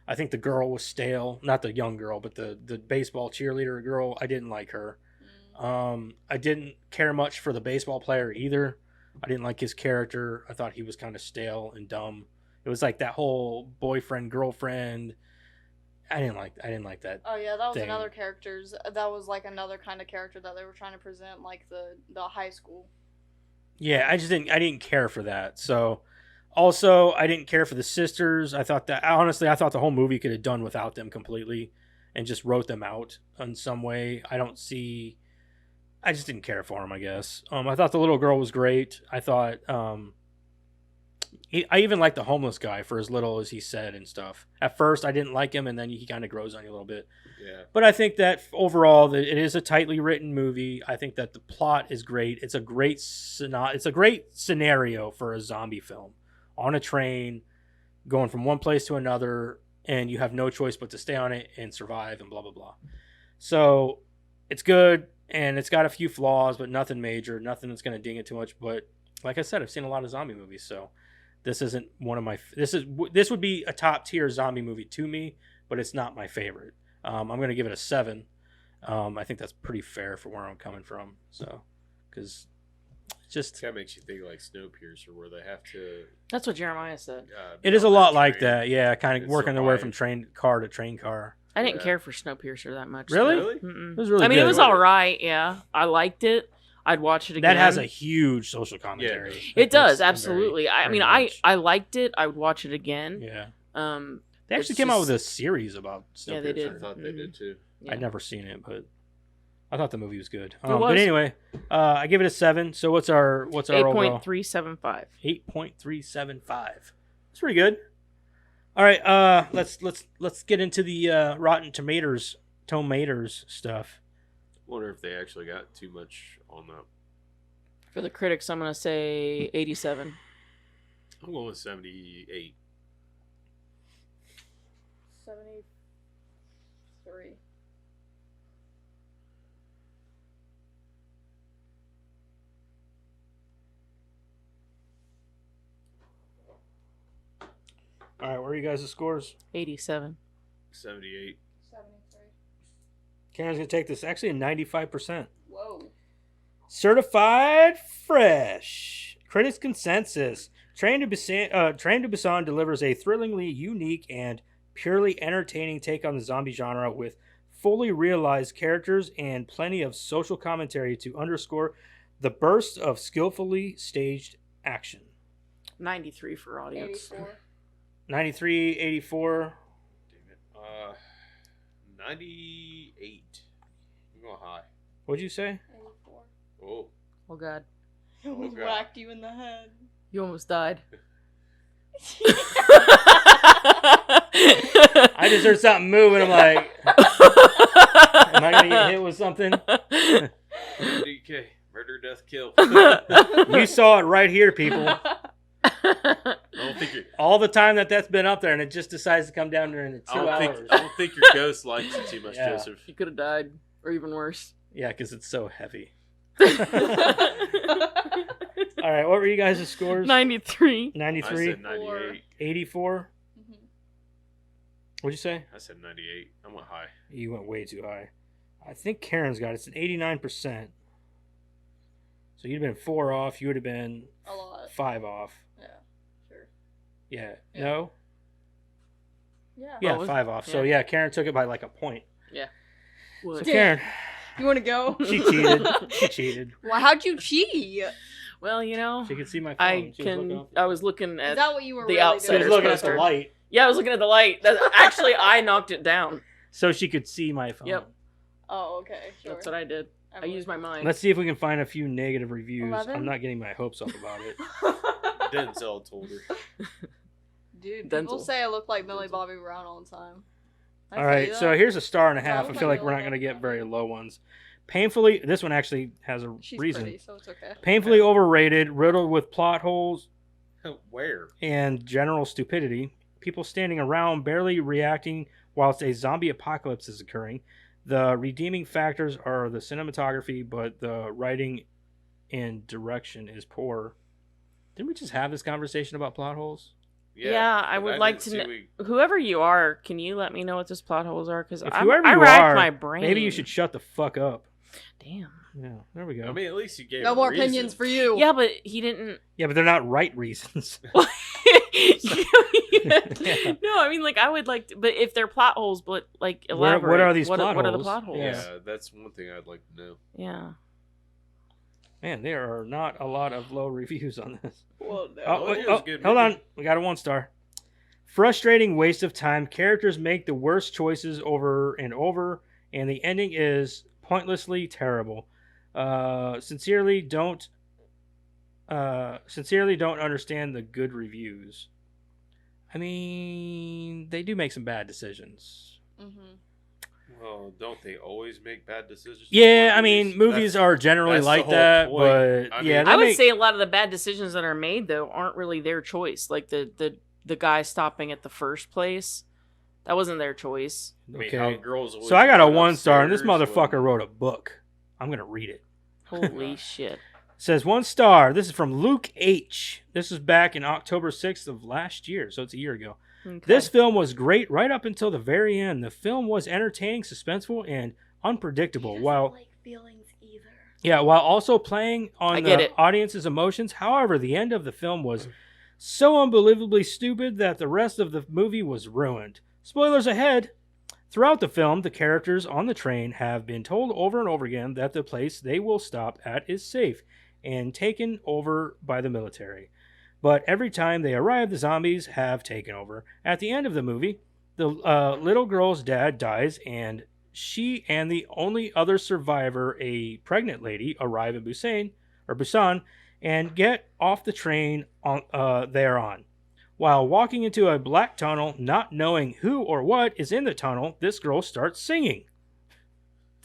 I think the girl was stale, not the young girl, but the baseball cheerleader girl. I didn't like her. I didn't care much for the baseball player either. I didn't like his character. I thought he was kind of stale and dumb. It was like that whole boyfriend girlfriend. I didn't like that. Oh yeah, that was thing. another characters. That was like another kind of character that they were trying to present, like the high school. Yeah, I didn't care for that. So, also I didn't care for the sisters. I thought the whole movie could have done without them completely, and just wrote them out in some way. I just didn't care for them, I guess. I thought the little girl was great. I thought I even liked the homeless guy for as little as he said and stuff. At first, I didn't like him, and then he kind of grows on you a little bit. Yeah. But I think that overall, it is a tightly written movie. I think that the plot is great. It's a great scenario for a zombie film. On a train, going from one place to another, and you have no choice but to stay on it and survive and blah, blah, blah. So it's good, and it's got a few flaws, but nothing major, nothing that's going to ding it too much. But like I said, I've seen a lot of zombie movies, so this isn't one of my. This would be a top tier zombie movie to me, but it's not my favorite. I'm going to give it a 7. I think that's pretty fair for where I'm coming from. So, because just kind of makes you think like Snowpiercer, where they have to. That's what Jeremiah said. It is a lot like that, yeah. Kind of working their way from train car to train car. I didn't care for Snowpiercer that much. Really? It was really good. It was all right. Yeah, I liked it. I'd watch it again. That has a huge social commentary. Yeah, it does, absolutely. I liked it. I would watch it again. Yeah. They actually came out with a series about Snowpiercer. Yeah, they did. I thought they did too. Yeah. I'd never seen it, but I thought the movie was good. It was. But anyway, I give it a 7. So what's our overall? 8.375. 8.375. That's pretty good. All right, let's get into the Rotten Tomatoes stuff. Wonder if they actually got too much on that. For the critics, I'm gonna say 87. I'm going with 78. 73. All right, where are you guys' scores? 87. 78. 73. Karen's gonna take this. Actually, a 95%. Whoa. Certified fresh. Critics' consensus. Train to Busan delivers a thrillingly unique and purely entertaining take on the zombie genre with fully realized characters and plenty of social commentary to underscore the burst of skillfully staged action. 93 for audience. 84. 93, 84. Damn it. 98. I'm going high. What'd you say? 84. Oh. Oh god. It almost God. whacked you in the head. You almost died. I just heard something moving. I'm like, am I going to get hit with something? DK. Murder, death, kill. You saw it right here, people. I don't think all the time that's been up there, and it just decides to come down during the 2 hours. I don't think your ghost likes it too much, Yeah. Joseph. You could have died, or even worse. Yeah, because it's so heavy. All right, what were you guys' scores? 93. 93? I said 98. 84? Mhm. What'd you say? I said 98. I went high. You went way too high. I think Karen's got it. It's an 89%. So you'd have been 4 off. You would have been A lot. 5 off. Yeah. Sure. Yeah. Yeah. No? Yeah. Yeah, Oh, was 5 it? off. So Yeah. yeah, Karen took it by like a point. What? So Damn. Karen, You want to go? she cheated. She cheated. Well, how'd you cheat? Well, you know, She could see my phone. I She was looking can. up. I was looking Is at. that what you were the really outside. She was doing? looking at the poster. light, Yeah, I was looking at the light. Actually, I knocked it down. so she could see my phone. Yep. Oh, okay. Sure. That's what I did. I used my mind. Let's see if we can find a few negative reviews. 11? I'm not getting my hopes up about it. Denzel told her. Dude, Dental. people say I look like Millie Bobby Brown all the time. I All tell right, you so that. here's a star and a half. I look feel like like we're not Millie going to Bobby get Brown. very low ones. Painfully, this one actually has a She's reason. pretty, so it's okay. Painfully overrated, riddled with plot holes Where? and general stupidity. People standing around, barely reacting whilst a zombie apocalypse is occurring. The redeeming factors are the cinematography, but the writing and direction is poor. Didn't we just have this conversation about plot holes? Yeah, I but would like didn't to see know. we- Whoever you are, can you let me know what those plot holes are? Because If I whoever you racked are, my brain. maybe you should shut the fuck up. Damn. Yeah, there we go. I mean, at least you gave No a more reason. opinions for you. Yeah, but he didn't. Yeah, but they're not right reasons. No, I mean, like, I would like to, but if they're plot holes, but like, What elaborate. are these plot What are the holes? plot holes? Yeah. Yeah, that's one thing I'd like to know. Yeah. Man, there are not a lot of low reviews on this. Well, no. Oh, it wait, was oh, a good hold movie. on. We got a 1 star. Frustrating waste of time. Characters make the worst choices over and over, and the ending is pointlessly terrible. Sincerely don't understand the good reviews. I mean, they do make some bad decisions. Mm-hmm. Well, don't they always make bad decisions? Yeah, I mean, movies are generally that's the like whole that, point. but I yeah, mean- they I would make- say a lot of the bad decisions that are made though aren't really their choice. Like the guy stopping at the first place, that wasn't their choice. I mean, okay. how girls always So I got a run 1 star, and this upstairs motherfucker when- wrote a book. I'm gonna read it. Holy shit. It says 1 star. This is from Luke H. This is back in October 6th of last year, so it's a year ago. Okay. This film was great right up until the very end. The film was entertaining, suspenseful, and unpredictable. While feelings either. yeah, while also playing on I get the it. audience's emotions. However, the end of the film was so unbelievably stupid that the rest of the movie was ruined. Spoilers ahead. Throughout the film, the characters on the train have been told over and over again that the place they will stop at is safe and taken over by the military. But every time they arrive, the zombies have taken over. At the end of the movie, the little girl's dad dies, and she and the only other survivor, a pregnant lady, arrive in Busan, and get off the train they're on. While walking into a black tunnel, not knowing who or what is in the tunnel, this girl starts singing.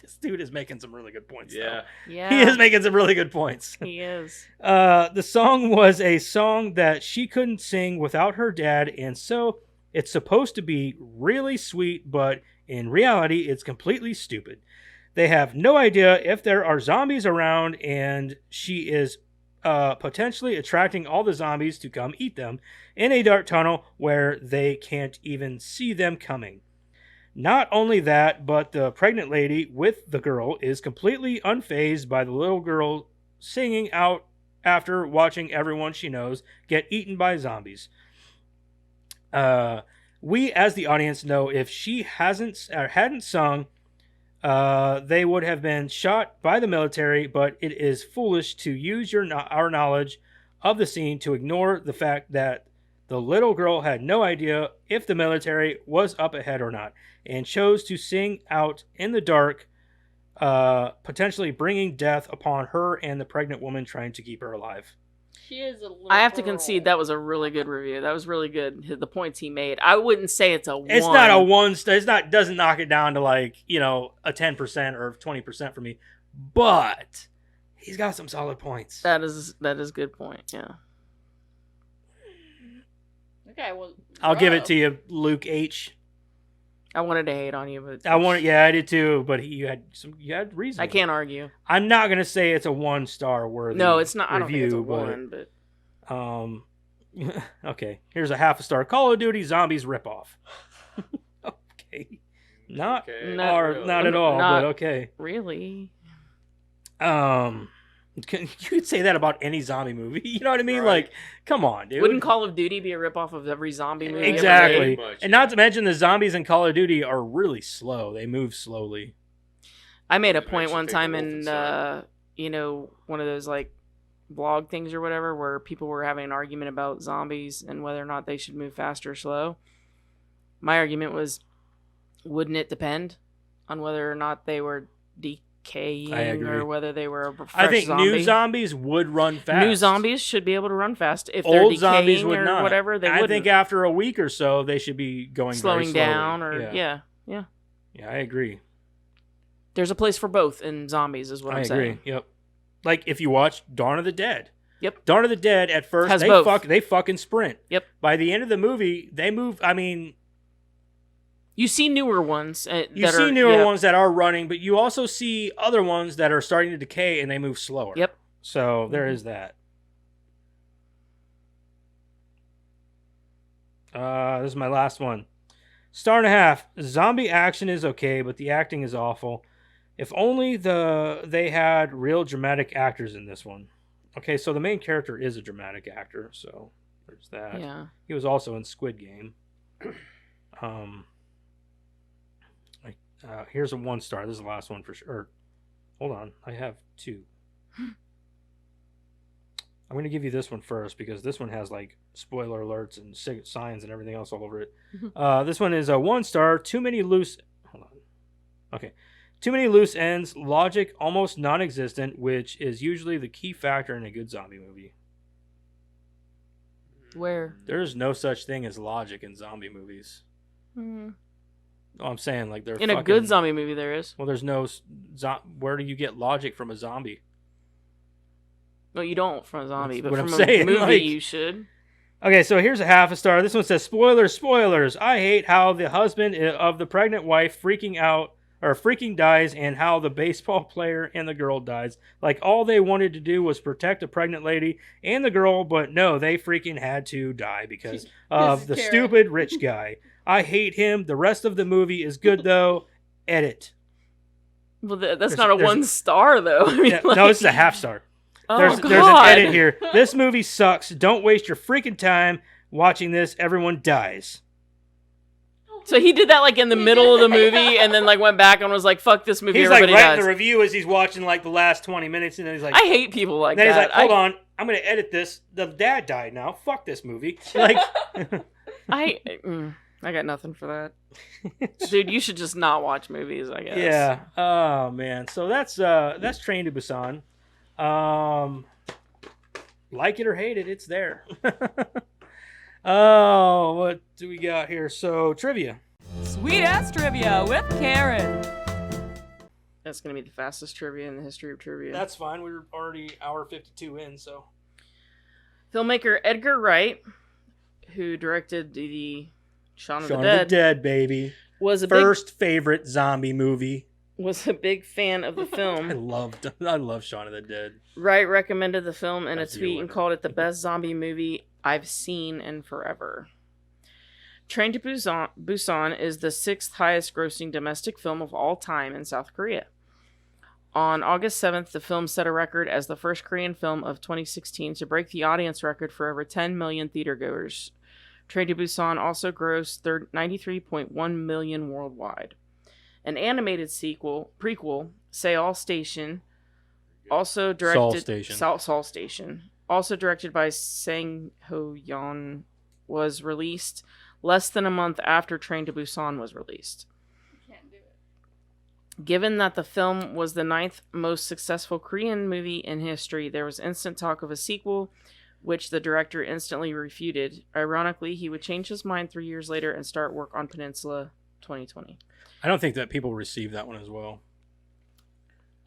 This dude is making some really good points. Yeah. Yeah. He is making some really good points. He is. The song was a song that she couldn't sing without her dad, and so it's supposed to be really sweet, but in reality, it's completely stupid. They have no idea if there are zombies around, and she is potentially attracting all the zombies to come eat them in a dark tunnel where they can't even see them coming. Not only that, but the pregnant lady with the girl is completely unfazed by the little girl singing out after watching everyone she knows get eaten by zombies. We, as the audience, know if she hadn't sung, they would have been shot by the military, but it is foolish to use our knowledge of the scene to ignore the fact that the little girl had no idea if the military was up ahead or not, and chose to sing out in the dark, potentially bringing death upon her and the pregnant woman trying to keep her alive. She is a little I have to girl. concede that was a really good review. That was really good. The points he made. I wouldn't say it's a 1. It's not a 1 star. It's not, doesn't knock it down to like, a 10% or 20% for me, but he's got some solid points. That is a good point. Yeah. Okay, well, I'll give it to you, Luke H. I wanted to hate on you, but I did too, but you had reason. I can't argue. I'm not gonna say it's a 1 star worthy. No, it's not. I don't think it's a review, 1, but okay. Here's a half a star. Call of Duty Zombies ripoff. Okay, not Okay. Not or really. not at all, Not- but okay. really, You could say that about any zombie movie. You know what I mean? Right. Like, come on, dude. Wouldn't Call of Duty be a ripoff of every zombie movie? ever Exactly. made? Pretty much, And not yeah. to mention the zombies in Call of Duty are really slow. They move slowly. I made a It makes point you one think time of in, Wolfenstein. one of those like blog things or whatever, where people were having an argument about zombies and whether or not they should move fast or slow. My argument was, wouldn't it depend on whether or not they were decaying I agree. or whether they were a fresh I think zombie? new zombies would run fast. New zombies should be able to run fast. If they're Old decaying zombies would or not. whatever, they I wouldn't. think after a week or so, they should be going Slowing very slowly. down or yeah. Yeah, I agree. There's a place for both in zombies, is what I I'm agree. saying. Yep. Like if you watch Dawn of the Dead. Yep. Dawn of the Dead at first Has they both. they fucking sprint. Yep. By the end of the movie, they move. I mean, You see newer ones. you see newer ones that are running, but you also see other ones that are starting to decay and they move slower. Yep. So there is that. This is my last one. 1.5 stars. Zombie action is okay, but the acting is awful. If only they had real dramatic actors in this one. Okay, so the main character is a dramatic actor, so there's that. Yeah. He was also in Squid Game. Here's a 1 star. This is the last one for sure. Hold on, I have 2. I'm going to give you this one first because this one has like spoiler alerts and signs and everything else all over it. This one is a 1 star. Too many loose. Hold on. Okay. Too many loose ends. Logic almost non-existent, which is usually the key factor in a good zombie movie. Where? There is no such thing as logic in zombie movies. Hmm. Oh, I'm saying like they're In fucking, a good zombie movie, there is. Well, there's no. Where do you get logic from a zombie? No, you don't from a zombie, That's but what from I'm a saying, movie, like- you should. Okay, so here's a 0.5 star. This one says spoilers. I hate how the husband of the pregnant wife freaking dies, and how the baseball player and the girl dies. Like all they wanted to do was protect a pregnant lady and the girl, but no, they freaking had to die because of the Karen. stupid rich guy. I hate him. The rest of the movie is good though. Edit. Well, that's There's- not a there's- 1 star, though. I mean, Yeah, like, no, this is a 0.5 star. Oh, There's an God. edit here. This movie sucks. Don't waste your freaking time watching this. Everyone dies. So he did that like in the middle of the movie, and then like went back and was like, "Fuck this movie." He's like Everybody writing dies. the review as he's watching like the last 20 minutes, and then he's like, I hate people like then he's that. like, hold on, I'm gonna edit this. The dad died now. Fuck this movie. Like, I got nothing for that, dude. You should just not watch movies, I guess. yeah. Oh man. So that's Train to Busan. Like it or hate it, it's there. Oh, what do we got here? So trivia. Sweet ass trivia with Karen. That's gonna be the fastest trivia in the history of trivia. That's fine. We're already hour 52 in, so. Filmmaker Edgar Wright, who directed the Shaun of Shaun the of Dead, the Dead, baby. was a First favorite zombie movie. big fan of the I film. love Shaun of the Dead. Wright recommended the film in a That's you, tweet and winner. called it the best zombie movie I've seen in forever. Train to Busan is the 6th highest grossing domestic film of all time in South Korea. On August 7th, the film set a record as the first Korean film of 2016 to break the audience record for over 10 million theatergoers. Train to Busan also grossed 93.1 million worldwide. An animated prequel, Seoul Station, also directed Seoul Station, also directed by Sang Ho-yeon, was released less than a month after Train to Busan was released. Can't do it. Given that the film was the 9th most successful Korean movie in history, there was instant talk of a sequel, which the director instantly refuted. Ironically, he would change his mind 3 years later and start work on Peninsula 2020. I don't think that people receive that one as well.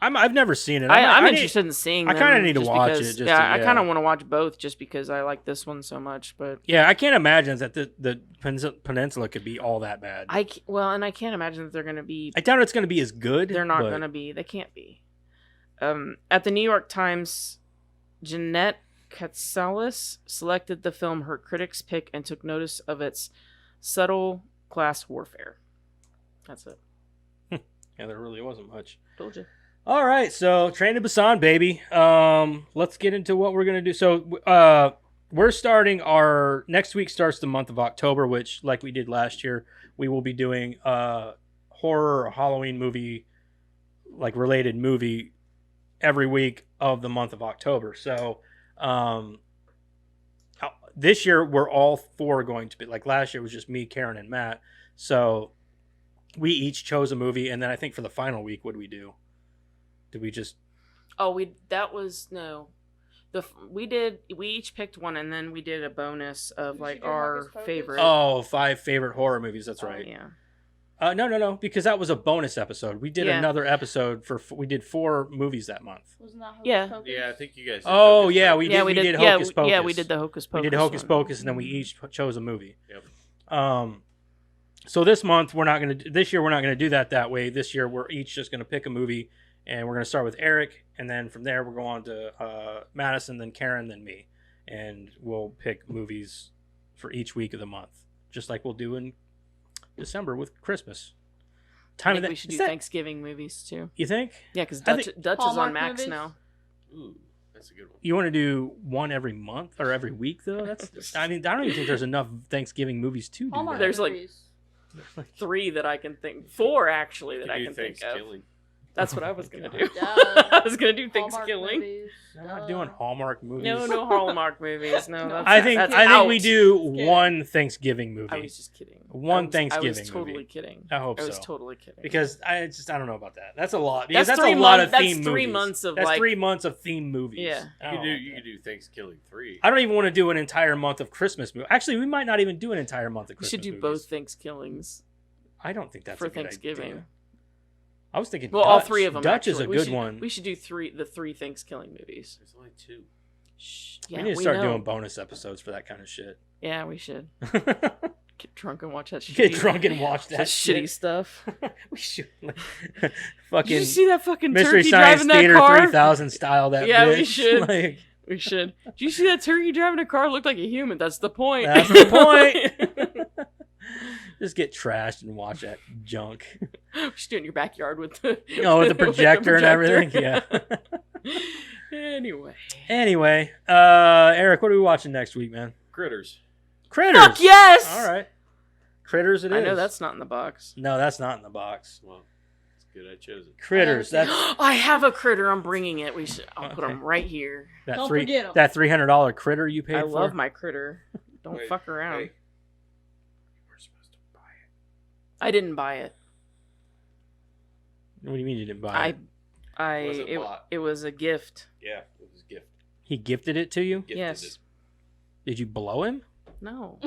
I've never seen it. I'm I interested in seeing I them. kinda need to just watch because- it just yeah, to- I yeah. kind of want to watch both just because I like this one so much. But Yeah, I can't imagine that the Peninsula could be all that bad. I can't imagine that they're going to be. I doubt it's going to be as good. They're not but- going to be. They can't be. At the New York Times, Jeanette Katsalis selected the film her critics' pick and took notice of its subtle class warfare. That's it. Yeah, there really wasn't much. Told you. All right, so Train to Busan, baby. Let's get into what we're gonna do. So, we're starting our next week. Starts the month of October, which, like we did last year, we will be doing a horror or Halloween movie, like related movie, every week of the month of October. So, this year we're all four going to be like last year was just me, Karen, and Matt. So we each chose a movie, and then I think for the final week, what did we do? Did we just? Oh, we each picked one, and then we did a bonus of Did like you do our Hocus Pocus? favorite. Oh, 5 favorite horror movies. That's right. Yeah. No, because that was a bonus episode. We did Yeah. another episode we did 4 movies that month. Wasn't that Hocus Yeah. Pocus? Yeah, I think you guys. Did Oh Hocus yeah, Pocus. we did. Yeah, we did yeah, Hocus Pocus. Yeah, we did the Hocus Pocus. We did Hocus one. Pocus, and then we each chose a movie. Yep. So this month we're not gonna. This year we're not gonna do that way. This year we're each just gonna pick a movie, and we're gonna start with Eric, and then from there we'll go on to Madison, then Karen, then me, and we'll pick movies for each week of the month, just like we'll do in December with Christmas. I think we should do Thanksgiving movies too. You think? Yeah, because I Dutch is on Hallmark Max movies? now. Ooh, that's a good one. You want to do one every month or every week though? That's. I mean, I don't even think there's enough Thanksgiving movies to do Hallmark that. There's like movies. 3 that I can think. 4 actually that You I do can think of. Thanksgiving. That's what I was gonna do. Duh. I was gonna do Hallmark Thanksgiving. movies. I'm not Duh. doing Hallmark movies. No Hallmark movies. No, that's, I think that's we out. do kidding. one Thanksgiving movie. I was just kidding. One I was Thanksgiving totally movie. kidding. I hope I was so. totally kidding. Because I don't know about that. That's a lot. Because That's that's a 3 lot months- of theme that's 3 movies. months of, that's like- 3 months of theme movies. Yeah. I You don't could do like you that. could do Thanksgiving 3. I don't even want to do an entire month of Christmas movies. Actually, we might not even do an entire month of we Christmas should do movies. both Thanksgivings I don't think that's for a good Thanksgiving. idea. I was thinking Well, Dutch. all 3 of them. Dutch actually. is a good should, one. We should do the 3 Thanksgiving movies. There's only 2. Shh. We Yeah, need to start know. doing bonus episodes for that kind of shit. Yeah, we should get drunk and watch that. Get shitty- drunk and watch that shitty stuff. We should. Did Fucking you see that fucking Mystery turkey Science driving that Theater car? 3000 style that Yeah, we bitch. should. Like, We should. Did you see that turkey driving a car? Looked like a human. That's the point. that's the point. Just get trashed and watch that junk. We should do it in your backyard with the Oh, with the projector and everything. Yeah. Anyway. Eric, what are we watching next week, man? Critters. Critters. Fuck yes. All right. Critters it is. I know that's not in the box. No, that's not in the box. Well, it's good I chose it. Critters. That's I have a critter. I'm bringing it. I'll put Okay. him right here. that Don't three forget 'em. that $300 critter you paid I for. love my critter. Don't Wait, fuck around. hey. You were supposed to buy it. I didn't buy it. What do you mean you didn't buy it? Wasn't bought. It was a gift. Yeah, it was a gift. He gifted it to you? Gifted Yes. it. Did you blow him? No.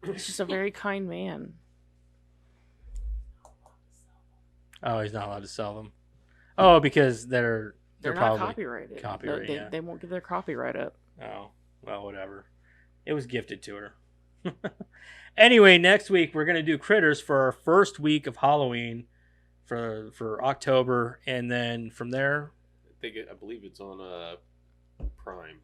He's just a very kind man. Oh, he's not allowed to sell them. Oh, because they're They're not probably copyrighted. copyright, No, yeah. they won't give their copyright up. Oh, well, whatever. It was gifted to her. Anyway, next week we're gonna do Critters for our first week of Halloween for October, and then from there, I believe it's on Prime.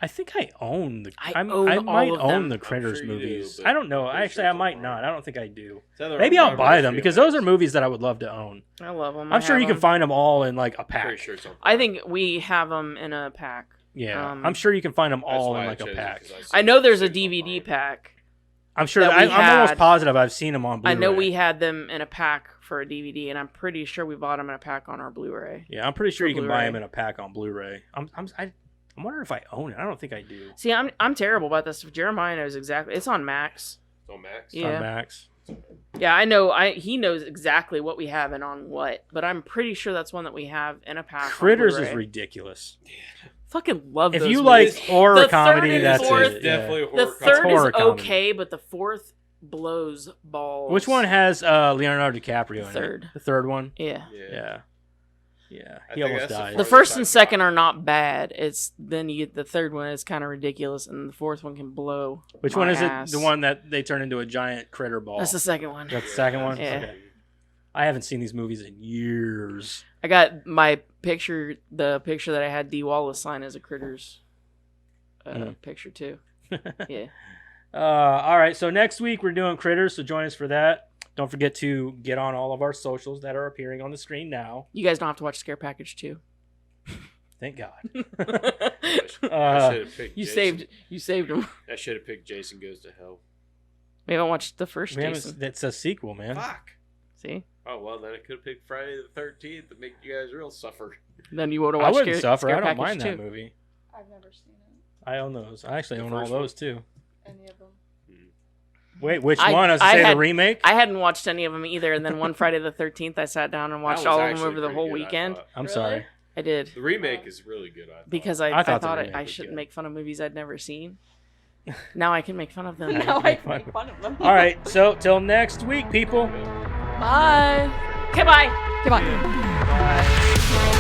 I think I own the. I I own might all of own them. the I'm Critters sure you do, movies. but I don't know. I'm pretty Actually, sure I it's on might Prime. not. I don't think I do. It's either Maybe on I'll Prime buy or them HBO because those are Max. movies that I would love to own. I love them. I'm sure you can find them all in like a pack. Pretty sure it's on. I think we have them in a pack. Yeah, Um, I'm sure you can find them That's all why in I like a chose it, pack. 'cause I know there's a it's on DVD Prime. pack. I'm sure. that we I'm almost had. positive I've seen them on Blu-ray. I know we had them in a pack for a DVD, and I'm pretty sure we bought them in a pack on our Blu-ray. Yeah, I'm pretty sure for you can buy Blu-ray. them in a pack on Blu-ray. I'm wondering if I own it. I don't think I do. See, I'm terrible about this. Jeremiah knows exactly. It's on Max. It's on Max. Yeah. On Max. Yeah, I know. He knows exactly what we have and on what, but I'm pretty sure that's one that we have in a pack. on Critters is Blu-ray. ridiculous. Fucking love If those you movies. like horror The third comedy, and that's fourth- it. Definitely a The horror. third is horror comedy. okay, but the fourth blows balls. Which one has Leonardo DiCaprio in Third. it? The third one? Yeah. Yeah. Yeah. I He think almost that's the died. The Fourth first is and by second far. are not bad. It's then you get the third one is kind of ridiculous, and the fourth one can blow. Which my one is ass. it? The one that they turn into a giant critter ball? That's the second one. That's the second one? Yeah. Okay. I haven't seen these movies in years. I got my picture, the picture that I had Dee Wallace sign as a Critters picture too. Yeah. All right, so next week we're doing Critters, so join us for that. Don't forget to get on all of our socials that are appearing on the screen now. You guys don't have to watch Scare Package 2. Thank God. I should have picked You Jason. saved him. I should have picked Jason Goes to Hell. We haven't watched the first Man, Jason. that's a sequel, man. Fuck. See? Oh, well, then I could have picked Friday the 13th to make you guys real suffer. Then you would have I watched wouldn't suffer. Scare I don't Package mind 2. that movie. I've never seen it. I own those. I actually The own all first those too. Any of them. Wait, which I- one? I was I say had- the remake. I hadn't watched any of them either, and then one Friday the 13th, I sat down and watched That was all of them actually over the pretty whole good, I weekend. thought. I'm Really? sorry. I did. The remake is really good, I thought. Because I I thought the thought remake I was shouldn't good. make fun of movies I'd never seen. Now I can make fun of them. Now I can make fun of them. All right, so till next week, people. Bye. Okay, bye. Come on. Bye.